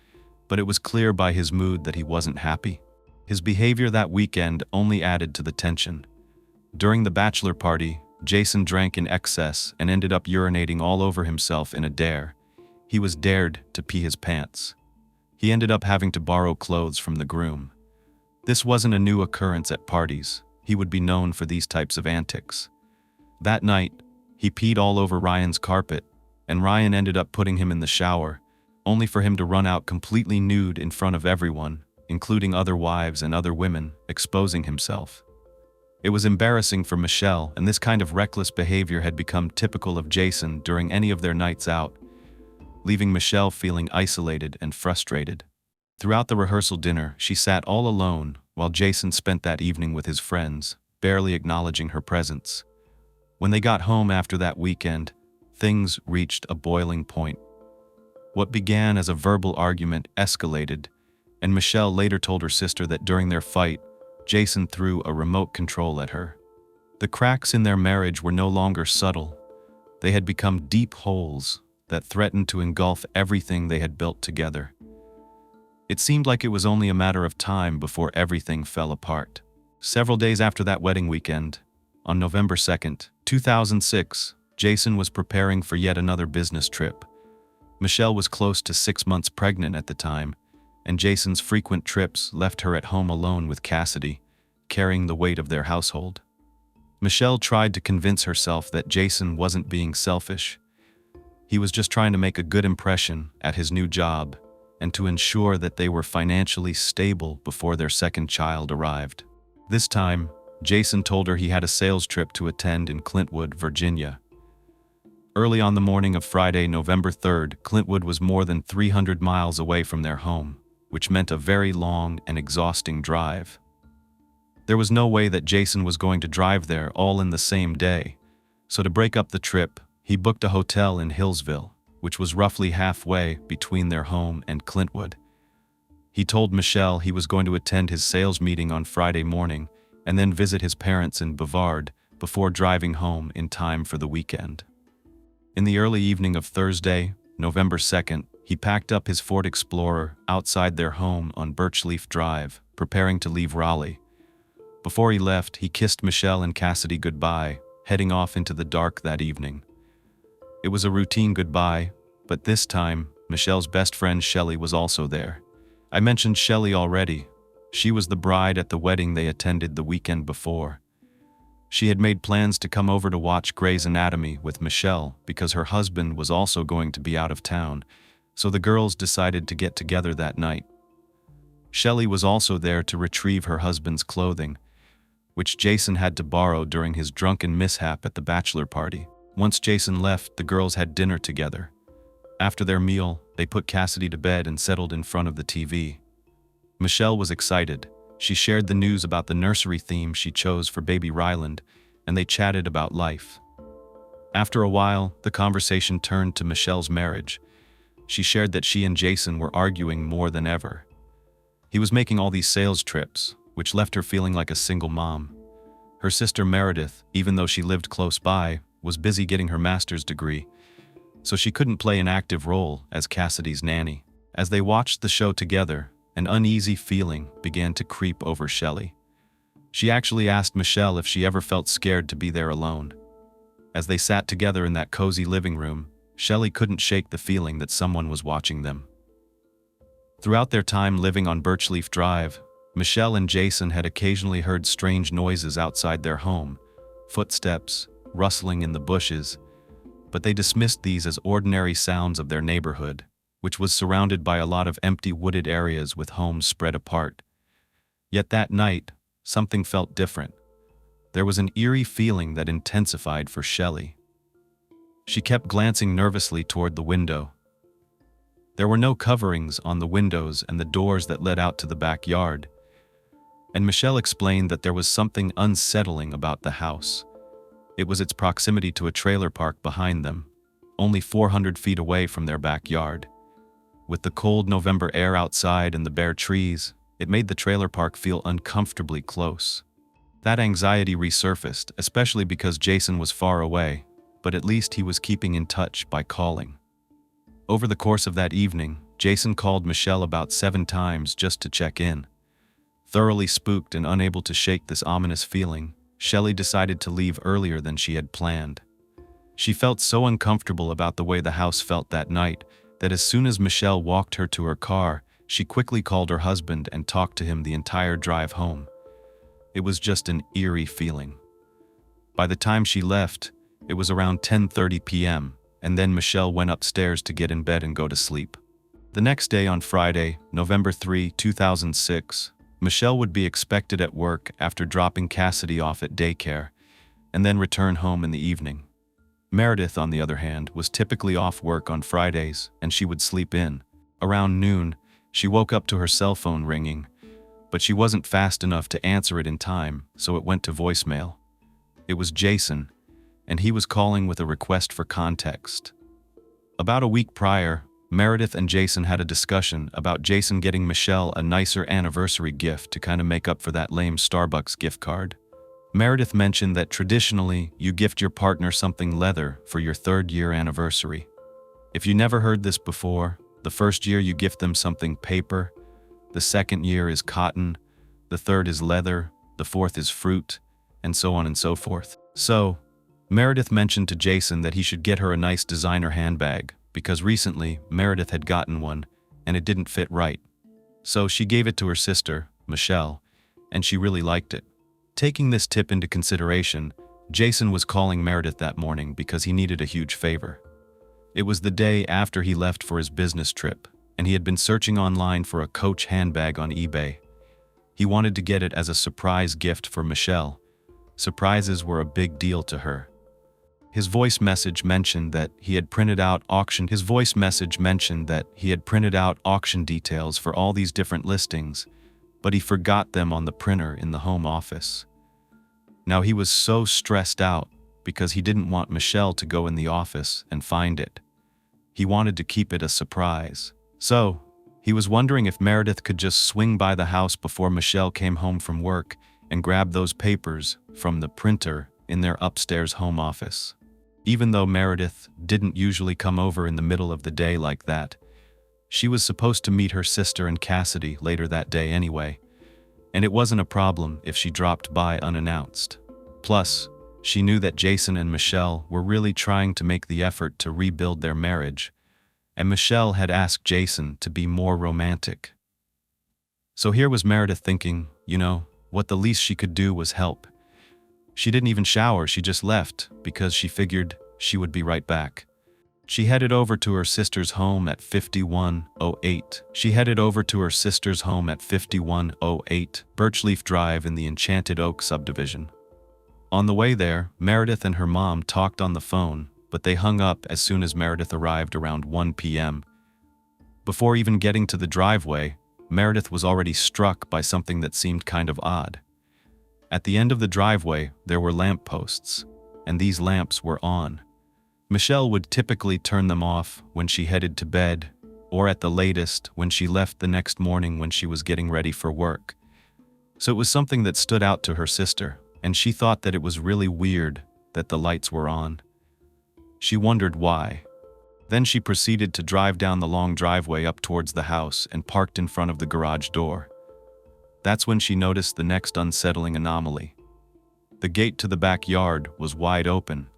but it was clear by his mood that he wasn't happy. His behavior that weekend only added to the tension. During the bachelor party, Jason drank in excess and ended up urinating all over himself in a dare. He was dared to pee his pants. He ended up having to borrow clothes from the groom. This wasn't a new occurrence at parties. He would be known for these types of antics. That night, he peed all over Ryan's carpet, and Ryan ended up putting him in the shower, only for him to run out completely nude in front of everyone, including other wives and other women, exposing himself. It was embarrassing for Michelle, and this kind of reckless behavior had become typical of Jason during any of their nights out, leaving Michelle feeling isolated and frustrated. Throughout the rehearsal dinner, she sat all alone while Jason spent that evening with his friends, barely acknowledging her presence. When they got home after that weekend, things reached a boiling point. What began as a verbal argument escalated, and Michelle later told her sister that during their fight, Jason threw a remote control at her. The cracks in their marriage were no longer subtle. They had become deep holes that threatened to engulf everything they had built together. It seemed like it was only a matter of time before everything fell apart. Several days after that wedding weekend, on November 2nd, 2006, Jason was preparing for yet another business trip. Michelle was close to 6 months pregnant at the time, and Jason's frequent trips left her at home alone with Cassidy, carrying the weight of their household. Michelle tried to convince herself that Jason wasn't being selfish. He was just trying to make a good impression at his new job and to ensure that they were financially stable before their second child arrived. This time, Jason told her he had a sales trip to attend in Clintwood, Virginia. Early on the morning of Friday, November 3rd, Clintwood was more than 300 miles away from their home, which meant a very long and exhausting drive. There was no way that Jason was going to drive there all in the same day, so to break up the trip, he booked a hotel in Hillsville, which was roughly halfway between their home and Clintwood. He told Michelle he was going to attend his sales meeting on Friday morning and then visit his parents in Bavard before driving home in time for the weekend. In the early evening of Thursday, November 2nd, he packed up his Ford Explorer outside their home on Birchleaf Drive, preparing to leave Raleigh. Before he left, he kissed Michelle and Cassidy goodbye, heading off into the dark that evening. It was a routine goodbye, but this time, Michelle's best friend Shelley was also there. I mentioned Shelley already. She was the bride at the wedding they attended the weekend before. She had made plans to come over to watch Grey's Anatomy with Michelle because her husband was also going to be out of town, so the girls decided to get together that night. Shelley was also there to retrieve her husband's clothing, which Jason had to borrow during his drunken mishap at the bachelor party. Once Jason left, the girls had dinner together. After their meal, they put Cassidy to bed and settled in front of the TV. Michelle was excited. She shared the news about the nursery theme she chose for baby Ryland, and they chatted about life. After a while, the conversation turned to Michelle's marriage. She shared that she and Jason were arguing more than ever. He was making all these sales trips, which left her feeling like a single mom. Her sister Meredith, even though she lived close by, was busy getting her master's degree, so she couldn't play an active role as Cassidy's nanny. As they watched the show together, an uneasy feeling began to creep over Shelley. She actually asked Michelle if she ever felt scared to be there alone. As they sat together in that cozy living room, Shelley couldn't shake the feeling that someone was watching them. Throughout their time living on Birchleaf Drive, Michelle and Jason had occasionally heard strange noises outside their home, footsteps, rustling in the bushes, but they dismissed these as ordinary sounds of their neighborhood, which was surrounded by a lot of empty wooded areas with homes spread apart. Yet that night, something felt different. There was an eerie feeling that intensified for Shelley. She kept glancing nervously toward the window. There were no coverings on the windows and the doors that led out to the backyard. and Michelle explained that there was something unsettling about the house. It was its proximity to a trailer park behind them, only 400 feet away from their backyard. With the cold November air outside and the bare trees, it made the trailer park feel uncomfortably close. That anxiety resurfaced, especially because Jason was far away, but at least he was keeping in touch by calling. Over the course of that evening, Jason called Michelle about 7 times just to check in. Thoroughly spooked and unable to shake this ominous feeling, Shelley decided to leave earlier than she had planned. She felt so uncomfortable about the way the house felt that night that as soon as Michelle walked her to her car, she quickly called her husband and talked to him the entire drive home. It was just an eerie feeling. By the time she left, it was around 10:30 p.m., and then Michelle went upstairs to get in bed and go to sleep. The next day on Friday, November 3, 2006, Michelle would be expected at work after dropping Cassidy off at daycare, and then return home in the evening. Meredith, on the other hand, was typically off work on Fridays, and she would sleep in. Around noon, she woke up to her cell phone ringing, but she wasn't fast enough to answer it in time, so it went to voicemail. It was Jason, and he was calling with a request for context. About a week prior, Meredith and Jason had a discussion about Jason getting Michelle a nicer anniversary gift to kind of make up for that lame Starbucks gift card. Meredith mentioned that traditionally, you gift your partner something leather for your 3rd year anniversary. If you never heard this before, the 1st year you gift them something paper, the 2nd year is cotton, the 3rd is leather, the 4th is fruit, and so on and so forth. So, Meredith mentioned to Jason that he should get her a nice designer handbag, because recently Meredith had gotten one, and it didn't fit right. So she gave it to her sister, Michelle, and she really liked it. Taking this tip into consideration, Jason was calling Meredith that morning because he needed a huge favor. It was the day after he left for his business trip, and he had been searching online for a Coach handbag on eBay. He wanted to get it as a surprise gift for Michelle. Surprises were a big deal to her. His voice message mentioned that he had printed out auction details for all these different listings, but he forgot them on the printer in the home office. Now he was so stressed out because he didn't want Michelle to go in the office and find it. He wanted to keep it a surprise. So, he was wondering if Meredith could just swing by the house before Michelle came home from work and grab those papers from the printer in their upstairs home office. Even though Meredith didn't usually come over in the middle of the day like that, she was supposed to meet her sister and Cassidy later that day anyway, and it wasn't a problem if she dropped by unannounced. Plus, she knew that Jason and Michelle were really trying to make the effort to rebuild their marriage, and Michelle had asked Jason to be more romantic. So here was Meredith thinking, what the least she could do was help. She didn't even shower, she just left because she figured she would be right back. She headed over to her sister's home at 5108 Birchleaf Drive in the Enchanted Oak subdivision. On the way there, Meredith and her mom talked on the phone, but they hung up as soon as Meredith arrived around 1 p.m. Before even getting to the driveway, Meredith was already struck by something that seemed kind of odd. At the end of the driveway, there were lamp posts, and these lamps were on. Michelle would typically turn them off when she headed to bed, or at the latest when she left the next morning when she was getting ready for work. So it was something that stood out to her sister, and she thought that it was really weird that the lights were on. She wondered why. Then she proceeded to drive down the long driveway up towards the house and parked in front of the garage door. That's when she noticed the next unsettling anomaly. The gate to the backyard was wide open.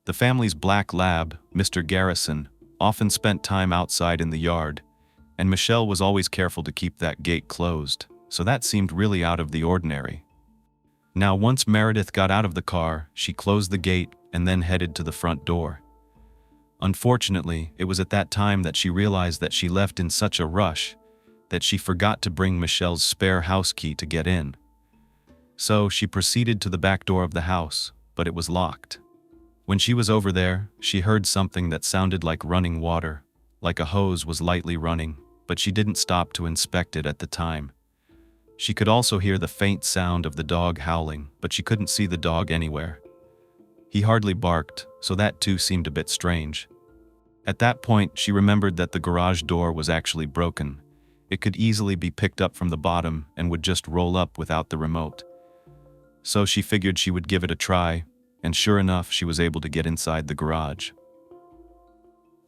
The family's black lab, Mr. Garrison, often spent time outside in the yard, and Michelle was always careful to keep that gate closed, so that seemed really out of the ordinary. Now, once Meredith got out of the car, she closed the gate and then headed to the front door. Unfortunately, it was at that time that she realized that she left in such a rush that she forgot to bring Michelle's spare house key to get in. So she proceeded to the back door of the house, but it was locked. When she was over there, she heard something that sounded like running water, like a hose was lightly running, but she didn't stop to inspect it at the time. She could also hear the faint sound of the dog howling, but she couldn't see the dog anywhere. He hardly barked, so that too seemed a bit strange. At that point, she remembered that the garage door was actually broken. It could easily be picked up from the bottom and would just roll up without the remote. So she figured she would give it a try, and sure enough, she was able to get inside the garage.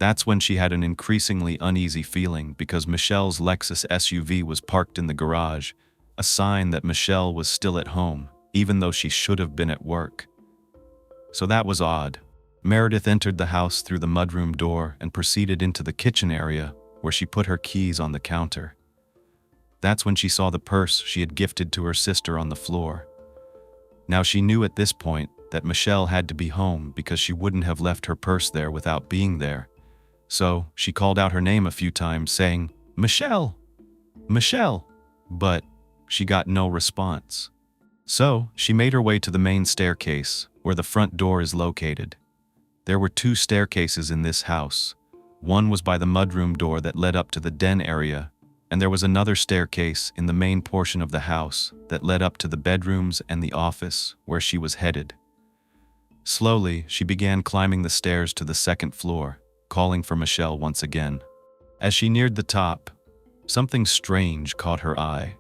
That's when she had an increasingly uneasy feeling because Michelle's Lexus SUV was parked in the garage, a sign that Michelle was still at home, even though she should have been at work. So that was odd. Meredith entered the house through the mudroom door and proceeded into the kitchen area, where she put her keys on the counter. That's when she saw the purse she had gifted to her sister on the floor. Now she knew at this point that Michelle had to be home because she wouldn't have left her purse there without being there. So she called out her name a few times, saying, "Michelle! Michelle!" But she got no response. So she made her way to the main staircase, where the front door is located. There were 2 staircases in this house. One was by the mudroom door that led up to the den area, and there was another staircase in the main portion of the house that led up to the bedrooms and the office where she was headed. Slowly, she began climbing the stairs to the 2nd floor, calling for Michelle once again. As she neared the top, something strange caught her eye.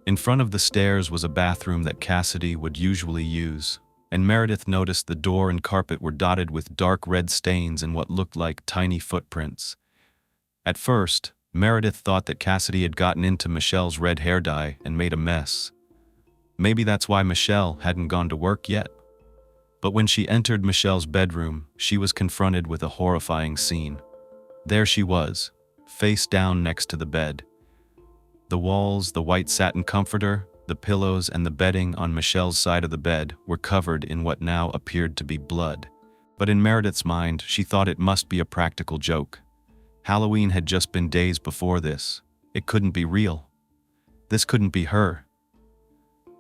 In front of the stairs was a bathroom that Cassidy would usually use, and Meredith noticed the door and carpet were dotted with dark red stains and what looked like tiny footprints. At first, Meredith thought that Cassidy had gotten into Michelle's red hair dye and made a mess. Maybe that's why Michelle hadn't gone to work yet. But when she entered Michelle's bedroom, she was confronted with a horrifying scene. There she was, face down next to the bed. The walls, the white satin comforter, the pillows, and the bedding on Michelle's side of the bed were covered in what now appeared to be blood. But in Meredith's mind, she thought it must be a practical joke. Halloween had just been days before this. It couldn't be real. This couldn't be her.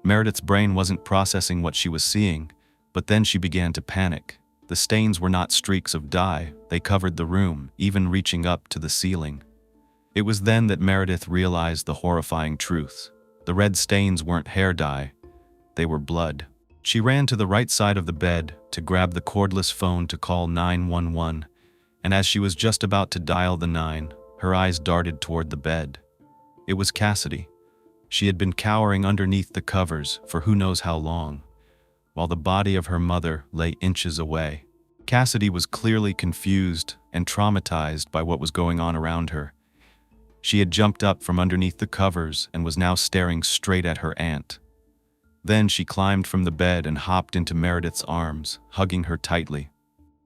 Meredith's brain wasn't processing what she was seeing, but then she began to panic. The stains were not streaks of dye. They covered the room, even reaching up to the ceiling. It was then that Meredith realized the horrifying truth. The red stains weren't hair dye. They were blood. She ran to the right side of the bed to grab the cordless phone to call 911, and as she was just about to dial the 9, her eyes darted toward the bed. It was Cassidy. She had been cowering underneath the covers for who knows how long, while the body of her mother lay inches away. Cassidy was clearly confused and traumatized by what was going on around her. She had jumped up from underneath the covers and was now staring straight at her aunt. Then she climbed from the bed and hopped into Meredith's arms, hugging her tightly.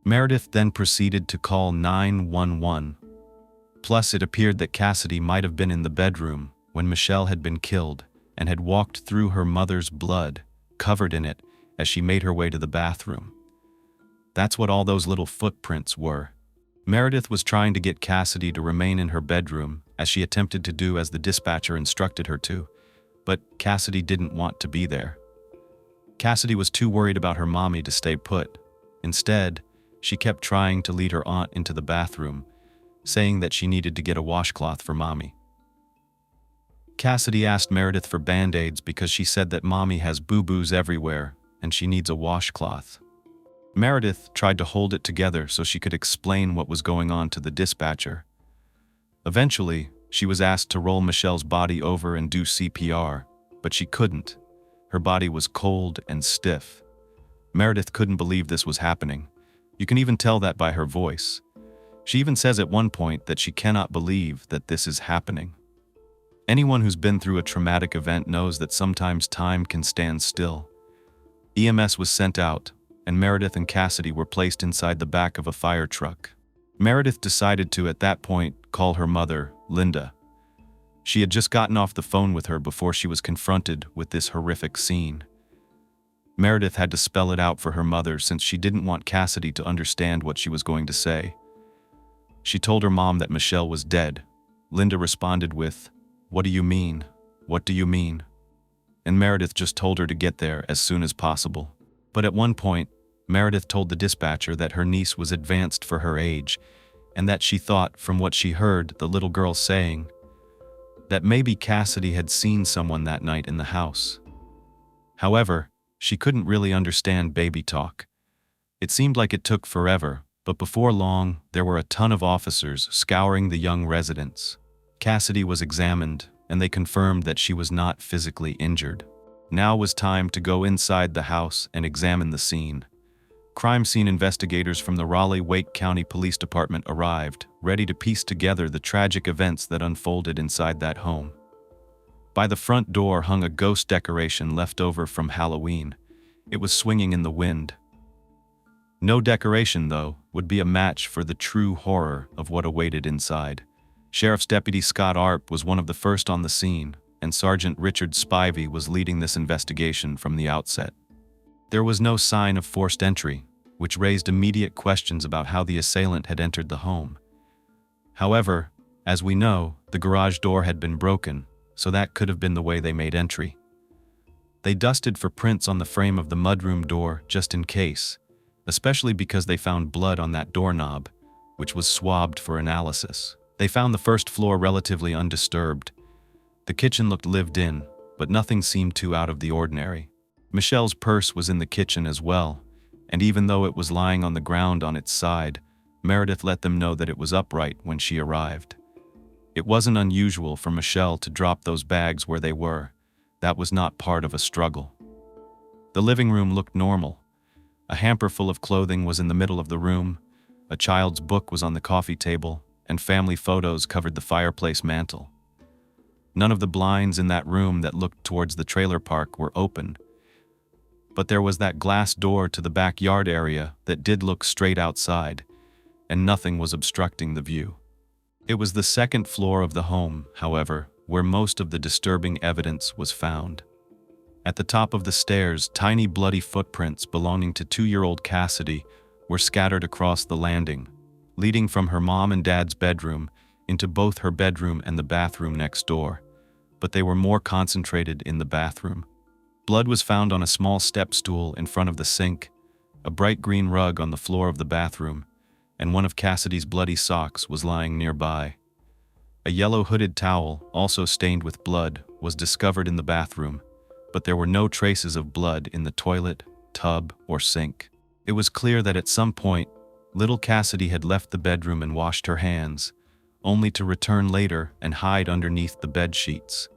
Meredith then proceeded to call 911. Plus, it appeared that Cassidy might have been in the bedroom when Michelle had been killed and had walked through her mother's blood, covered in it, as she made her way to the bathroom. That's what all those little footprints were. Meredith was trying to get Cassidy to remain in her bedroom, as she attempted to do as the dispatcher instructed her to, but Cassidy didn't want to be there. Cassidy was too worried about her mommy to stay put. Instead, she kept trying to lead her aunt into the bathroom, saying that she needed to get a washcloth for mommy. Cassidy asked Meredith for band-aids because she said that mommy has boo-boos everywhere and she needs a washcloth. Meredith tried to hold it together so she could explain what was going on to the dispatcher. Eventually, she was asked to roll Michelle's body over and do CPR, but she couldn't. Her body was cold and stiff. Meredith couldn't believe this was happening. You can even tell that by her voice. She even says at one point that she cannot believe that this is happening. Anyone who's been through a traumatic event knows that sometimes time can stand still. EMS was sent out, and Meredith and Cassidy were placed inside the back of a fire truck. Meredith decided to, at that point, call her mother, Linda. She had just gotten off the phone with her before she was confronted with this horrific scene. Meredith had to spell it out for her mother since she didn't want Cassidy to understand what she was going to say. She told her mom that Michelle was dead. Linda responded with, "What do you mean? What do you mean?" And Meredith just told her to get there as soon as possible. But at one point, Meredith told the dispatcher that her niece was advanced for her age, and that she thought, from what she heard the little girl saying, that maybe Cassidy had seen someone that night in the house. However, she couldn't really understand baby talk. It seemed like it took forever, but before long, there were a ton of officers scouring the young residence. Cassidy was examined, and they confirmed that she was not physically injured. Now was time to go inside the house and examine the scene. Crime scene investigators from the Raleigh-Wake County Police Department arrived, ready to piece together the tragic events that unfolded inside that home. By the front door hung a ghost decoration left over from Halloween. It was swinging in the wind. No decoration, though, would be a match for the true horror of what awaited inside. Sheriff's Deputy Scott Arp was one of the first on the scene, and Sergeant Richard Spivey was leading this investigation from the outset. There was no sign of forced entry, which raised immediate questions about how the assailant had entered the home. However, as we know, the garage door had been broken, so that could have been the way they made entry. They dusted for prints on the frame of the mudroom door just in case, especially because they found blood on that doorknob, which was swabbed for analysis. They found the first floor relatively undisturbed. The kitchen looked lived in, but nothing seemed too out of the ordinary. Michelle's purse was in the kitchen as well, and even though it was lying on the ground on its side, Meredith let them know that it was upright when she arrived. It wasn't unusual for Michelle to drop those bags where they were. That was not part of a struggle. The living room looked normal. A hamper full of clothing was in the middle of the room, a child's book was on the coffee table, and family photos covered the fireplace mantel. None of the blinds in that room that looked towards the trailer park were open, but there was that glass door to the backyard area that did look straight outside, and nothing was obstructing the view. It was the second floor of the home, however, where most of the disturbing evidence was found. At the top of the stairs, tiny bloody footprints belonging to 2-year-old Cassidy were scattered across the landing, leading from her mom and dad's bedroom into both her bedroom and the bathroom next door, but they were more concentrated in the bathroom. Blood was found on a small step stool in front of the sink, a bright green rug on the floor of the bathroom, and one of Cassidy's bloody socks was lying nearby. A yellow hooded towel, also stained with blood, was discovered in the bathroom, but there were no traces of blood in the toilet, tub, or sink. It was clear that at some point, little Cassidy had left the bedroom and washed her hands, only to return later and hide underneath the bed sheets.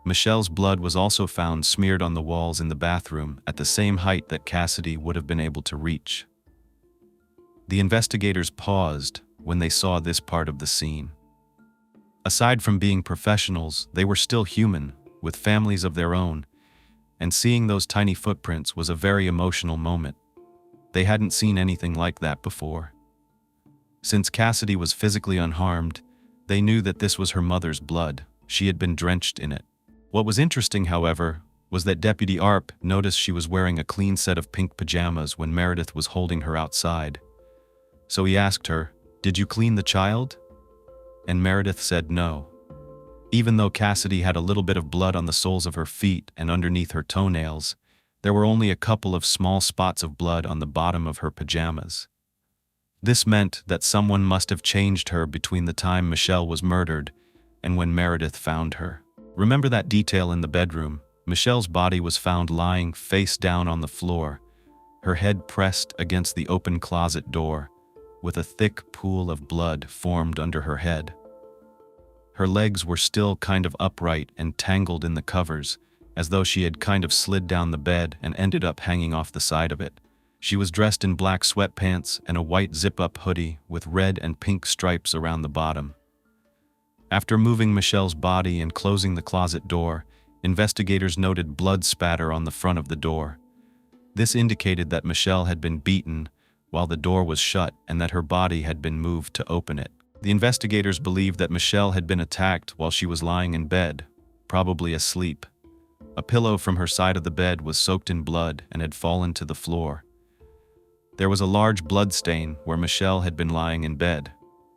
Michelle's blood was also found smeared on the walls in the bathroom at the same height that Cassidy would have been able to reach. The investigators paused when they saw this part of the scene. Aside from being professionals, they were still human, with families of their own, and seeing those tiny footprints was a very emotional moment. They hadn't seen anything like that before. Since Cassidy was physically unharmed, they knew that this was her mother's blood. She had been drenched in it. What was interesting, however, was that Deputy Arp noticed she was wearing a clean set of pink pajamas when Meredith was holding her outside. So he asked her, "Did you clean the child?" And Meredith said no. Even though Cassidy had a little bit of blood on the soles of her feet and underneath her toenails, there were only a couple of small spots of blood on the bottom of her pajamas. This meant that someone must have changed her between the time Michelle was murdered and when Meredith found her. Remember that detail in the bedroom? Michelle's body was found lying face down on the floor, her head pressed against the open closet door, with a thick pool of blood formed under her head. Her legs were still kind of upright and tangled in the covers, as though she had kind of slid down the bed and ended up hanging off the side of it. She was dressed in black sweatpants and a white zip-up hoodie with red and pink stripes around the bottom. After moving Michelle's body and closing the closet door, investigators noted blood spatter on the front of the door. This indicated that Michelle had been beaten while the door was shut and that her body had been moved to open it. The investigators believed that Michelle had been attacked while she was lying in bed, probably asleep. A pillow from her side of the bed was soaked in blood and had fallen to the floor. There was a large blood stain where Michelle had been lying in bed,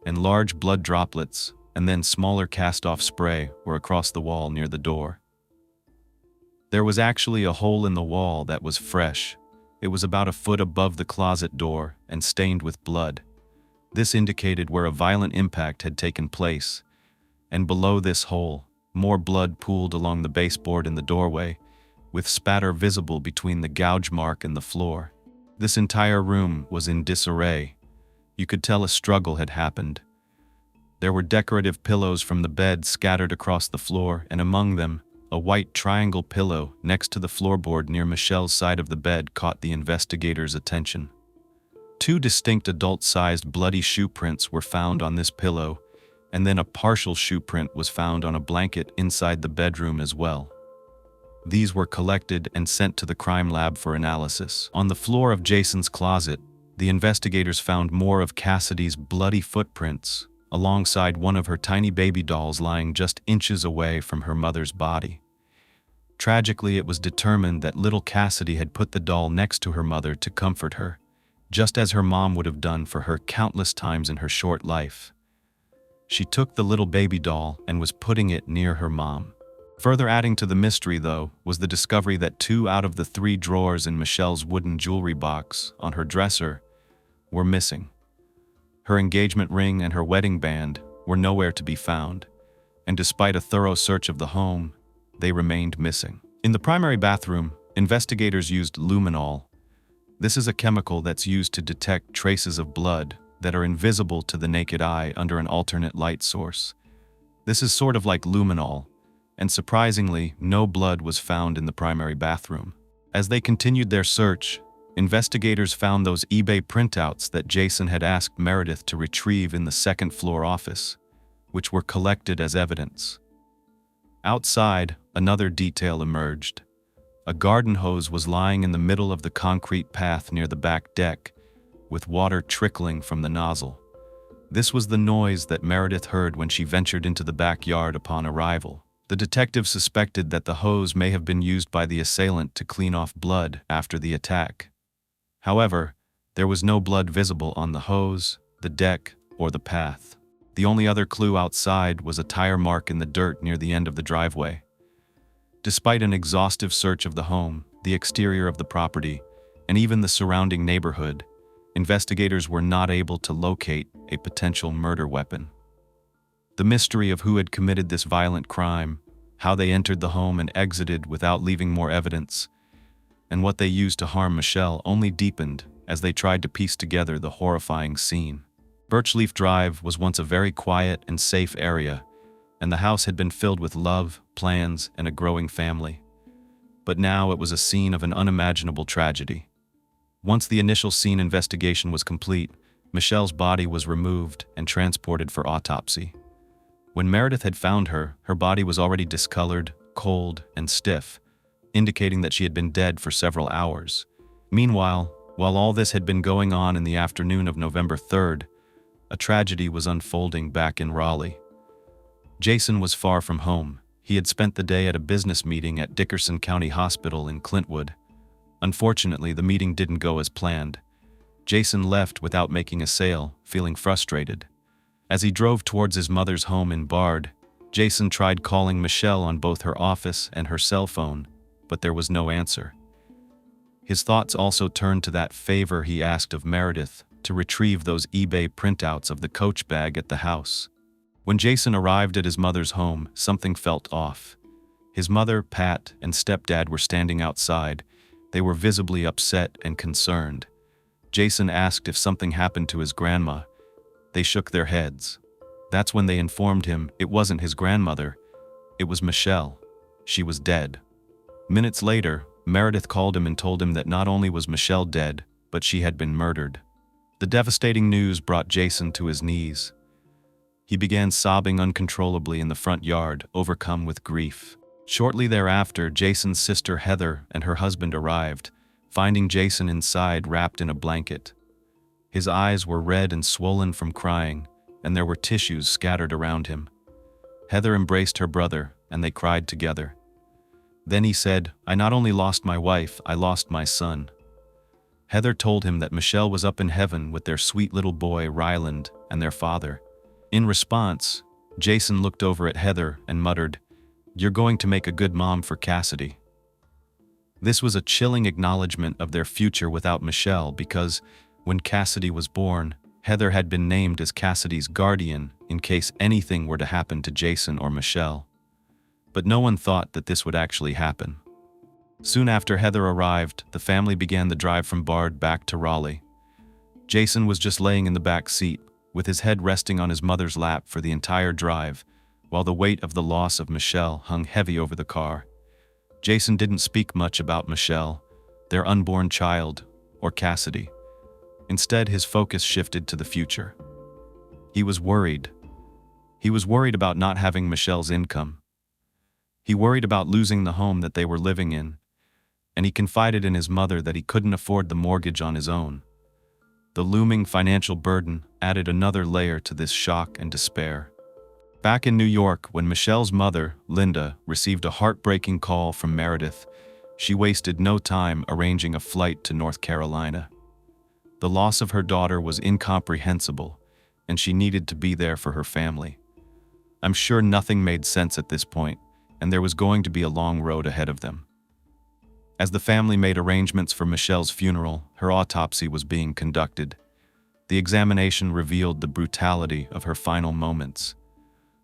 and large blood droplets and then smaller cast-off spray were across the wall near the door. There was actually a hole in the wall that was fresh. It was about a foot above the closet door and stained with blood. This indicated where a violent impact had taken place, And below this hole, more blood pooled along the baseboard in the doorway, with spatter visible between the gouge mark and the floor. This entire room was in disarray. You could tell a struggle had happened. There were decorative pillows from the bed scattered across the floor, and among them, a white triangle pillow next to the floorboard near Michelle's side of the bed caught the investigators' attention. 2 distinct adult-sized bloody shoe prints were found on this pillow, and then a partial shoe print was found on a blanket inside the bedroom as well. These were collected and sent to the crime lab for analysis. On the floor of Jason's closet, the investigators found more of Cassidy's bloody footprints, alongside one of her tiny baby dolls lying just inches away from her mother's body. Tragically, it was determined that little Cassidy had put the doll next to her mother to comfort her, just as her mom would have done for her countless times in her short life. She took the little baby doll and was putting it near her mom. Further adding to the mystery, though, was the discovery that 2 out of the 3 drawers in Michelle's wooden jewelry box on her dresser were missing. Her engagement ring and her wedding band were nowhere to be found, and despite a thorough search of the home, they remained missing. In the primary bathroom, investigators used luminol. This is a chemical that's used to detect traces of blood that are invisible to the naked eye under an alternate light source. This is sort of like luminol, and surprisingly, no blood was found in the primary bathroom. As they continued their search, investigators found those eBay printouts that Jason had asked Meredith to retrieve in the second-floor office, which were collected as evidence. Outside, another detail emerged. A garden hose was lying in the middle of the concrete path near the back deck, with water trickling from the nozzle. This was the noise that Meredith heard when she ventured into the backyard upon arrival. The detective suspected that the hose may have been used by the assailant to clean off blood after the attack. However, there was no blood visible on the hose, the deck, or the path. The only other clue outside was a tire mark in the dirt near the end of the driveway. Despite an exhaustive search of the home, the exterior of the property, and even the surrounding neighborhood, investigators were not able to locate a potential murder weapon. The mystery of who had committed this violent crime, how they entered the home and exited without leaving more evidence, and what they used to harm Michelle only deepened as they tried to piece together the horrifying scene. Birchleaf Drive was once a very quiet and safe area, and the house had been filled with love, plans, and a growing family. But now it was a scene of an unimaginable tragedy. Once the initial scene investigation was complete, Michelle's body was removed and transported for autopsy. When Meredith had found her, her body was already discolored, cold, and stiff, indicating that she had been dead for several hours. Meanwhile, while all this had been going on in the afternoon of November 3rd, a tragedy was unfolding back in Raleigh. Jason was far from home. He had spent the day at a business meeting at Dickerson County Hospital in Clintwood. Unfortunately, the meeting didn't go as planned. Jason left without making a sale, feeling frustrated. As he drove towards his mother's home in Bard, Jason tried calling Michelle on both her office and her cell phone, but there was no answer. His thoughts also turned to that favor he asked of Meredith to retrieve those eBay printouts of the Coach bag at the house. When Jason arrived at his mother's home, something felt off. His mother, Pat, and stepdad were standing outside. They were visibly upset and concerned. Jason asked if something happened to his grandma. They shook their heads. That's when they informed him it wasn't his grandmother. It was Michelle. She was dead. Minutes later, Meredith called him and told him that not only was Michelle dead, but she had been murdered. The devastating news brought Jason to his knees. He began sobbing uncontrollably in the front yard, overcome with grief. Shortly thereafter, Jason's sister Heather and her husband arrived, finding Jason inside wrapped in a blanket. His eyes were red and swollen from crying, and there were tissues scattered around him. Heather embraced her brother, and they cried together. Then he said, "I not only lost my wife, I lost my son." Heather told him that Michelle was up in heaven with their sweet little boy, Ryland, and their father. In response, Jason looked over at Heather and muttered, "You're going to make a good mom for Cassidy." This was a chilling acknowledgement of their future without Michelle because, when Cassidy was born, Heather had been named as Cassidy's guardian in case anything were to happen to Jason or Michelle. But no one thought that this would actually happen. Soon after Heather arrived, the family began the drive from Bard back to Raleigh. Jason was just laying in the back seat, with his head resting on his mother's lap for the entire drive, while the weight of the loss of Michelle hung heavy over the car. Jason didn't speak much about Michelle, their unborn child, or Cassidy. Instead, his focus shifted to the future. He was worried. He was worried about not having Michelle's income. He worried about losing the home that they were living in, and he confided in his mother that he couldn't afford the mortgage on his own. The looming financial burden added another layer to this shock and despair. Back in New York, when Michelle's mother, Linda, received a heartbreaking call from Meredith, she wasted no time arranging a flight to North Carolina. The loss of her daughter was incomprehensible, and she needed to be there for her family. I'm sure nothing made sense at this point, and there was going to be a long road ahead of them. As the family made arrangements for Michelle's funeral, her autopsy was being conducted. The examination revealed the brutality of her final moments.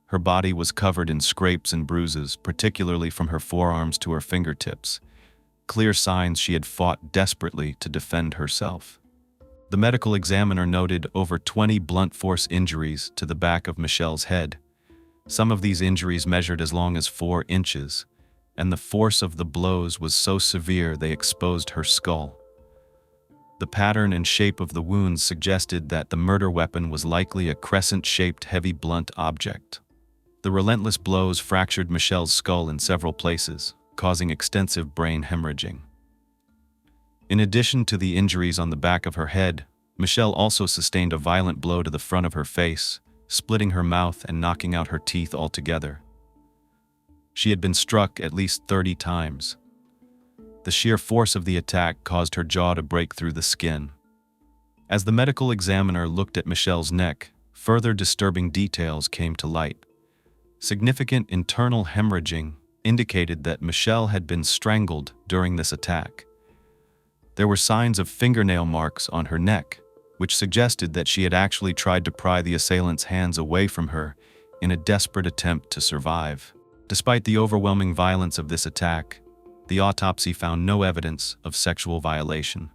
Her body was covered in scrapes and bruises, particularly from her forearms to her fingertips, clear signs she had fought desperately to defend herself. The medical examiner noted over 20 blunt force injuries to the back of Michelle's head. Some of these injuries measured as long as 4 inches, and the force of the blows was so severe they exposed her skull. The pattern and shape of the wounds suggested that the murder weapon was likely a crescent-shaped heavy blunt object. The relentless blows fractured Michelle's skull in several places, causing extensive brain hemorrhaging. In addition to the injuries on the back of her head, Michelle also sustained a violent blow to the front of her face, splitting her mouth and knocking out her teeth altogether. She had been struck at least 30 times. The sheer force of the attack caused her jaw to break through the skin. As the medical examiner looked at Michelle's neck, further disturbing details came to light. Significant internal hemorrhaging indicated that Michelle had been strangled during this attack. There were signs of fingernail marks on her neck, which suggested that she had actually tried to pry the assailant's hands away from her in a desperate attempt to survive. Despite the overwhelming violence of this attack, the autopsy found no evidence of sexual violation.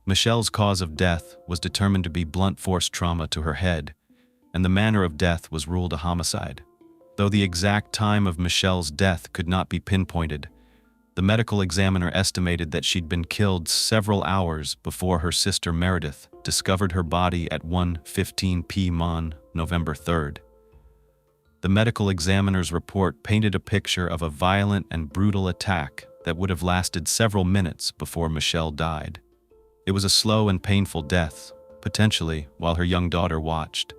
Michelle's cause of death was determined to be blunt force trauma to her head, and the manner of death was ruled a homicide. Though the exact time of Michelle's death could not be pinpointed, the medical examiner estimated that she'd been killed several hours before her sister Meredith discovered her body at 1:15 p.m. on November 3rd. The medical examiner's report painted a picture of a violent and brutal attack that would have lasted several minutes before Michelle died. It was a slow and painful death, potentially while her young daughter watched.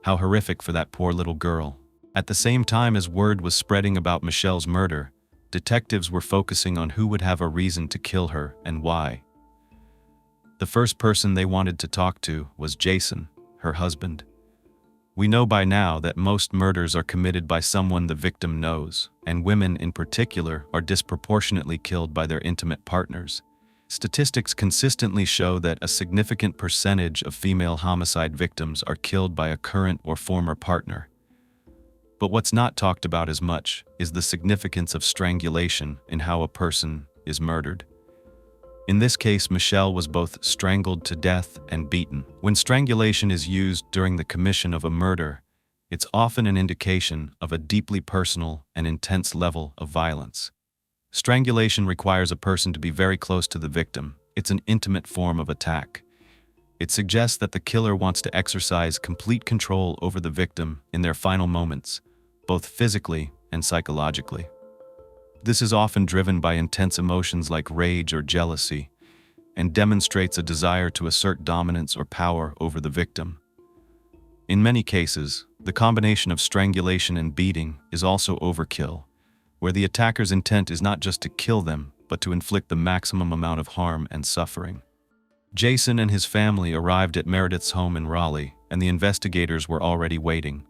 How horrific for that poor little girl. At the same time as word was spreading about Michelle's murder, detectives were focusing on who would have a reason to kill her and why. The first person they wanted to talk to was Jason, her husband. We know by now that most murders are committed by someone the victim knows, and women in particular are disproportionately killed by their intimate partners. Statistics consistently show that a significant percentage of female homicide victims are killed by a current or former partner. But what's not talked about as much is the significance of strangulation in how a person is murdered. In this case, Michelle was both strangled to death and beaten. When strangulation is used during the commission of a murder, it's often an indication of a deeply personal and intense level of violence. Strangulation requires a person to be very close to the victim. It's an intimate form of attack. It suggests that the killer wants to exercise complete control over the victim in their final moments, both physically and psychologically. This is often driven by intense emotions like rage or jealousy, and demonstrates a desire to assert dominance or power over the victim. In many cases, the combination of strangulation and beating is also overkill, where the attacker's intent is not just to kill them, but to inflict the maximum amount of harm and suffering. Jason and his family arrived at Meredith's home in Raleigh, and the investigators were already waiting.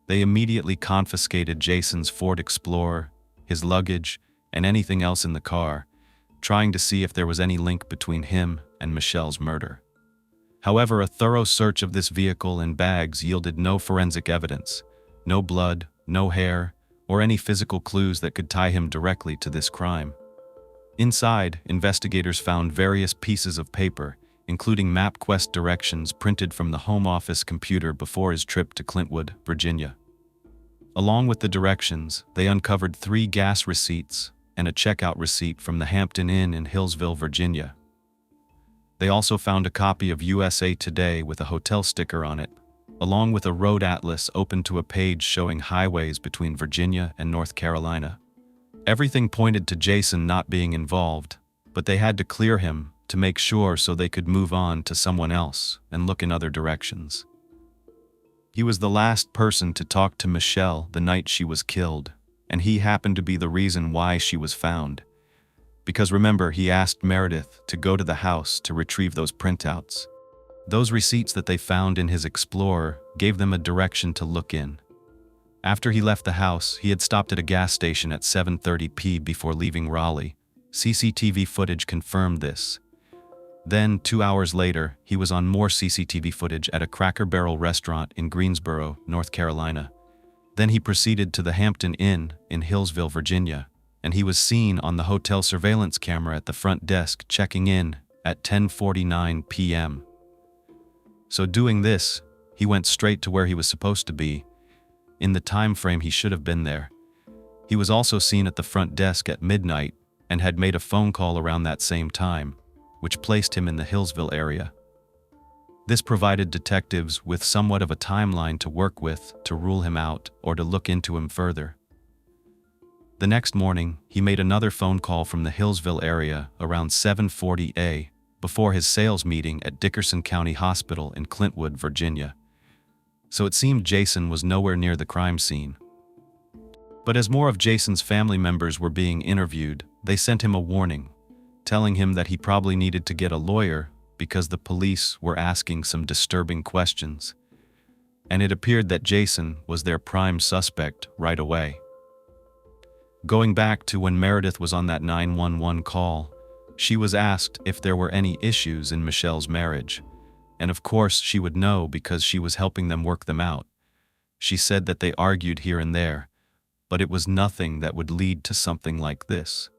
They immediately confiscated Jason's Ford Explorer, his luggage, and anything else in the car, trying to see if there was any link between him and Michelle's murder. However, a thorough search of this vehicle and bags yielded no forensic evidence, no blood, no hair, or any physical clues that could tie him directly to this crime. Inside, investigators found various pieces of paper, including MapQuest directions printed from the Home Office computer before his trip to Clintwood, Virginia. Along with the directions, they uncovered 3 gas receipts and a checkout receipt from the Hampton Inn in Hillsville, Virginia. They also found a copy of USA Today with a hotel sticker on it, along with a road atlas open to a page showing highways between Virginia and North Carolina. Everything pointed to Jason not being involved, but they had to clear him to make sure so they could move on to someone else and look in other directions. He was the last person to talk to Michelle the night she was killed, and he happened to be the reason why she was found. Because remember, he asked Meredith to go to the house to retrieve those printouts. Those receipts that they found in his Explorer gave them a direction to look in. After he left the house, he had stopped at a gas station at 7:30 p.m. before leaving Raleigh. CCTV footage confirmed this. Then, 2 hours later, he was on more CCTV footage at a Cracker Barrel restaurant in Greensboro, North Carolina. Then he proceeded to the Hampton Inn in Hillsville, Virginia, and he was seen on the hotel surveillance camera at the front desk checking in at 10:49 p.m. So doing this, he went straight to where he was supposed to be, in the time frame he should have been there. He was also seen at the front desk at midnight and had made a phone call around that same time, which placed him in the Hillsville area. This provided detectives with somewhat of a timeline to work with to rule him out or to look into him further. The next morning, he made another phone call from the Hillsville area around 7:40 a.m. before his sales meeting at Dickerson County Hospital in Clintwood, Virginia. So it seemed Jason was nowhere near the crime scene. But as more of Jason's family members were being interviewed, they sent him a warning, telling him that he probably needed to get a lawyer because the police were asking some disturbing questions. And it appeared that Jason was their prime suspect right away. Going back to when Meredith was on that 911 call, she was asked if there were any issues in Michelle's marriage. And of course she would know because she was helping them work them out. She said that they argued here and there, but it was nothing that would lead to something like this.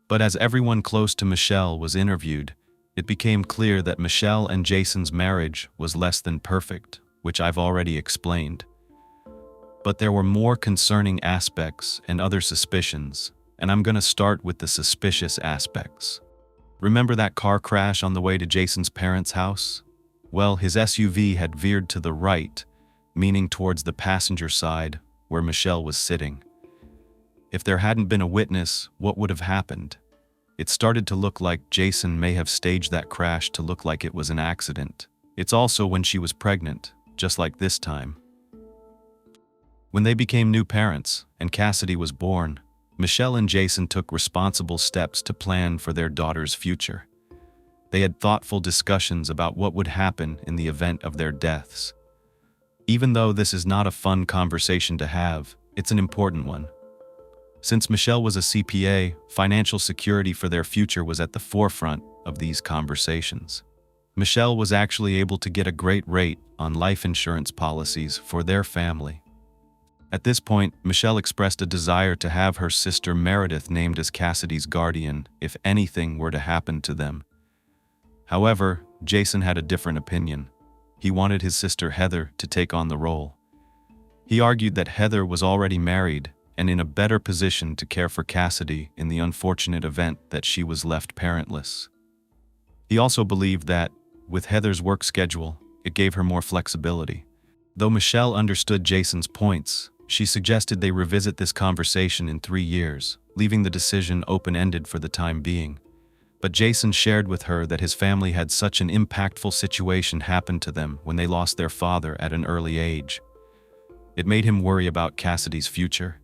But as everyone close to Michelle was interviewed, it became clear that Michelle and Jason's marriage was less than perfect, which I've already explained. But there were more concerning aspects and other suspicions, and I'm going to start with the suspicious aspects. Remember that car crash on the way to Jason's parents' house? Well, his SUV had veered to the right, meaning towards the passenger side where Michelle was sitting. If there hadn't been a witness, what would have happened? It started to look like Jason may have staged that crash to look like it was an accident. It's also when she was pregnant, just like this time. When they became new parents and Cassidy was born, Michelle and Jason took responsible steps to plan for their daughter's future. They had thoughtful discussions about what would happen in the event of their deaths. Even though this is not a fun conversation to have, it's an important one. Since Michelle was a CPA, financial security for their future was at the forefront of these conversations. Michelle was actually able to get a great rate on life insurance policies for their family. At this point, Michelle expressed a desire to have her sister Meredith named as Cassidy's guardian if anything were to happen to them. However, Jason had a different opinion. He wanted his sister Heather to take on the role. He argued that Heather was already married and in a better position to care for Cassidy in the unfortunate event that she was left parentless. He also believed that, with Heather's work schedule, it gave her more flexibility. Though Michelle understood Jason's points, she suggested they revisit this conversation in 3 years, leaving the decision open-ended for the time being. But Jason shared with her that his family had such an impactful situation happen to them when they lost their father at an early age. It made him worry about Cassidy's future.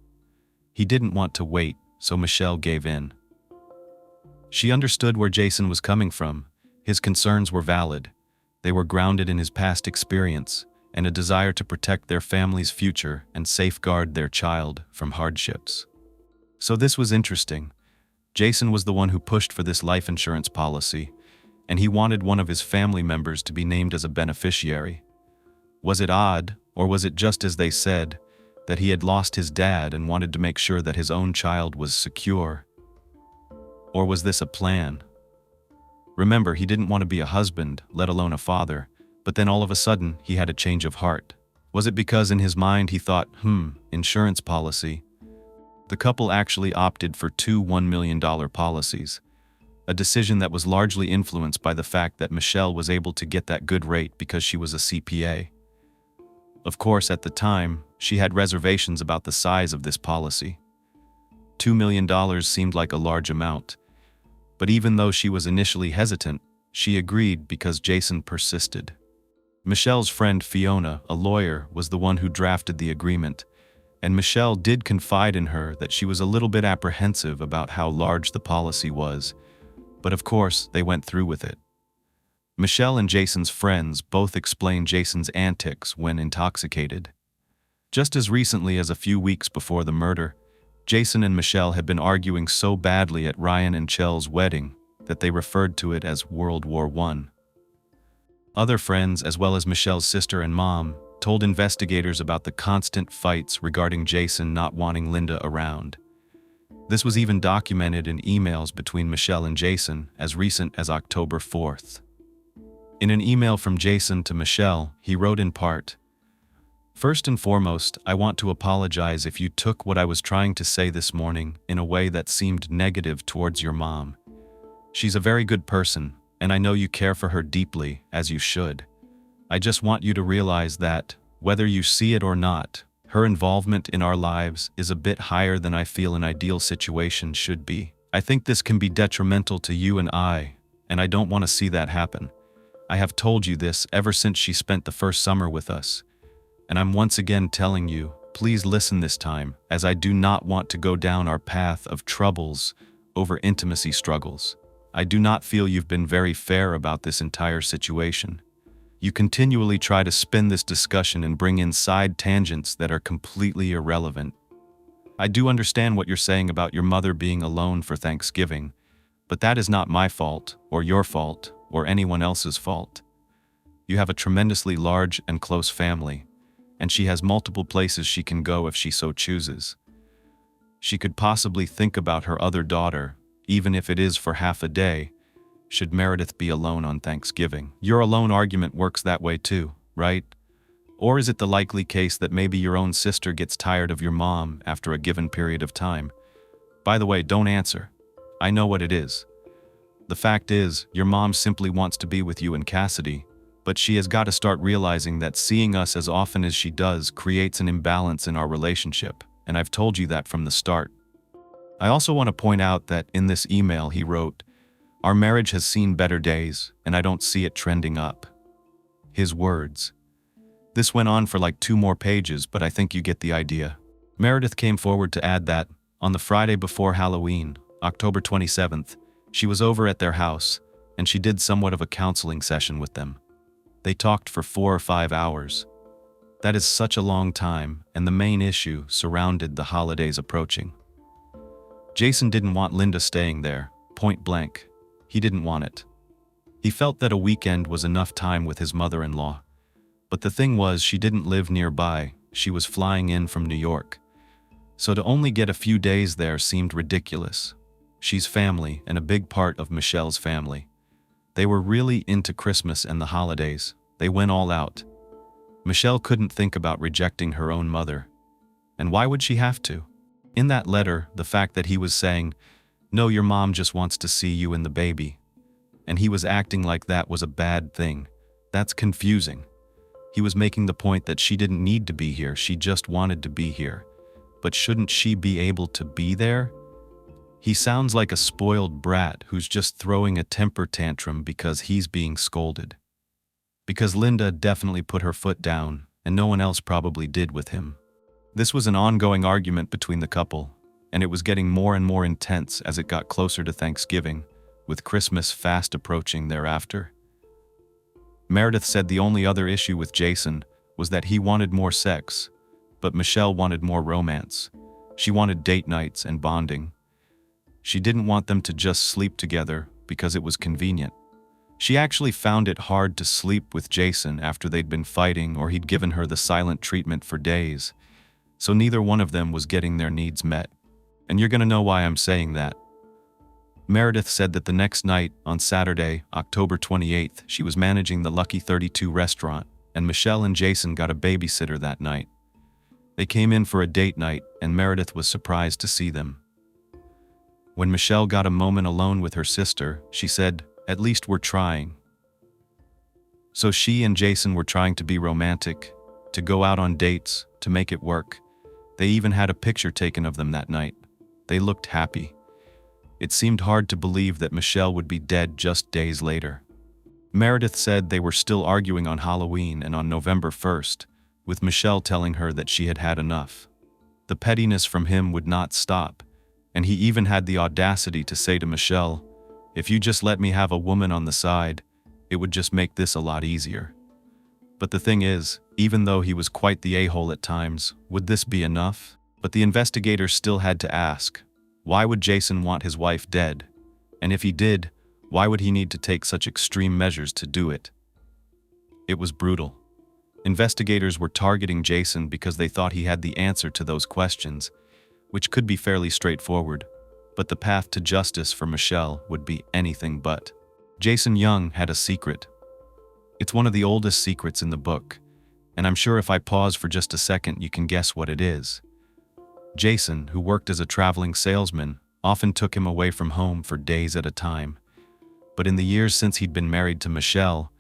He didn't want to wait, so Michelle gave in. She understood where Jason was coming from. His concerns were valid. They were grounded in his past experience and a desire to protect their family's future and safeguard their child from hardships. So this was interesting. Jason was the one who pushed for this life insurance policy, and he wanted one of his family members to be named as a beneficiary. Was it odd, or was it just as they said, that he had lost his dad and wanted to make sure that his own child was secure? Or was this a plan? Remember, he didn't want to be a husband, let alone a father, but then all of a sudden, he had a change of heart. Was it because in his mind he thought, insurance policy? The couple actually opted for two $1 million policies, a decision that was largely influenced by the fact that Michelle was able to get that good rate because she was a CPA. Of course, at the time, she had reservations about the size of this policy. $2 million seemed like a large amount, but even though she was initially hesitant, she agreed because Jason persisted. Michelle's friend Fiona, a lawyer, was the one who drafted the agreement, and Michelle did confide in her that she was a little bit apprehensive about how large the policy was, but of course, they went through with it. Michelle and Jason's friends both explained Jason's antics when intoxicated. Just as recently as a few weeks before the murder, Jason and Michelle had been arguing so badly at Ryan and Chel's wedding that they referred to it as World War I. Other friends, as well as Michelle's sister and mom, told investigators about the constant fights regarding Jason not wanting Linda around. This was even documented in emails between Michelle and Jason as recent as October 4th. In an email from Jason to Michelle, he wrote in part, "First and foremost, I want to apologize if you took what I was trying to say this morning in a way that seemed negative towards your mom. She's a very good person, and I know you care for her deeply, as you should. I just want you to realize that, whether you see it or not, her involvement in our lives is a bit higher than I feel an ideal situation should be. I think this can be detrimental to you and I don't want to see that happen. I have told you this ever since she spent the first summer with us, and I'm once again telling you, please listen this time, as I do not want to go down our path of troubles over intimacy struggles. I do not feel you've been very fair about this entire situation. You continually try to spin this discussion and bring in side tangents that are completely irrelevant. I do understand what you're saying about your mother being alone for Thanksgiving, but that is not my fault, or your fault, or anyone else's fault. You have a tremendously large and close family, and she has multiple places she can go if she so chooses. She could possibly think about her other daughter, even if it is for half a day, should Meredith be alone on Thanksgiving. Your alone argument works that way too, right? Or is it the likely case that maybe your own sister gets tired of your mom after a given period of time? By the way, don't answer. I know what it is. The fact is, your mom simply wants to be with you and Cassidy, but she has got to start realizing that seeing us as often as she does creates an imbalance in our relationship, and I've told you that from the start. I also want to point out that in this email he wrote, "Our marriage has seen better days, and I don't see it trending up." His words. This went on for like 2 more pages, but I think you get the idea. Meredith came forward to add that, on the Friday before Halloween, October 27th, she was over at their house, and she did somewhat of a counseling session with them. They talked for 4 or 5 hours. That is such a long time, and the main issue surrounded the holidays approaching. Jason didn't want Linda staying there, point blank. He didn't want it. He felt that a weekend was enough time with his mother-in-law. But the thing was, she didn't live nearby, she was flying in from New York. So to only get a few days there seemed ridiculous. She's family, and a big part of Michelle's family. They were really into Christmas and the holidays. They went all out. Michelle couldn't think about rejecting her own mother. And why would she have to? In that letter, the fact that he was saying, "No, your mom just wants to see you and the baby," and he was acting like that was a bad thing, that's confusing. He was making the point that she didn't need to be here, she just wanted to be here. But shouldn't she be able to be there? He sounds like a spoiled brat who's just throwing a temper tantrum because he's being scolded. Because Linda definitely put her foot down, and no one else probably did with him. This was an ongoing argument between the couple, and it was getting more and more intense as it got closer to Thanksgiving, with Christmas fast approaching thereafter. Meredith said the only other issue with Jason was that he wanted more sex, but Michelle wanted more romance. She wanted date nights and bonding. She didn't want them to just sleep together because it was convenient. She actually found it hard to sleep with Jason after they'd been fighting or he'd given her the silent treatment for days, so neither one of them was getting their needs met. And you're gonna know why I'm saying that. Meredith said that the next night, on Saturday, October 28th, she was managing the Lucky 32 restaurant, and Michelle and Jason got a babysitter that night. They came in for a date night, and Meredith was surprised to see them. When Michelle got a moment alone with her sister, she said, "At least we're trying." So she and Jason were trying to be romantic, to go out on dates, to make it work. They even had a picture taken of them that night. They looked happy. It seemed hard to believe that Michelle would be dead just days later. Meredith said they were still arguing on Halloween and on November 1st, with Michelle telling her that she had had enough. The pettiness from him would not stop, and he even had the audacity to say to Michelle, "If you just let me have a woman on the side, it would just make this a lot easier." But the thing is, even though he was quite the a-hole at times, would this be enough? But the investigators still had to ask, why would Jason want his wife dead? And if he did, why would he need to take such extreme measures to do it? It was brutal. Investigators were targeting Jason because they thought he had the answer to those questions, which could be fairly straightforward, but the path to justice for Michelle would be anything but. Jason Young had a secret. It's one of the oldest secrets in the book, and I'm sure if I pause for just a second you can guess what it is. Jason, who worked as a traveling salesman, often took him away from home for days at a time. But in the years since he'd been married to Michelle,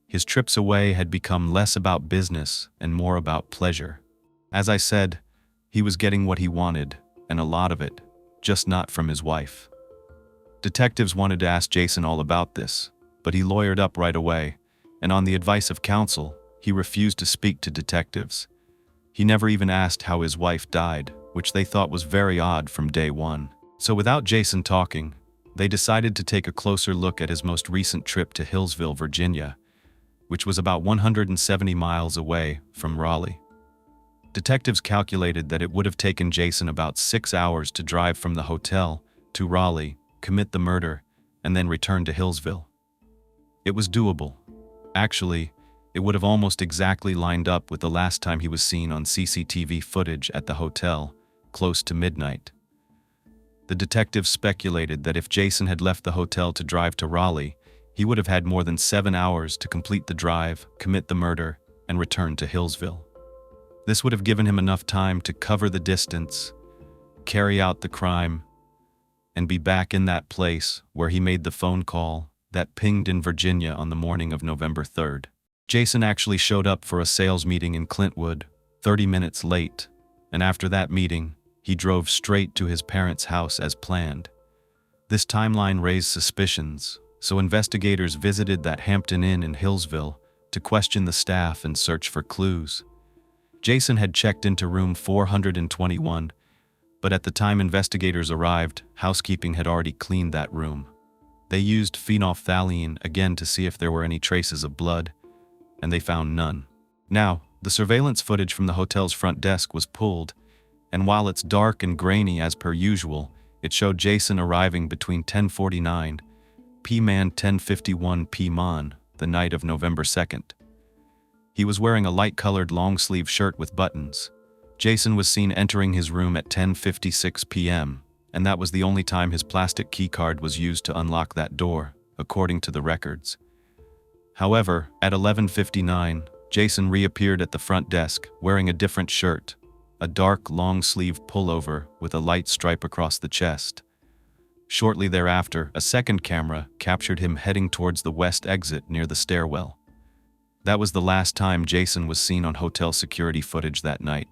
his trips away had become less about business and more about pleasure. As I said, he was getting what he wanted, and a lot of it, just not from his wife. Detectives wanted to ask Jason all about this, but he lawyered up right away, and on the advice of counsel, he refused to speak to detectives. He never even asked how his wife died, which they thought was very odd from day one. So without Jason talking, they decided to take a closer look at his most recent trip to Hillsville, Virginia, which was about 170 miles away from Raleigh. Detectives calculated that it would have taken Jason about 6 hours to drive from the hotel to Raleigh, commit the murder, and then return to Hillsville. It was doable. Actually, it would have almost exactly lined up with the last time he was seen on CCTV footage at the hotel, close to midnight. The detectives speculated that if Jason had left the hotel to drive to Raleigh, he would have had more than 7 hours to complete the drive, commit the murder, and return to Hillsville. This would have given him enough time to cover the distance, carry out the crime, and be back in that place where he made the phone call that pinged in Virginia on the morning of November 3rd. Jason actually showed up for a sales meeting in Clintwood, 30 minutes late, and after that meeting, he drove straight to his parents' house as planned. This timeline raised suspicions, so investigators visited that Hampton Inn in Hillsville to question the staff and search for clues. Jason had checked into room 421, but at the time investigators arrived, housekeeping had already cleaned that room. They used phenolphthalein again to see if there were any traces of blood, and they found none. Now, the surveillance footage from the hotel's front desk was pulled, and while it's dark and grainy as per usual, it showed Jason arriving between 10:49 p.m. 10:51 p.m. the night of November 2nd. He was wearing a light-colored long-sleeve shirt with buttons. Jason was seen entering his room at 10:56 p.m., and that was the only time his plastic keycard was used to unlock that door, according to the records. However, at 11:59, Jason reappeared at the front desk wearing a different shirt, a dark long-sleeve pullover with a light stripe across the chest. Shortly thereafter, a second camera captured him heading towards the west exit near the stairwell. That was the last time Jason was seen on hotel security footage that night.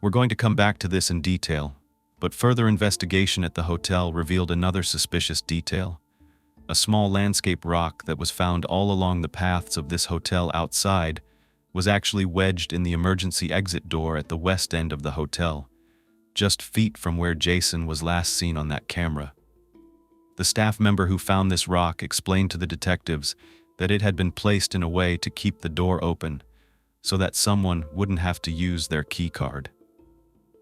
We're going to come back to this in detail, but further investigation at the hotel revealed another suspicious detail. A small landscape rock that was found all along the paths of this hotel outside was actually wedged in the emergency exit door at the west end of the hotel, just feet from where Jason was last seen on that camera. The staff member who found this rock explained to the detectives that it had been placed in a way to keep the door open, so that someone wouldn't have to use their key card.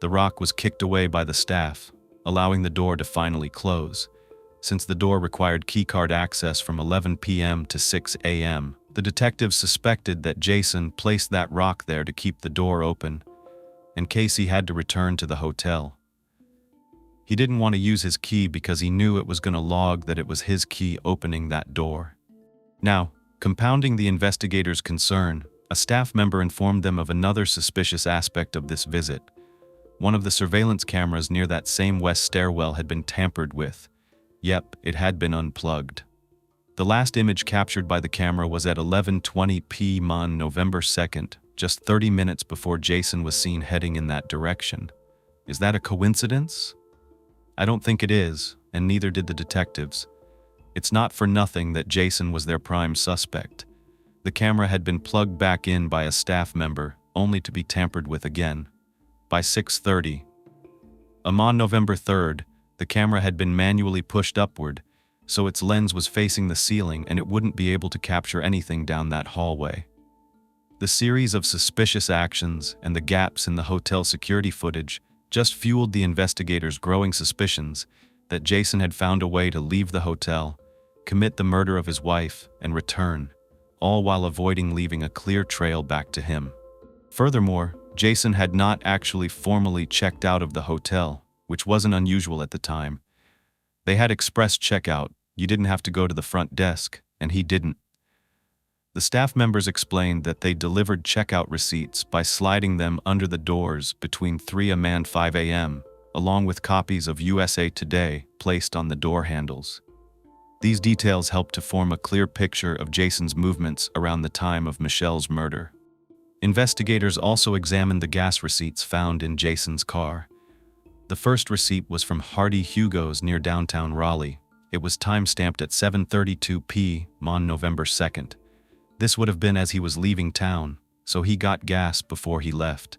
The rock was kicked away by the staff, allowing the door to finally close, since the door required keycard access from 11 p.m. to 6 a.m. The detectives suspected that Jason placed that rock there to keep the door open, in case he had to return to the hotel. He didn't want to use his key because he knew it was going to log that it was his key opening that door. Now, compounding the investigators' concern, a staff member informed them of another suspicious aspect of this visit. One of the surveillance cameras near that same west stairwell had been tampered with. Yep, it had been unplugged. The last image captured by the camera was at 11:20 p.m. on November 2nd, just 30 minutes before Jason was seen heading in that direction. Is that a coincidence? I don't think it is, and neither did the detectives. It's not for nothing that Jason was their prime suspect. The camera had been plugged back in by a staff member, only to be tampered with again. By 6:30. On November 3rd, the camera had been manually pushed upward, so its lens was facing the ceiling and it wouldn't be able to capture anything down that hallway. The series of suspicious actions and the gaps in the hotel security footage just fueled the investigators' growing suspicions that Jason had found a way to leave the hotel, commit the murder of his wife, and return, all while avoiding leaving a clear trail back to him. Furthermore, Jason had not actually formally checked out of the hotel, which wasn't unusual at the time. They had express checkout, you didn't have to go to the front desk, and he didn't. The staff members explained that they delivered checkout receipts by sliding them under the doors between 3 a.m. and 5 a.m., along with copies of USA Today placed on the door handles. These details helped to form a clear picture of Jason's movements around the time of Michelle's murder. Investigators also examined the gas receipts found in Jason's car. The first receipt was from Hardy Hugo's near downtown Raleigh. It was time-stamped at 7:32 p.m. on November 2nd. This would have been as he was leaving town, so he got gas before he left.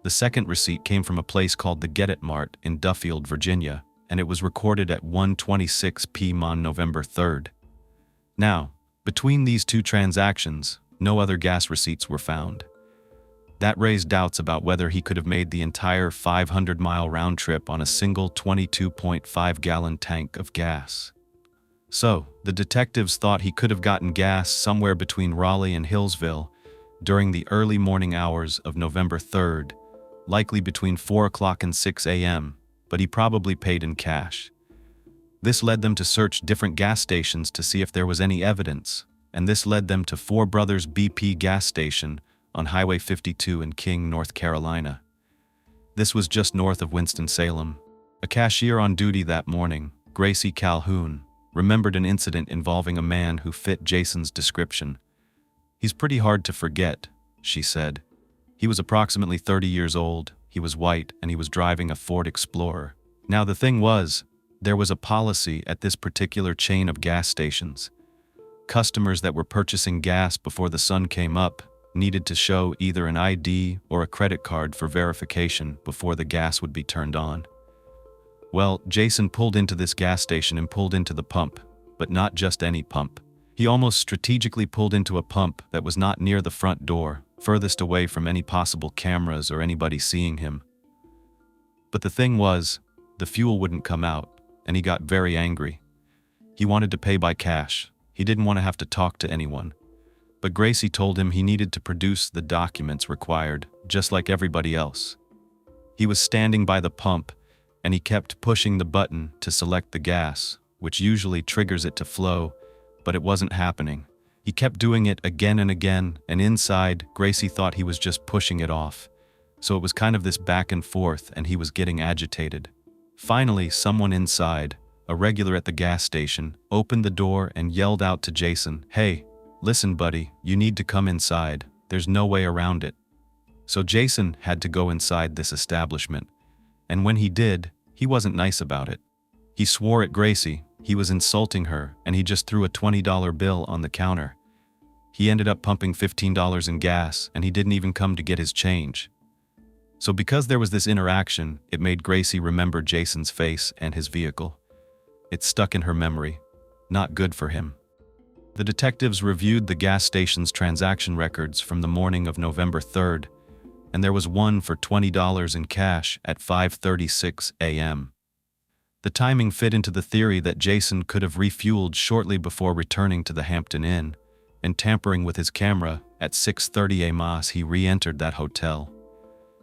The second receipt came from a place called the Get It Mart in Duffield, Virginia, and it was recorded at 1:26 p.m. on November 3rd. Now, between these two transactions, no other gas receipts were found. That raised doubts about whether he could have made the entire 500-mile round trip on a single 22.5-gallon tank of gas. So, the detectives thought he could have gotten gas somewhere between Raleigh and Hillsville during the early morning hours of November 3rd, likely between 4 o'clock and 6 a.m., but he probably paid in cash. This led them to search different gas stations to see if there was any evidence, and this led them to Four Brothers BP gas station on Highway 52 in King, North Carolina. This was just north of Winston-Salem. A cashier on duty that morning, Gracie Calhoun, remembered an incident involving a man who fit Jason's description. "He's pretty hard to forget," she said. "He was approximately 30 years old, he was white, and he was driving a Ford Explorer." Now the thing was, there was a policy at this particular chain of gas stations. Customers that were purchasing gas before the sun came up needed to show either an ID or a credit card for verification before the gas would be turned on. Well, Jason pulled into this gas station and pulled into the pump, but not just any pump. He almost strategically pulled into a pump that was not near the front door, furthest away from any possible cameras or anybody seeing him. But the thing was, the fuel wouldn't come out, and he got very angry. He wanted to pay by cash. He didn't want to have to talk to anyone. But Gracie told him he needed to produce the documents required, just like everybody else. He was standing by the pump, and he kept pushing the button to select the gas, which usually triggers it to flow, but it wasn't happening. He kept doing it again and again, and inside, Gracie thought he was just pushing it off. So it was kind of this back and forth, and he was getting agitated. Finally, someone inside, a regular at the gas station, opened the door and yelled out to Jason, "Hey, listen buddy, you need to come inside. There's no way around it." So Jason had to go inside this establishment. And when he did, he wasn't nice about it. He swore at Gracie, he was insulting her, and he just threw a $20 bill on the counter. He ended up pumping $15 in gas, and he didn't even come to get his change. So because there was this interaction, it made Gracie remember Jason's face and his vehicle. It stuck in her memory. Not good for him. The detectives reviewed the gas station's transaction records from the morning of November 3rd, and there was one for $20 in cash at 5:36 a.m. The timing fit into the theory that Jason could have refueled shortly before returning to the Hampton Inn, and tampering with his camera, at 6:30 a.m. he re-entered that hotel.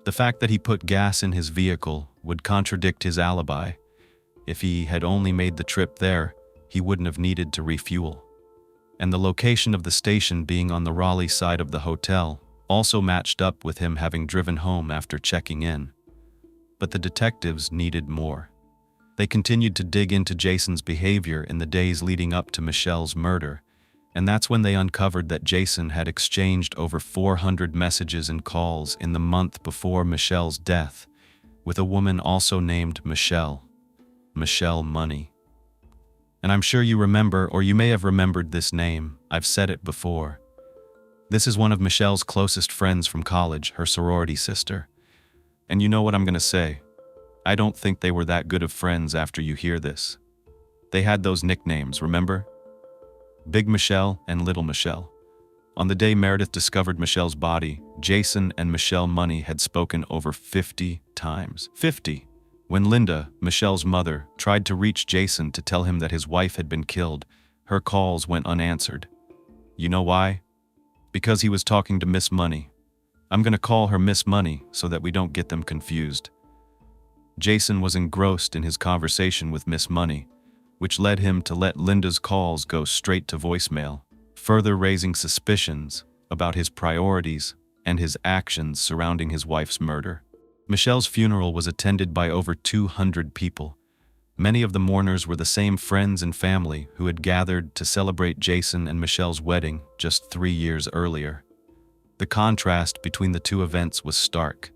The fact that he put gas in his vehicle would contradict his alibi. If he had only made the trip there, he wouldn't have needed to refuel. And the location of the station being on the Raleigh side of the hotel also matched up with him having driven home after checking in. But the detectives needed more. They continued to dig into Jason's behavior in the days leading up to Michelle's murder, and that's when they uncovered that Jason had exchanged over 400 messages and calls in the month before Michelle's death with a woman also named Mistrial Money. And I'm sure you remember, or you may have remembered this name, I've said it before. This is one of Michelle's closest friends from college, her sorority sister. And you know what I'm gonna say? I don't think they were that good of friends after you hear this. They had those nicknames, remember? Big Michelle and Little Michelle. On the day Meredith discovered Michelle's body, Jason and Mistrial Money had spoken over 50 times. 50! When Linda, Michelle's mother, tried to reach Jason to tell him that his wife had been killed, her calls went unanswered. You know why? Because he was talking to Miss Money. I'm gonna call her Miss Money so that we don't get them confused. Jason was engrossed in his conversation with Miss Money, which led him to let Linda's calls go straight to voicemail, further raising suspicions about his priorities and his actions surrounding his wife's murder. Michelle's funeral was attended by over 200 people. Many of the mourners were the same friends and family who had gathered to celebrate Jason and Michelle's wedding just 3 years earlier. The contrast between the two events was stark.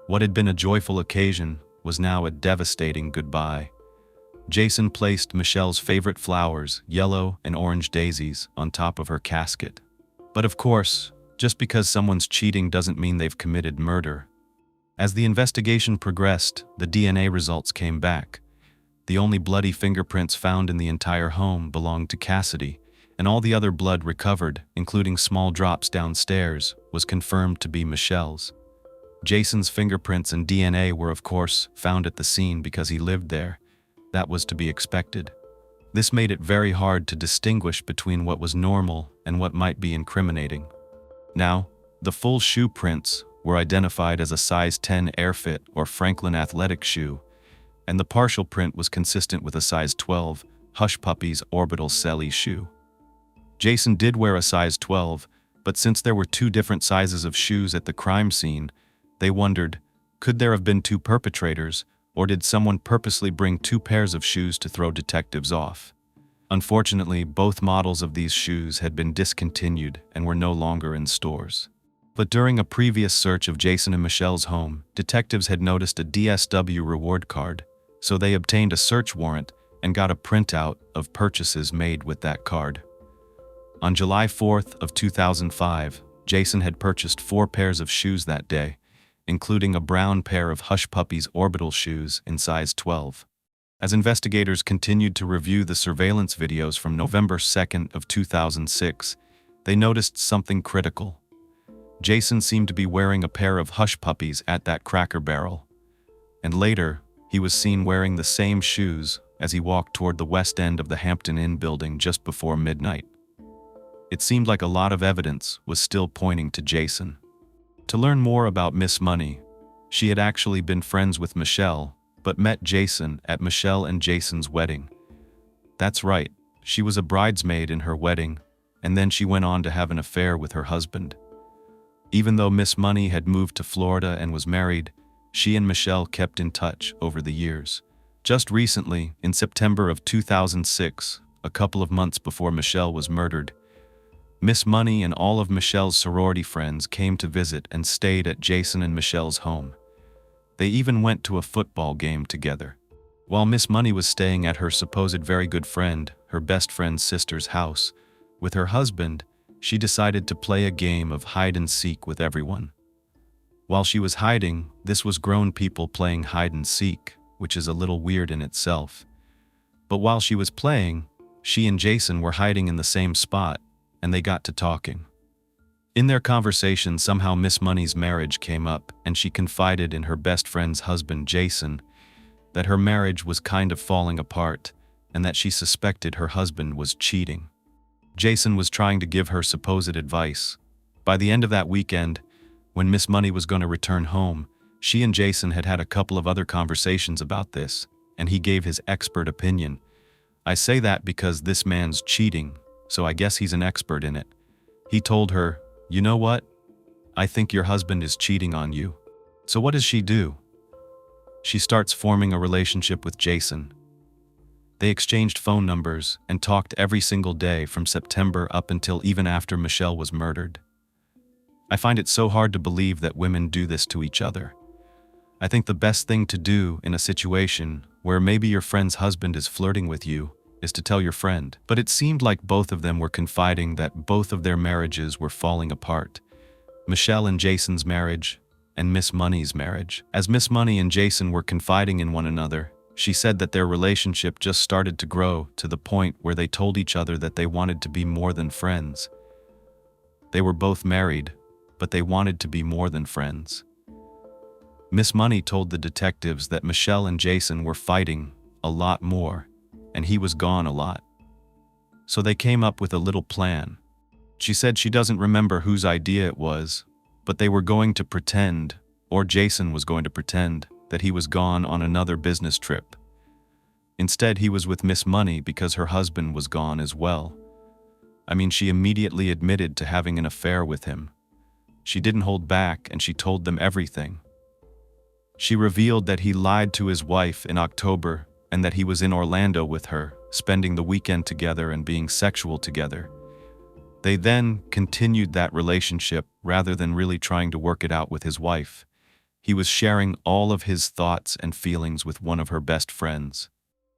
What had been a joyful occasion was now a devastating goodbye. Jason placed Michelle's favorite flowers, yellow and orange daisies, on top of her casket. But of course, just because someone's cheating doesn't mean they've committed murder. As the investigation progressed, the DNA results came back. The only bloody fingerprints found in the entire home belonged to Cassidy, and all the other blood recovered, including small drops downstairs, was confirmed to be Michelle's. Jason's fingerprints and DNA were, of course, found at the scene because he lived there. That was to be expected. This made it very hard to distinguish between what was normal and what might be incriminating. Now, the full shoe prints were identified as a size 10 Airfit or Franklin athletic shoe, and the partial print was consistent with a size 12 Hush Puppies Orbital Selly shoe. Jason did wear a size 12, but since there were 2 different sizes of shoes at the crime scene, they wondered, could there have been 2 perpetrators, or did someone purposely bring 2 pairs of shoes to throw detectives off? Unfortunately, both models of these shoes had been discontinued and were no longer in stores. But during a previous search of Jason and Michelle's home, detectives had noticed a DSW reward card, so they obtained a search warrant and got a printout of purchases made with that card. On July 4th of 2005, Jason had purchased 4 pairs of shoes that day, including a brown pair of Hush Puppies Orbital shoes in size 12. As investigators continued to review the surveillance videos from November 2nd of 2006, they noticed something critical. Jason seemed to be wearing a pair of Hush Puppies at that Cracker Barrel, and later, he was seen wearing the same shoes as he walked toward the west end of the Hampton Inn building just before midnight. It seemed like a lot of evidence was still pointing to Jason. To learn more about Miss Money, she had actually been friends with Michelle, but met Jason at Michelle and Jason's wedding. That's right, she was a bridesmaid in her wedding, and then she went on to have an affair with her husband. Even though Miss Money had moved to Florida and was married, she and Michelle kept in touch over the years. Just recently, in September of 2006, a couple of months before Michelle was murdered, Miss Money and all of Michelle's sorority friends came to visit and stayed at Jason and Michelle's home. They even went to a football game together. While Miss Money was staying at her supposed very good friend, her best friend's sister's house, with her husband, she decided to play a game of hide-and-seek with everyone. While she was hiding, this was grown people playing hide-and-seek, which is a little weird in itself. But while she was playing, she and Jason were hiding in the same spot, and they got to talking. In their conversation, somehow Miss Money's marriage came up, and she confided in her best friend's husband, Jason, that her marriage was kind of falling apart, and that she suspected her husband was cheating. Jason was trying to give her supposed advice. By the end of that weekend, when Miss Money was going to return home, she and Jason had had a couple of other conversations about this, and he gave his expert opinion. I say that because this man's cheating, so I guess he's an expert in it. He told her, "You know what? I think your husband is cheating on you." So what does she do? She starts forming a relationship with Jason. They exchanged phone numbers and talked every single day from September up until even after Michelle was murdered. I find it so hard to believe that women do this to each other. I think the best thing to do in a situation where maybe your friend's husband is flirting with you is to tell your friend. But it seemed like both of them were confiding that both of their marriages were falling apart. Michelle and Jason's marriage, and Miss Money's marriage. As Miss Money and Jason were confiding in one another, she said that their relationship just started to grow to the point where they told each other that they wanted to be more than friends. They were both married, but they wanted to be more than friends. Miss Money told the detectives that Michelle and Jason were fighting a lot more, and he was gone a lot. So they came up with a little plan. She said she doesn't remember whose idea it was, but they were going to pretend, or Jason was going to pretend, that he was gone on another business trip. Instead, he was with Miss Money because her husband was gone as well. I mean, she immediately admitted to having an affair with him. She didn't hold back, and she told them everything. She revealed that he lied to his wife in October and that he was in Orlando with her, spending the weekend together and being sexual together. They then continued that relationship rather than really trying to work it out with his wife. He was sharing all of his thoughts and feelings with one of her best friends.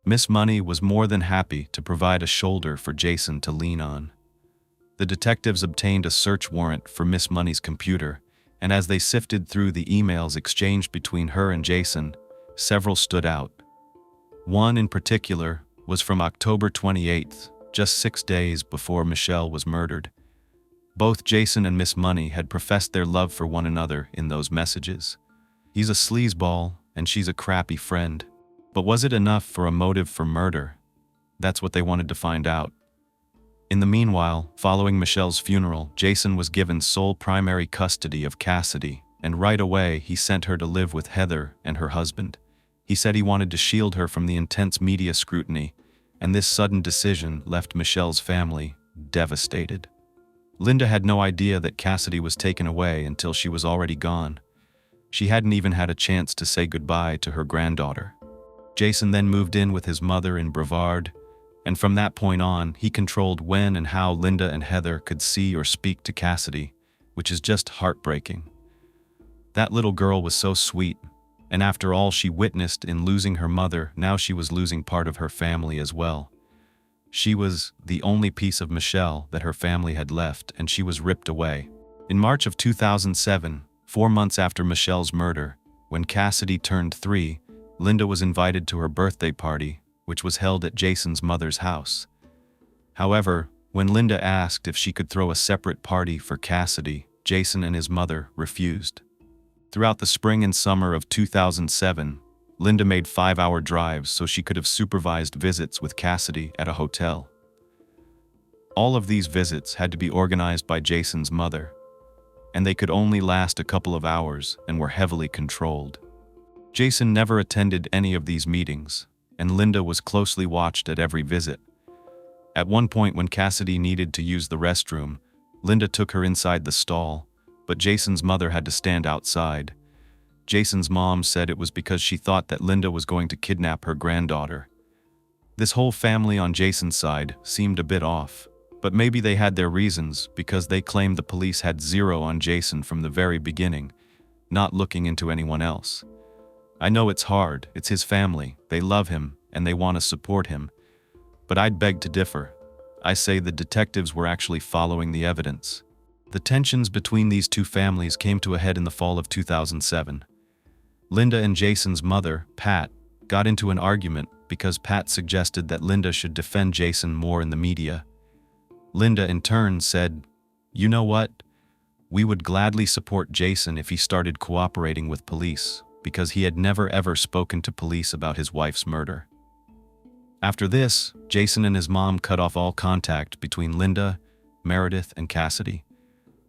Miss Money was more than happy to provide a shoulder for Jason to lean on. The detectives obtained a search warrant for Miss Money's computer, and as they sifted through the emails exchanged between her and Jason, several stood out. One in particular was from October 28th, just 6 days before Michelle was murdered. Both Jason and Miss Money had professed their love for one another in those messages. He's a sleazeball, and she's a crappy friend. But was it enough for a motive for murder? That's what they wanted to find out. In the meanwhile, following Michelle's funeral, Jason was given sole primary custody of Cassidy, and right away he sent her to live with Heather and her husband. He said he wanted to shield her from the intense media scrutiny, and this sudden decision left Michelle's family devastated. Linda had no idea that Cassidy was taken away until she was already gone. She hadn't even had a chance to say goodbye to her granddaughter. Jason then moved in with his mother in Brevard, and from that point on, he controlled when and how Linda and Heather could see or speak to Cassidy, which is just heartbreaking. That little girl was so sweet, and after all she witnessed in losing her mother, now she was losing part of her family as well. She was the only piece of Michelle that her family had left, and she was ripped away. In March of 2007, 4 months after Michelle's murder, when Cassidy turned 3, Linda was invited to her birthday party, which was held at Jason's mother's house. However, when Linda asked if she could throw a separate party for Cassidy, Jason and his mother refused. Throughout the spring and summer of 2007, Linda made 5-hour drives so she could have supervised visits with Cassidy at a hotel. All of these visits had to be organized by Jason's mother, and they could only last a couple of hours and were heavily controlled. Jason never attended any of these meetings, and Linda was closely watched at every visit. At one point when Cassidy needed to use the restroom, Linda took her inside the stall, but Jason's mother had to stand outside. Jason's mom said it was because she thought that Linda was going to kidnap her granddaughter. This whole family on Jason's side seemed a bit off, but maybe they had their reasons because they claimed the police had zero on Jason from the very beginning, not looking into anyone else. I know it's hard, it's his family, they love him, and they want to support him. But I'd beg to differ. I say the detectives were actually following the evidence. The tensions between these two families came to a head in the fall of 2007. Linda and Jason's mother, Pat, got into an argument because Pat suggested that Linda should defend Jason more in the media. Linda in turn said, "You know what? We would gladly support Jason if he started cooperating with police. because he had never ever spoken to police about his wife's murder. After this, Jason and his mom cut off all contact between Linda, Meredith, and Cassidy.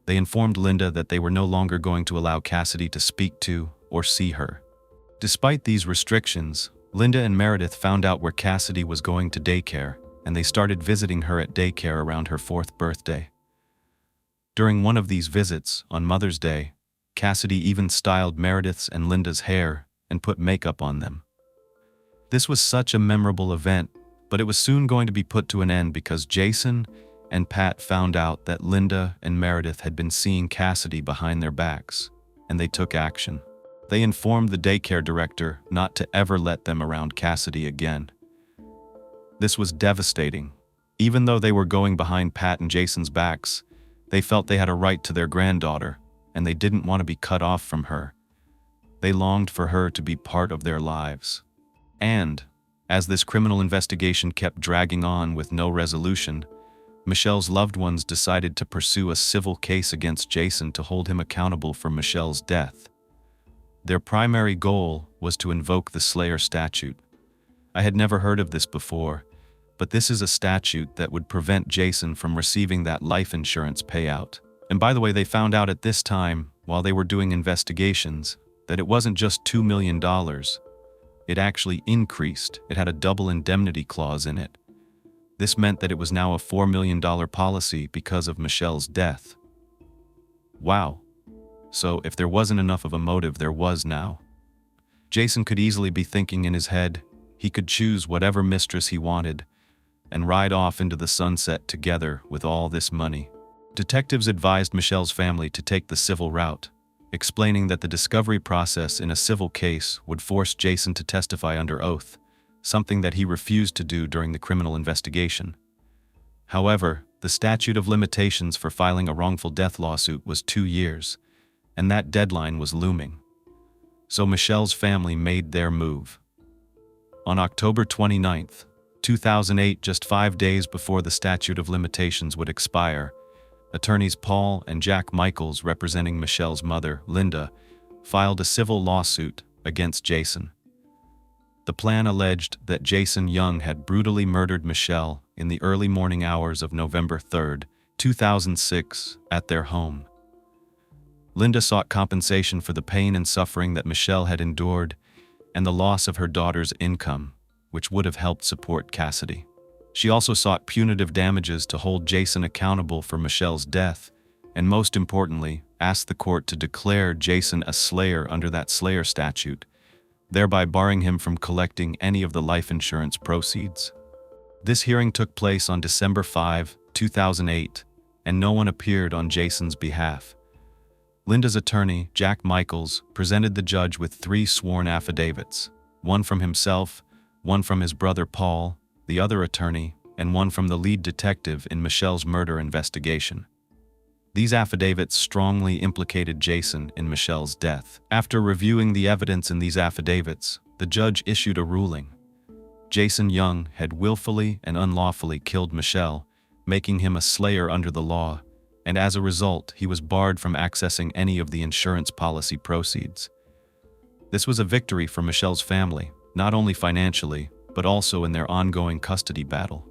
They informed Linda that they were no longer going to allow Cassidy to speak to or see her. Despite these restrictions, Linda and Meredith found out where Cassidy was going to daycare, and they started visiting her at daycare around her 4th birthday. During one of these visits, on Mother's Day, Cassidy even styled Meredith's and Linda's hair and put makeup on them. This was such a memorable event, but it was soon going to be put to an end because Jason and Pat found out that Linda and Meredith had been seeing Cassidy behind their backs, and they took action. They informed the daycare director not to ever let them around Cassidy again. This was devastating. Even though they were going behind Pat and Jason's backs, they felt they had a right to their granddaughter, and they didn't want to be cut off from her. They longed for her to be part of their lives. And, as this criminal investigation kept dragging on with no resolution, Michelle's loved ones decided to pursue a civil case against Jason to hold him accountable for Michelle's death. Their primary goal was to invoke the Slayer statute. I had never heard of this before, but this is a statute that would prevent Jason from receiving that life insurance payout. And by the way, they found out at this time, while they were doing investigations, that it wasn't just $2 million. It actually increased. It had a double indemnity clause in it. This meant that it was now a $4 million policy because of Michelle's death. Wow. So if there wasn't enough of a motive, there was now. Jason could easily be thinking in his head he could choose whatever mistress he wanted and ride off into the sunset together with all this money. Detectives advised Michelle's family to take the civil route, explaining that the discovery process in a civil case would force Jason to testify under oath, something that he refused to do during the criminal investigation. However, the statute of limitations for filing a wrongful death lawsuit was 2 years, and that deadline was looming. So Michelle's family made their move. On October 29, 2008, just 5 days before the statute of limitations would expire, attorneys Paul and Jack Michaels, representing Michelle's mother, Linda, filed a civil lawsuit against Jason. The plan alleged that Jason Young had brutally murdered Michelle in the early morning hours of November 3, 2006, at their home. Linda sought compensation for the pain and suffering that Michelle had endured and the loss of her daughter's income, which would have helped support Cassidy. She also sought punitive damages to hold Jason accountable for Michelle's death, and most importantly, asked the court to declare Jason a slayer under that Slayer statute, thereby barring him from collecting any of the life insurance proceeds. This hearing took place on December 5, 2008, and no one appeared on Jason's behalf. Linda's attorney, Jack Michaels, presented the judge with 3 sworn affidavits, one from himself, one from his brother Paul, the other attorney, and one from the lead detective in Michelle's murder investigation. These affidavits strongly implicated Jason in Michelle's death. After reviewing the evidence in these affidavits, the judge issued a ruling. Jason Young had willfully and unlawfully killed Michelle, making him a slayer under the law, and as a result, he was barred from accessing any of the insurance policy proceeds. This was a victory for Michelle's family, not only financially, but also in their ongoing custody battle.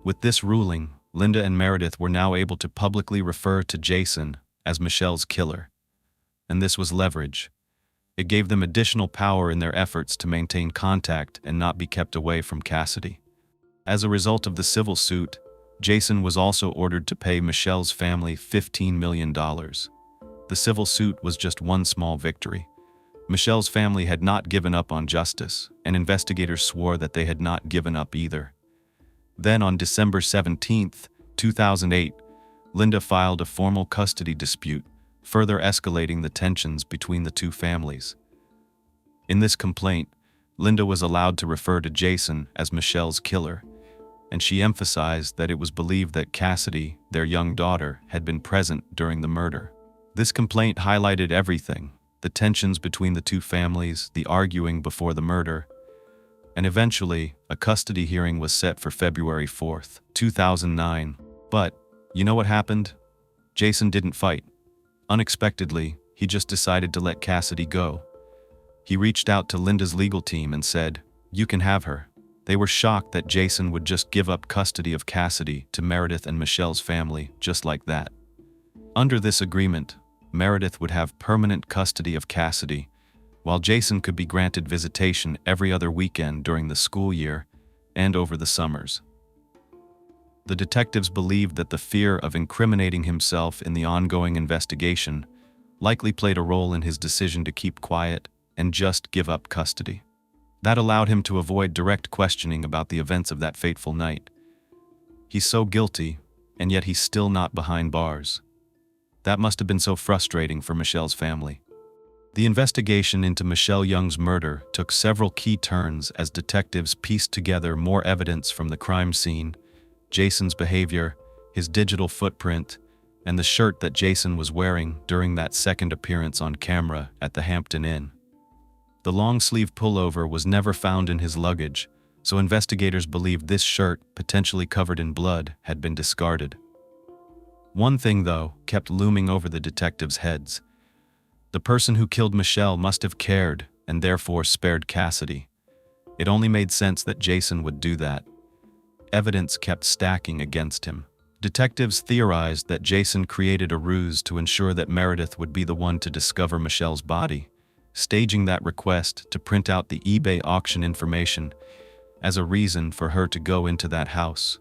With this ruling, Linda and Meredith were now able to publicly refer to Jason as Michelle's killer. And this was leverage. It gave them additional power in their efforts to maintain contact and not be kept away from Cassidy. As a result of the civil suit, Jason was also ordered to pay Michelle's family $15 million. The civil suit was just one small victory. Michelle's family had not given up on justice, and investigators swore that they had not given up either. Then on December 17, 2008, Linda filed a formal custody dispute, further escalating the tensions between the two families. In this complaint, Linda was allowed to refer to Jason as Michelle's killer, and she emphasized that it was believed that Cassidy, their young daughter, had been present during the murder. This complaint highlighted everything: the tensions between the two families, the arguing before the murder, and eventually, a custody hearing was set for February 4, 2009. But, you know what happened? Jason didn't fight. Unexpectedly, he just decided to let Cassidy go. He reached out to Linda's legal team and said, "You can have her." They were shocked that Jason would just give up custody of Cassidy to Meredith and Michelle's family just like that. Under this agreement, Meredith would have permanent custody of Cassidy, while Jason could be granted visitation every other weekend during the school year and over the summers. The detectives believed that the fear of incriminating himself in the ongoing investigation likely played a role in his decision to keep quiet and just give up custody. That allowed him to avoid direct questioning about the events of that fateful night. He's so guilty, and yet he's still not behind bars. That must have been so frustrating for Michelle's family. The investigation into Michelle Young's murder took several key turns as detectives pieced together more evidence from the crime scene, Jason's behavior, his digital footprint, and the shirt that Jason was wearing during that second appearance on camera at the Hampton Inn. The long-sleeve pullover was never found in his luggage, so investigators believed this shirt, potentially covered in blood, had been discarded. One thing, though, kept looming over the detectives' heads. The person who killed Michelle must have cared and therefore spared Cassidy. It only made sense that Jason would do that. Evidence kept stacking against him. Detectives theorized that Jason created a ruse to ensure that Meredith would be the one to discover Michelle's body, staging that request to print out the eBay auction information as a reason for her to go into that house.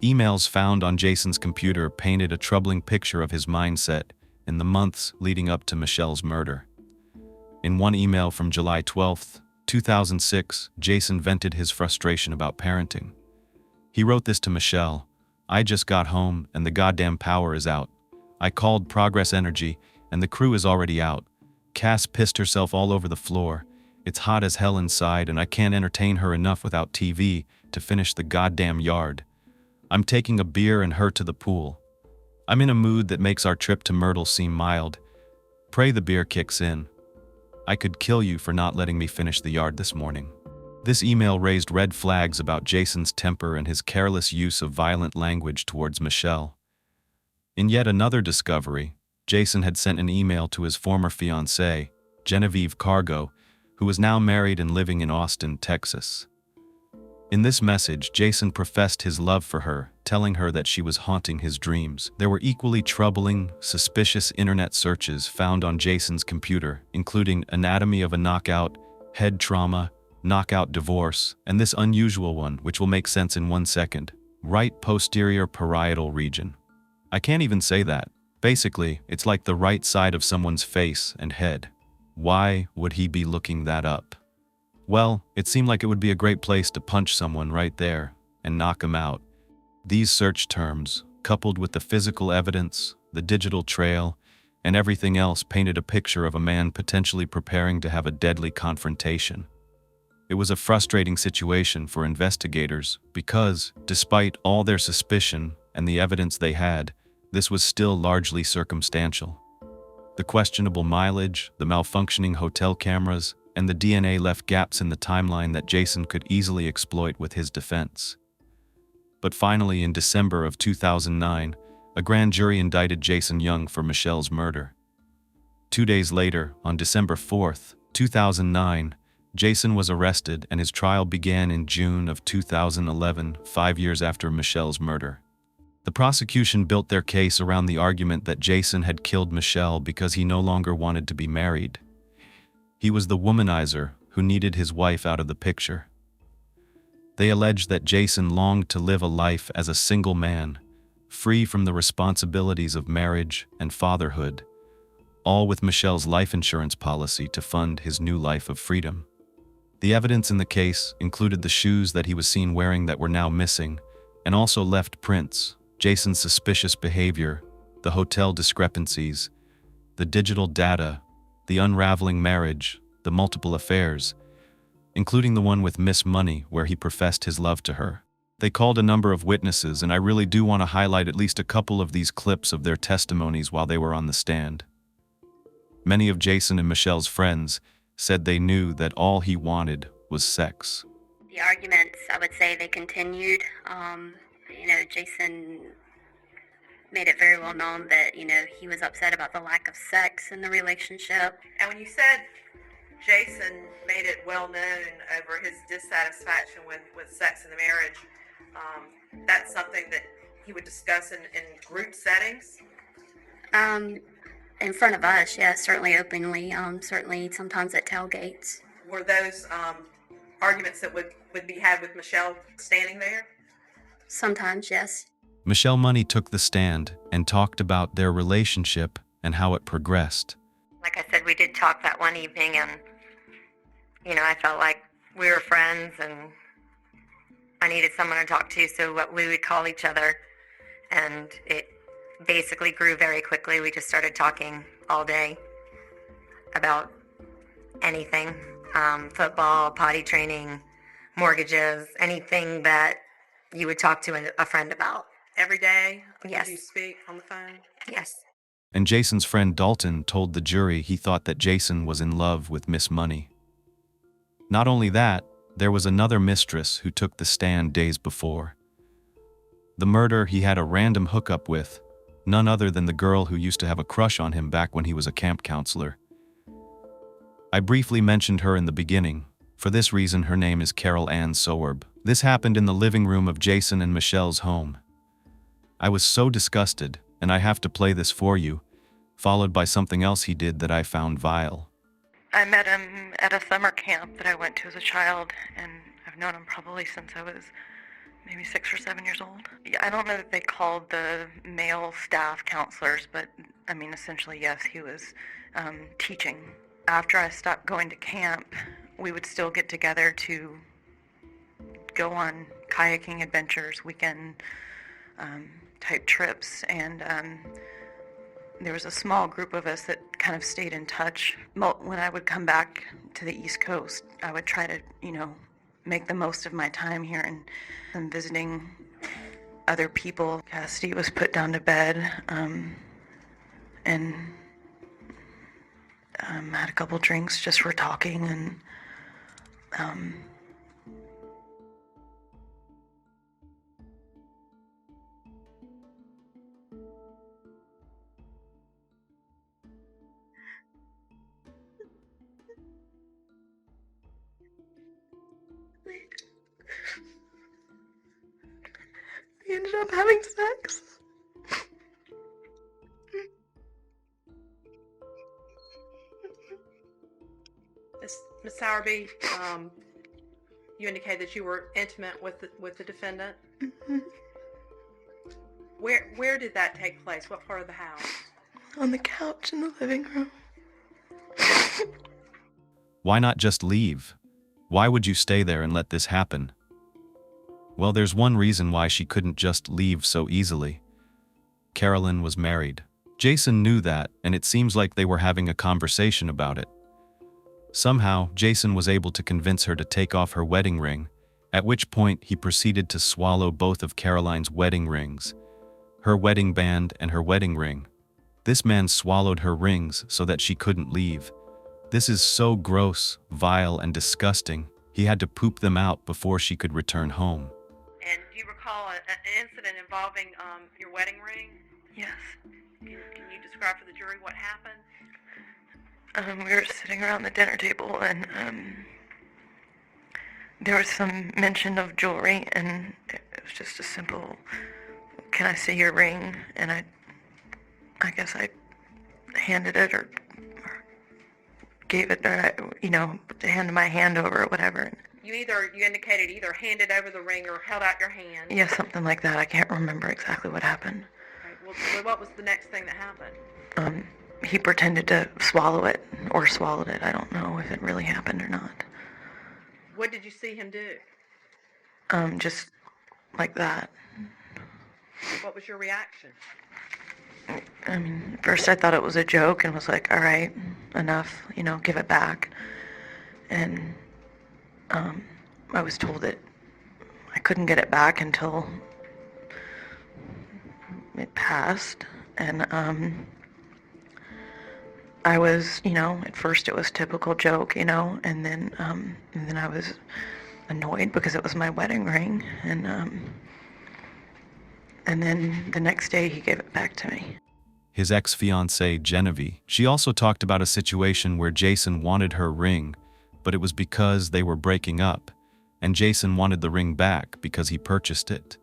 Emails found on Jason's computer painted a troubling picture of his mindset in the months leading up to Michelle's murder. In one email from July 12, 2006, Jason vented his frustration about parenting. He wrote this to Michelle: "I just got home and the goddamn power is out. I called Progress Energy and the crew is already out. Cass pissed herself all over the floor. It's hot as hell inside and I can't entertain her enough without TV to finish the goddamn yard. I'm taking a beer and her to the pool. I'm in a mood that makes our trip to Myrtle seem mild. Pray the beer kicks in. I could kill you for not letting me finish the yard this morning." This email raised red flags about Jason's temper and his careless use of violent language towards Michelle. In yet another discovery, Jason had sent an email to his former fiancée, Genevieve Cargo, who was now married and living in Austin, Texas. In this message, Jason professed his love for her, telling her that she was haunting his dreams. There were equally troubling, suspicious internet searches found on Jason's computer, including anatomy of a knockout, head trauma, knockout divorce, and this unusual one, which will make sense in 1 second: right posterior parietal region. I can't even say that. Basically, it's like the right side of someone's face and head. Why would he be looking that up? Well, it seemed like it would be a great place to punch someone right there and knock him out. These search terms, coupled with the physical evidence, the digital trail, and everything else, painted a picture of a man potentially preparing to have a deadly confrontation. It was a frustrating situation for investigators because, despite all their suspicion and the evidence they had, this was still largely circumstantial. The questionable mileage, the malfunctioning hotel cameras, and the DNA left gaps in the timeline that Jason could easily exploit with his defense. But finally, in December of 2009, a grand jury indicted Jason Young for Michelle's murder. 2 days later, on December 4th, 2009, Jason was arrested and his trial began in June of 2011, 5 years after Michelle's murder. The prosecution built their case around the argument that Jason had killed Michelle because he no longer wanted to be married. He was the womanizer who needed his wife out of the picture. They alleged that Jason longed to live a life as a single man, free from the responsibilities of marriage and fatherhood, all with Michelle's life insurance policy to fund his new life of freedom. The evidence in the case included the shoes that he was seen wearing that were now missing, and also left prints, Jason's suspicious behavior, the hotel discrepancies, the digital data, the unraveling marriage, the multiple affairs, including the one with Miss Money where he professed his love to her. They called a number of witnesses, and I really do want to highlight at least a couple of these clips of their testimonies while they were on the stand. Many of Jason and Michelle's friends said they knew that all he wanted was sex. The arguments, I would say, they continued. Jason made it very well known that, he was upset about the lack of sex in the relationship. And when you said Jason made it well known over his dissatisfaction with sex in the marriage. That's something that he would discuss in group settings. In front of us, yes, certainly openly. Certainly sometimes at tailgates. Were those arguments that would be had with Michelle standing there? Sometimes, yes. Michelle Money took the stand and talked about their relationship and how it progressed. Like I said, we did talk that one evening, and, I felt like we were friends, and I needed someone to talk to, so what we would call each other, and it basically grew very quickly. We just started talking all day about anything, football, potty training, mortgages, anything that you would talk to a friend about. Every day? Yes. Did you speak on the phone? Yes. And Jason's friend Dalton told the jury he thought that Jason was in love with Miss Money. Not only that, there was another mistress who took the stand days before. The murder he had a random hookup with, none other than the girl who used to have a crush on him back when he was a camp counselor. I briefly mentioned her in the beginning. For this reason, her name is Carol Ann Sowerb. This happened in the living room of Jason and Michelle's home. I was so disgusted, and I have to play this for you, followed by something else he did that I found vile. I met him at a summer camp that I went to as a child, and I've known him probably since I was maybe 6 or 7 years old. Yeah, I don't know that they called the male staff counselors, but I mean, essentially, yes, he was teaching. After I stopped going to camp, we would still get together to go on kayaking adventures, weekend type trips, and there was a small group of us that kind of stayed in touch. When I would come back to the East Coast, I would try to, make the most of my time here and visiting other people. Cassidy was put down to bed and had a couple drinks just for talking, and we ended up having sex. Miss Sowerby, you indicated that you were intimate with the defendant. Mm-hmm. Where did that take place? What part of the house? On the couch in the living room. Why not just leave? Why would you stay there and let this happen? Well, there's one reason why she couldn't just leave so easily. Carolyn was married. Jason knew that, and it seems like they were having a conversation about it. Somehow, Jason was able to convince her to take off her wedding ring, at which point he proceeded to swallow both of Caroline's wedding rings, her wedding band and her wedding ring. This man swallowed her rings so that she couldn't leave. This is so gross, vile, and disgusting. He had to poop them out before she could return home. And do you recall an incident involving your wedding ring? Yes. Can you describe for the jury what happened? We were sitting around the dinner table, and there was some mention of jewelry, and it was just a simple, "Can I see your ring?" And I guess I handed it or gave it, or handed my hand over or whatever. You indicated either handed over the ring or held out your hand. Yeah, something like that. I can't remember exactly what happened. Right. Well, what was the next thing that happened? He pretended to swallow it, or swallowed it. I don't know if it really happened or not. What did you see him do? Just like that. What was your reaction? I mean, at first I thought it was a joke and was like, all right, enough, give it back. And I was told that I couldn't get it back until it passed. And I was, at first it was typical joke, and then I was annoyed because it was my wedding ring, and then the next day he gave it back to me. his ex-fiancée Genevieve. She also talked about a situation where Jason wanted her ring, but it was because they were breaking up, and Jason wanted the ring back because he purchased it.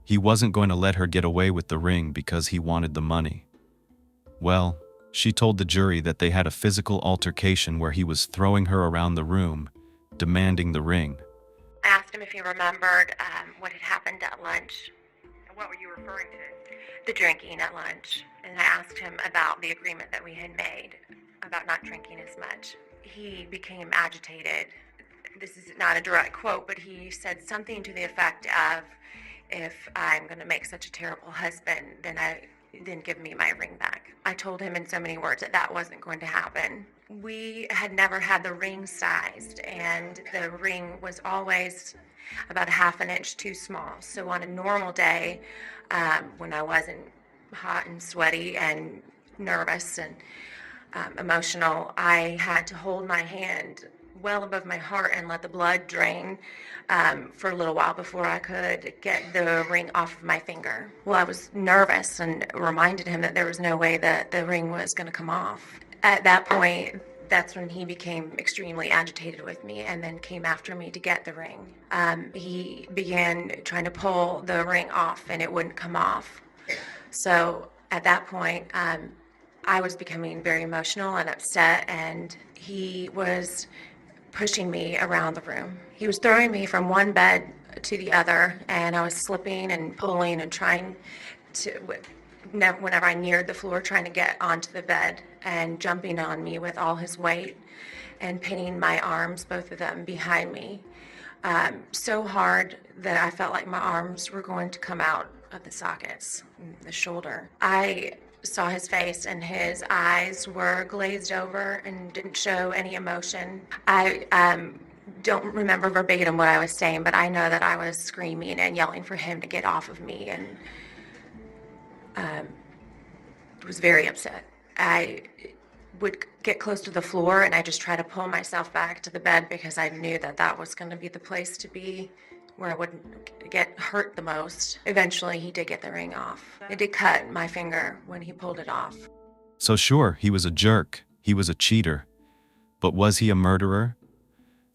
He wasn't going to let her get away with the ring because he wanted the money. Well, she told the jury that they had a physical altercation where he was throwing her around the room, demanding the ring. I asked him if he remembered what had happened at lunch, And what were you referring to? the drinking at lunch, and I asked him about the agreement that we had made about not drinking as much. He became agitated. This is not a direct quote, but he said something to the effect of, if I'm going to make such a terrible husband, then give me my ring back. I told him in so many words that that wasn't going to happen. We had never had the ring sized, and the ring was always about a half an inch too small. So on a normal day, when I wasn't hot and sweaty and nervous and emotional, I had to hold my hand well above my heart and let the blood drain for a little while before I could get the ring off of my finger. Well, I was nervous and reminded him that there was no way that the ring was going to come off. At that point, that's when he became extremely agitated with me and then came after me to get the ring. He began trying to pull the ring off and it wouldn't come off. So at that point, I was becoming very emotional and upset, and he was pushing me around the room. He was throwing me from one bed to the other, and I was slipping and pulling and trying to, whenever I neared the floor, trying to get onto the bed, and jumping on me with all his weight and pinning my arms, both of them, behind me, so hard that I felt like my arms were going to come out of the sockets, the shoulder. I saw his face, and his eyes were glazed over and didn't show any emotion. I don't remember verbatim what I was saying, but I know that I was screaming and yelling for him to get off of me, and was very upset. I would get close to the floor, and I just try to pull myself back to the bed because I knew that that was going to be the place to be where I wouldn't get hurt the most. Eventually, he did get the ring off. It did cut my finger when he pulled it off. So sure, he was a jerk, he was a cheater. But was he a murderer?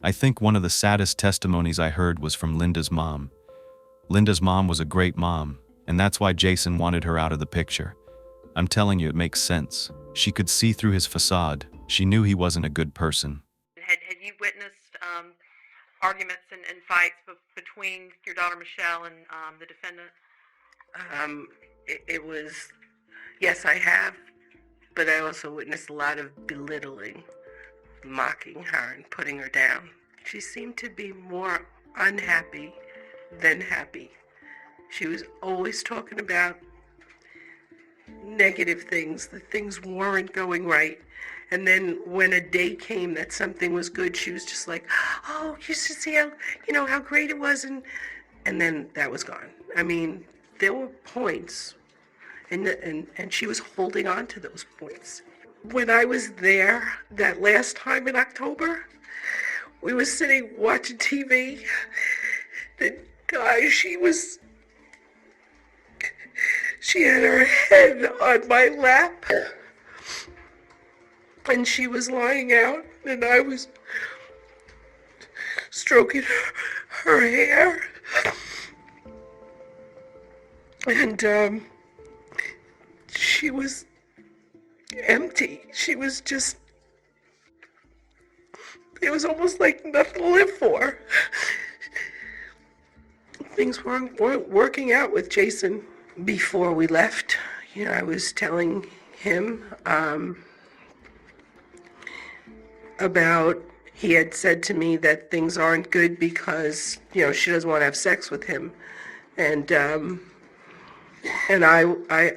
I think one of the saddest testimonies I heard was from Linda's mom. Linda's mom was a great mom, and that's why Jason wanted her out of the picture. I'm telling you, it makes sense. She could see through his facade. She knew he wasn't a good person. Had you witnessed arguments and fights between your daughter Michelle and the defendant? It was, yes, I have, but I also witnessed a lot of belittling, mocking her and putting her down. She seemed to be more unhappy than happy. She was always talking about negative things, that things weren't going right. And then when a day came that something was good, she was just like, oh, you should see how, how great it was. And then that was gone. I mean, there were points, and she was holding on to those points. When I was there that last time in October, we were sitting watching TV. The guy, she had her head on my lap, and she was lying out, and I was stroking her hair, and she was empty. She was just, it was almost like nothing to live for. Things weren't working out with Jason. Before we left, I was telling him about, he had said to me that things aren't good because, she doesn't want to have sex with him. And I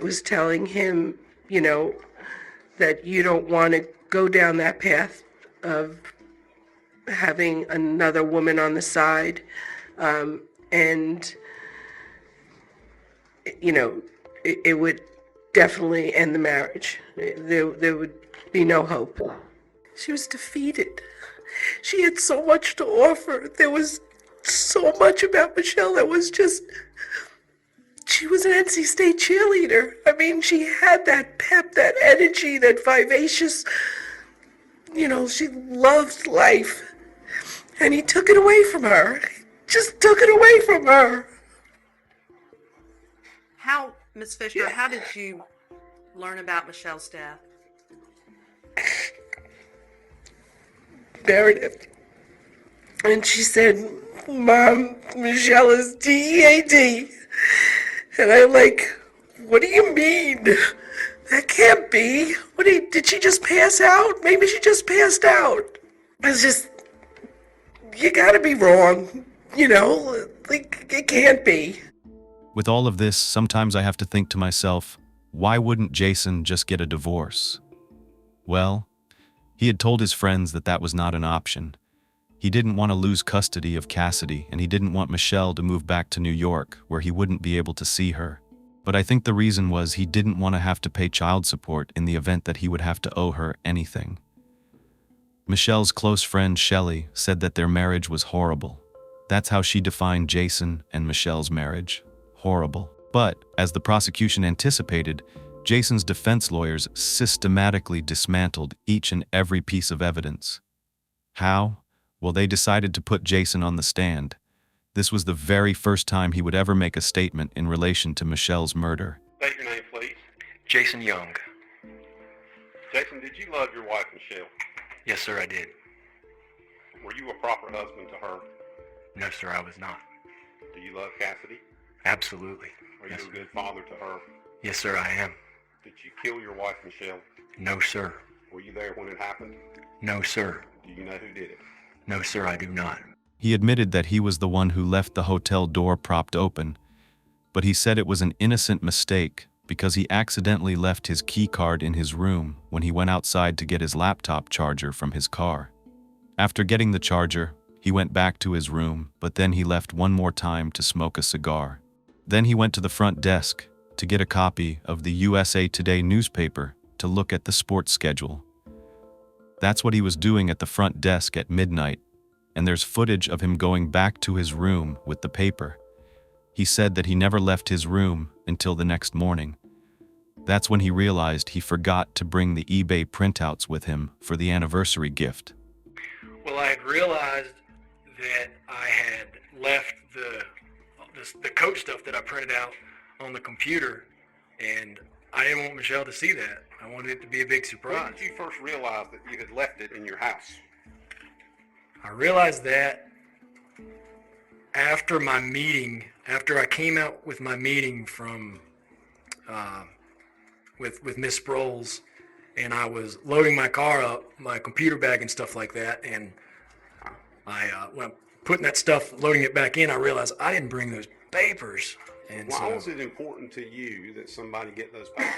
was telling him, that you don't want to go down that path of having another woman on the side. And it would definitely end the marriage. There would be no hope. She was defeated. She had so much to offer. There was so much about Michelle that was just she was an NC State cheerleader. I mean, she had that pep, that energy, that vivacious, she loved life. And he took it away from her. Just took it away from her. How, Miss Fisher, how did you learn about Michelle's death? Meredith. And she said, Mom, Michelle is DEAD. And I'm like, what do you mean? That can't be. Did she just pass out? Maybe she just passed out. It's just, you gotta be wrong. It can't be. With all of this, sometimes I have to think to myself, why wouldn't Jason just get a divorce? Well, he had told his friends that that was not an option. He didn't want to lose custody of Cassidy, and he didn't want Michelle to move back to New York, where he wouldn't be able to see her. But I think the reason was he didn't want to have to pay child support in the event that he would have to owe her anything. Michelle's close friend Shelley said that their marriage was horrible. That's how she defined Jason and Michelle's marriage. Horrible. But, as the prosecution anticipated, Jason's defense lawyers systematically dismantled each and every piece of evidence. How? Well, they decided to put Jason on the stand. This was the very first time he would ever make a statement in relation to Michelle's murder. State your name, please. Jason Young. Jason, did you love your wife, Michelle? Yes, sir, I did. Were you a proper husband to her? No, sir, I was not. Do you love Cassidy? Absolutely. Are Yes, you a good father to her? Yes, sir, I am. Did you kill your wife, Michelle? No, sir. Were you there when it happened? No, sir. Do you know who did it? No, sir, I do not. He admitted that he was the one who left the hotel door propped open, but he said it was an innocent mistake because he accidentally left his key card in his room when he went outside to get his laptop charger from his car. After getting the charger, he went back to his room, but then he left one more time to smoke a cigar. Then he went to the front desk to get a copy of the USA Today newspaper to look at the sports schedule. That's what he was doing at the front desk at midnight, and there's footage of him going back to his room with the paper. He said that he never left his room until the next morning. That's when he realized he forgot to bring the eBay printouts with him for the anniversary gift. Well, I had realized that I had left the coach stuff that I printed out on the computer, and I didn't want Michelle to see that. I wanted it to be a big When surprise. did you first realize that you had left it in your house? I realized that after my meeting, after I came out with my meeting from with Miss Sproles, and I was loading my car up, my computer bag and stuff like that, and when I'm putting that stuff, loading it back in, I realized I didn't bring those papers. And Why so, was it important to you that somebody get those papers?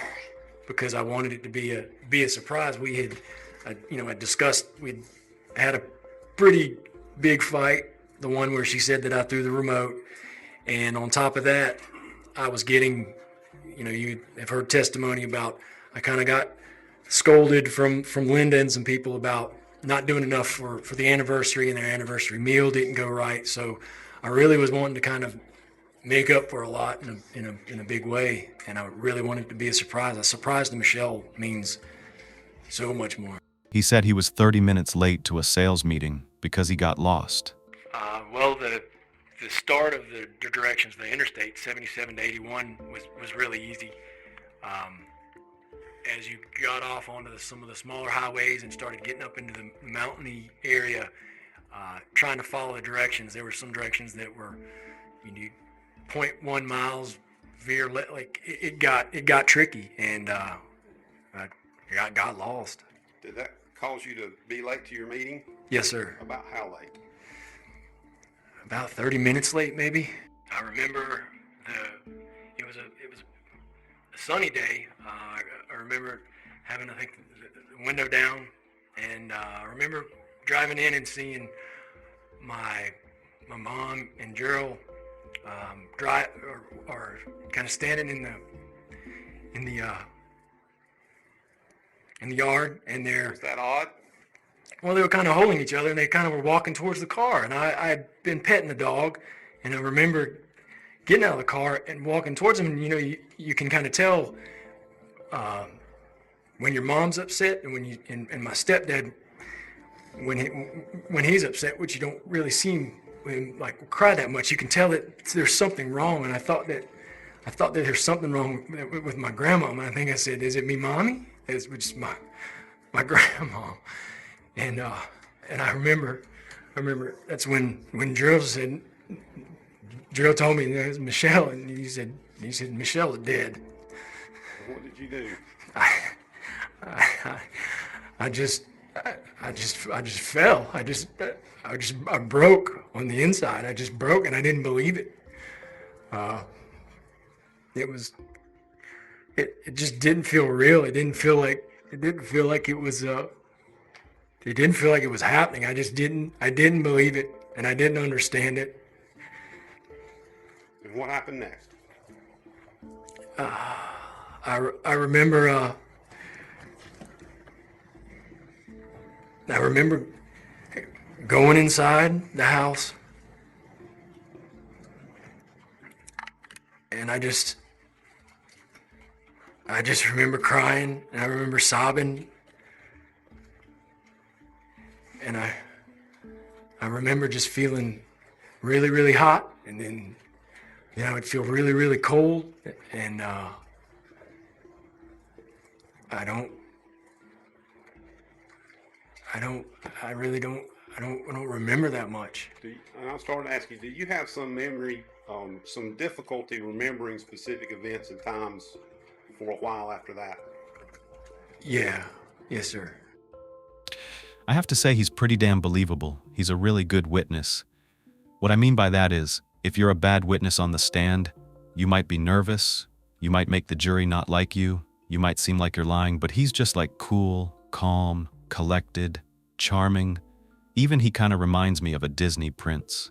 because I wanted it to be a surprise. We had, I discussed, we'd had a pretty big fight, the one where she said that I threw the remote, and on top of that, I was getting, you have heard testimony about, I kind of got scolded from Linda and some people about not doing enough for the anniversary, and their anniversary meal didn't go right. So I really was wanting to kind of make up for a lot in a big way, and I really wanted it to be a surprise. A surprise to Michelle means so much more. He said he was 30 minutes late to a sales meeting because he got lost. Well, the start of the directions, the interstate 77 to 81 was really easy. As you got off onto some of the smaller highways and started getting up into the mountainy area, trying to follow the directions, there were some directions that were, 0.1 miles, veer, like it got tricky, and I got lost. Did that cause you to be late to your meeting? Yes, sir. About how late? About 30 minutes late, maybe. I remember it was a sunny day. I remember having, I think, the window down, and I remember driving in and seeing my mom and Gerald drive or kind of standing in the yard, and they're. Was that odd? Well, they were kind of holding each other, and they kind of were walking towards the car, and I had been petting the dog, and I remember, getting out of the car and walking towards him, and you can kind of tell when your mom's upset and when you and my stepdad when he's upset, which you don't really see him like cry that much. You can tell that there's something wrong, and I thought that there's something wrong with my grandma. And I think I said, "Is it me, mommy?" Which is my grandma, and I remember that's when Drill told me it was Michelle, and he said Michelle's dead. What did you do? I just fell. I broke on the inside. I just broke, and I didn't believe it. It just didn't feel real. It didn't feel like it was happening. I didn't believe it, and I didn't understand it. And what happened next? I remember going inside the house, and I just remember crying, and I remember sobbing, and I remember just feeling really, really hot, and then it'd feel really, really cold, and I don't remember that much. And I started to ask you, do you have some memory, some difficulty remembering specific events and times for a while after that? Yeah. Yes, sir. I have to say he's pretty damn believable. He's a really good witness. What I mean by that is, if you're a bad witness on the stand, you might be nervous, you might make the jury not like you, you might seem like you're lying, but he's just like cool, calm, collected, charming. Even he kind of reminds me of a Disney prince.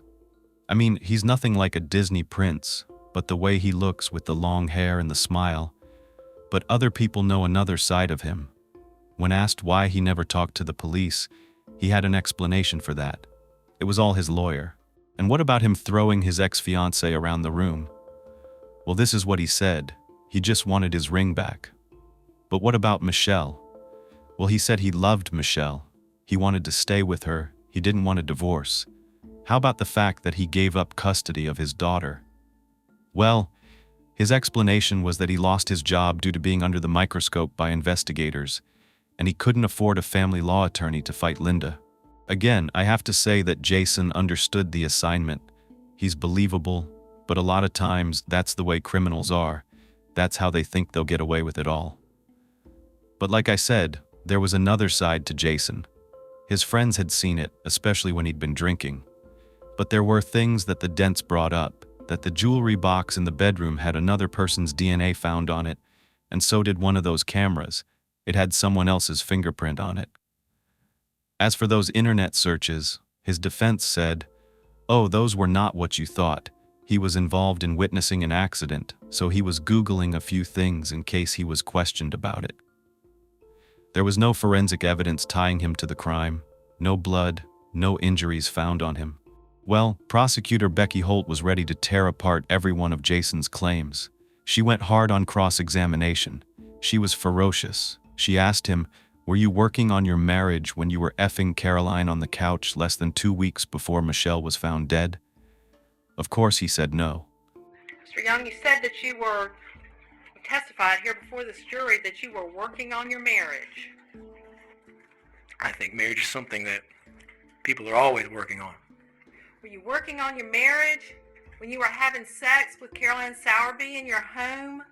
I mean, he's nothing like a Disney prince, but the way he looks with the long hair and the smile. But other people know another side of him. When asked why he never talked to the police, he had an explanation for that. It was all his lawyer. And what about him throwing his ex-fiancée around the room? Well, this is what he said. He just wanted his ring back. But what about Michelle? Well, he said he loved Michelle. He wanted to stay with her. He didn't want a divorce. How about the fact that he gave up custody of his daughter? Well, his explanation was that he lost his job due to being under the microscope by investigators, and he couldn't afford a family law attorney to fight Linda. Again, I have to say that Jason understood the assignment. He's believable, but a lot of times that's the way criminals are. That's how they think they'll get away with it all. But like I said, there was another side to Jason. His friends had seen it, especially when he'd been drinking. But there were things that the dents brought up, that the jewelry box in the bedroom had another person's DNA found on it, and so did one of those cameras. It had someone else's fingerprint on it. As for those internet searches, his defense said, "Oh, those were not what you thought. He was involved in witnessing an accident, so he was Googling a few things in case he was questioned about it." There was no forensic evidence tying him to the crime, no blood, no injuries found on him. Well, prosecutor Becky Holt was ready to tear apart every one of Jason's claims. She went hard on cross-examination. She was ferocious. She asked him, "Were you working on your marriage when you were effing Caroline on the couch less than 2 weeks before Michelle was found dead?" Of course he said no. Mr. Young, you said that you testified here before this jury that you were working on your marriage. I think marriage is something that people are always working on. Were you working on your marriage when you were having sex with Caroline Sowerby in your home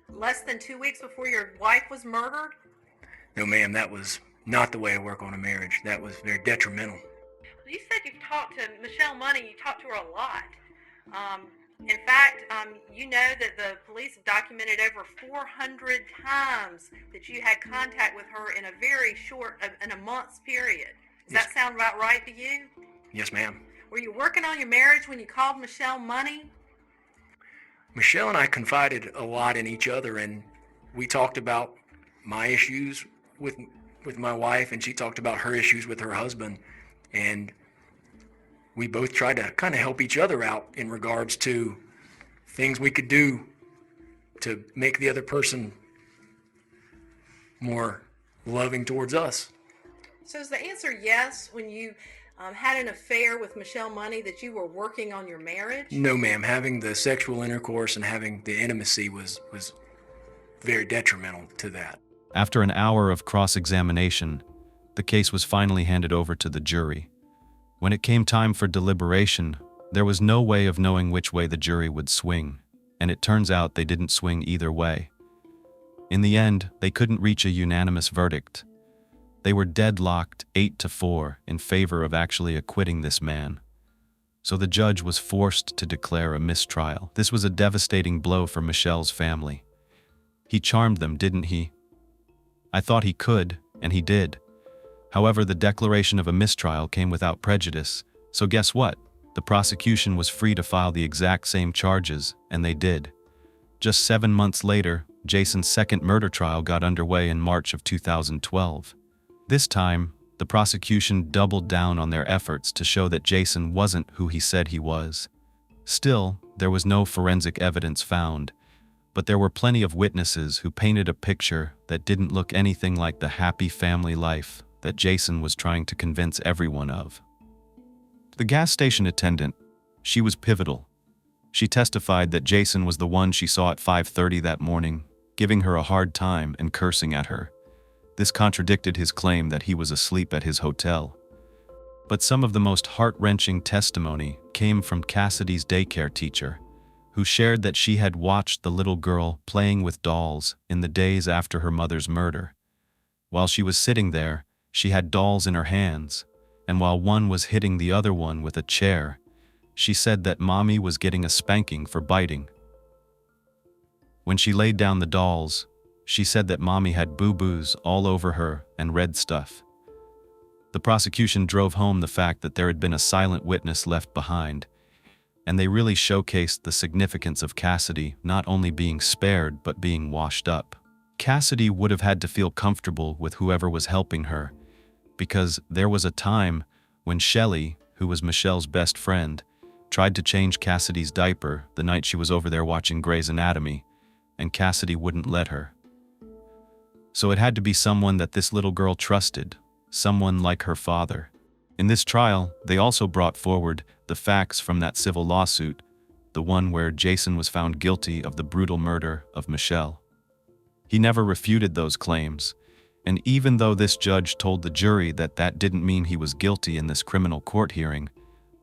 less than 2 weeks before your wife was murdered? No, ma'am, that was not the way to work on a marriage. That was very detrimental. You said you've talked to Michelle Money. You talked to her a lot. In fact, you know that the police have documented over 400 times that you had contact with her in a very short, in a month's period. Does that sound about right to you? Yes, ma'am. Were you working on your marriage when you called Michelle Money? Michelle and I confided a lot in each other, and we talked about my issues with my wife, and she talked about her issues with her husband, and we both tried to kind of help each other out in regards to things we could do to make the other person more loving towards us. So is the answer yes when you had an affair with Michelle Money, that you were working on your marriage? No, ma'am. Having the sexual intercourse and having the intimacy was very detrimental to that. After an hour of cross-examination, the case was finally handed over to the jury. When it came time for deliberation, there was no way of knowing which way the jury would swing, and it turns out they didn't swing either way. In the end, they couldn't reach a unanimous verdict. They were deadlocked 8-4 in favor of actually acquitting this man. So the judge was forced to declare a mistrial. This was a devastating blow for Michelle's family. He charmed them, didn't he? I thought he could, and he did. However, the declaration of a mistrial came without prejudice, so guess what? The prosecution was free to file the exact same charges, and they did. Just 7 months later, Jason's second murder trial got underway in March of 2012. This time, the prosecution doubled down on their efforts to show that Jason wasn't who he said he was. Still, there was no forensic evidence found, but there were plenty of witnesses who painted a picture that didn't look anything like the happy family life that Jason was trying to convince everyone of. The gas station attendant, she was pivotal. She testified that Jason was the one she saw at 5:30 that morning, giving her a hard time and cursing at her. This contradicted his claim that he was asleep at his hotel. But some of the most heart-wrenching testimony came from Cassidy's daycare teacher, who shared that she had watched the little girl playing with dolls in the days after her mother's murder. While she was sitting there, she had dolls in her hands, and while one was hitting the other one with a chair, she said that Mommy was getting a spanking for biting. When she laid down the dolls, she said that Mommy had boo-boos all over her and red stuff. The prosecution drove home the fact that there had been a silent witness left behind, and they really showcased the significance of Cassidy not only being spared but being washed up. Cassidy would have had to feel comfortable with whoever was helping her, because there was a time when Shelley, who was Michelle's best friend, tried to change Cassidy's diaper the night she was over there watching Grey's Anatomy, and Cassidy wouldn't let her. So it had to be someone that this little girl trusted, someone like her father. In this trial, they also brought forward the facts from that civil lawsuit, the one where Jason was found guilty of the brutal murder of Michelle. He never refuted those claims, and even though this judge told the jury that that didn't mean he was guilty in this criminal court hearing,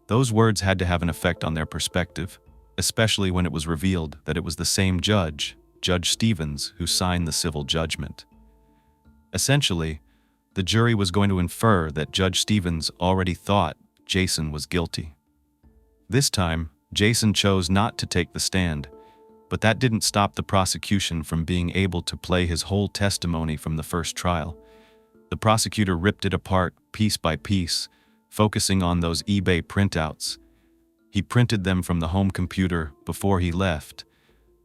those words had to have an effect on their perspective, especially when it was revealed that it was the same judge, Judge Stevens, who signed the civil judgment. Essentially, the jury was going to infer that Judge Stevens already thought Jason was guilty. This time, Jason chose not to take the stand, but that didn't stop the prosecution from being able to play his whole testimony from the first trial. The prosecutor ripped it apart piece by piece, focusing on those eBay printouts. He printed them from the home computer before he left,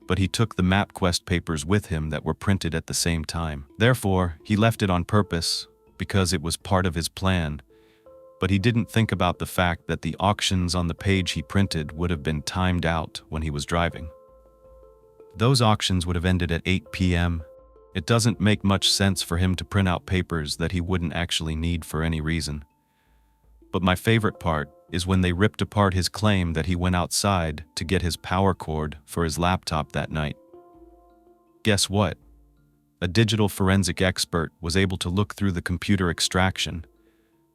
but he took the MapQuest papers with him that were printed at the same time. Therefore, he left it on purpose, because it was part of his plan, but he didn't think about the fact that the auctions on the page he printed would have been timed out when he was driving. Those auctions would have ended at 8 p.m. It doesn't make much sense for him to print out papers that he wouldn't actually need for any reason. But my favorite part is when they ripped apart his claim that he went outside to get his power cord for his laptop that night. Guess what? A digital forensic expert was able to look through the computer extraction.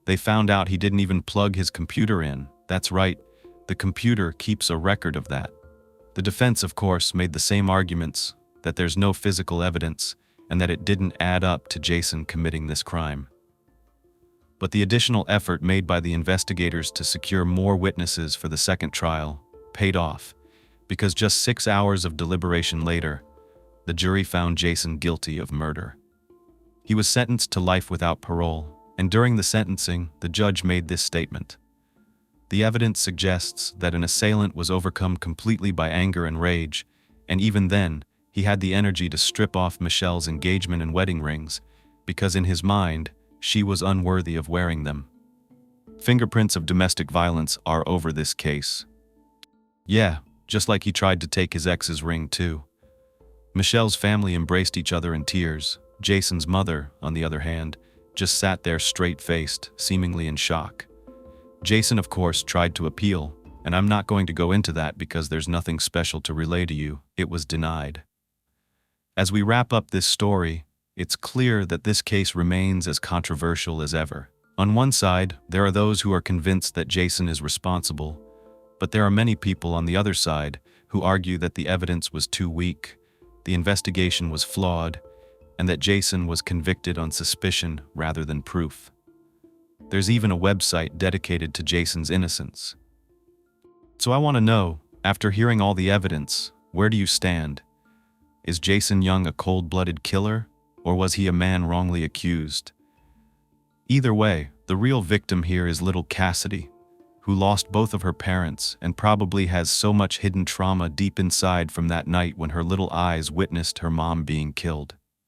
They found out he didn't even plug his computer in. That's right, the computer keeps a record of that. The defense, of course, made the same arguments, that there's no physical evidence and that it didn't add up to Jason committing this crime. But the additional effort made by the investigators to secure more witnesses for the second trial paid off, because just 6 hours of deliberation later, the jury found Jason guilty of murder. He was sentenced to life without parole, and during the sentencing, the judge made this statement. The evidence suggests that an assailant was overcome completely by anger and rage, and even then, he had the energy to strip off Michelle's engagement and wedding rings, because in his mind, she was unworthy of wearing them. Fingerprints of domestic violence are over this case. Yeah, just like he tried to take his ex's ring too. Michelle's family embraced each other in tears. Jason's mother, on the other hand, just sat there straight-faced, seemingly in shock. Jason, of course, tried to appeal, and I'm not going to go into that because there's nothing special to relay to you. It was denied. As we wrap up this story, it's clear that this case remains as controversial as ever. On one side, there are those who are convinced that Jason is responsible, but there are many people on the other side who argue that the evidence was too weak, the investigation was flawed, and that Jason was convicted on suspicion rather than proof. There's even a website dedicated to Jason's innocence. So I want to know, after hearing all the evidence, where do you stand? Is Jason Young a cold-blooded killer, or was he a man wrongly accused? Either way, the real victim here is little Cassidy, who lost both of her parents and probably has so much hidden trauma deep inside from that night when her little eyes witnessed her mom being killed.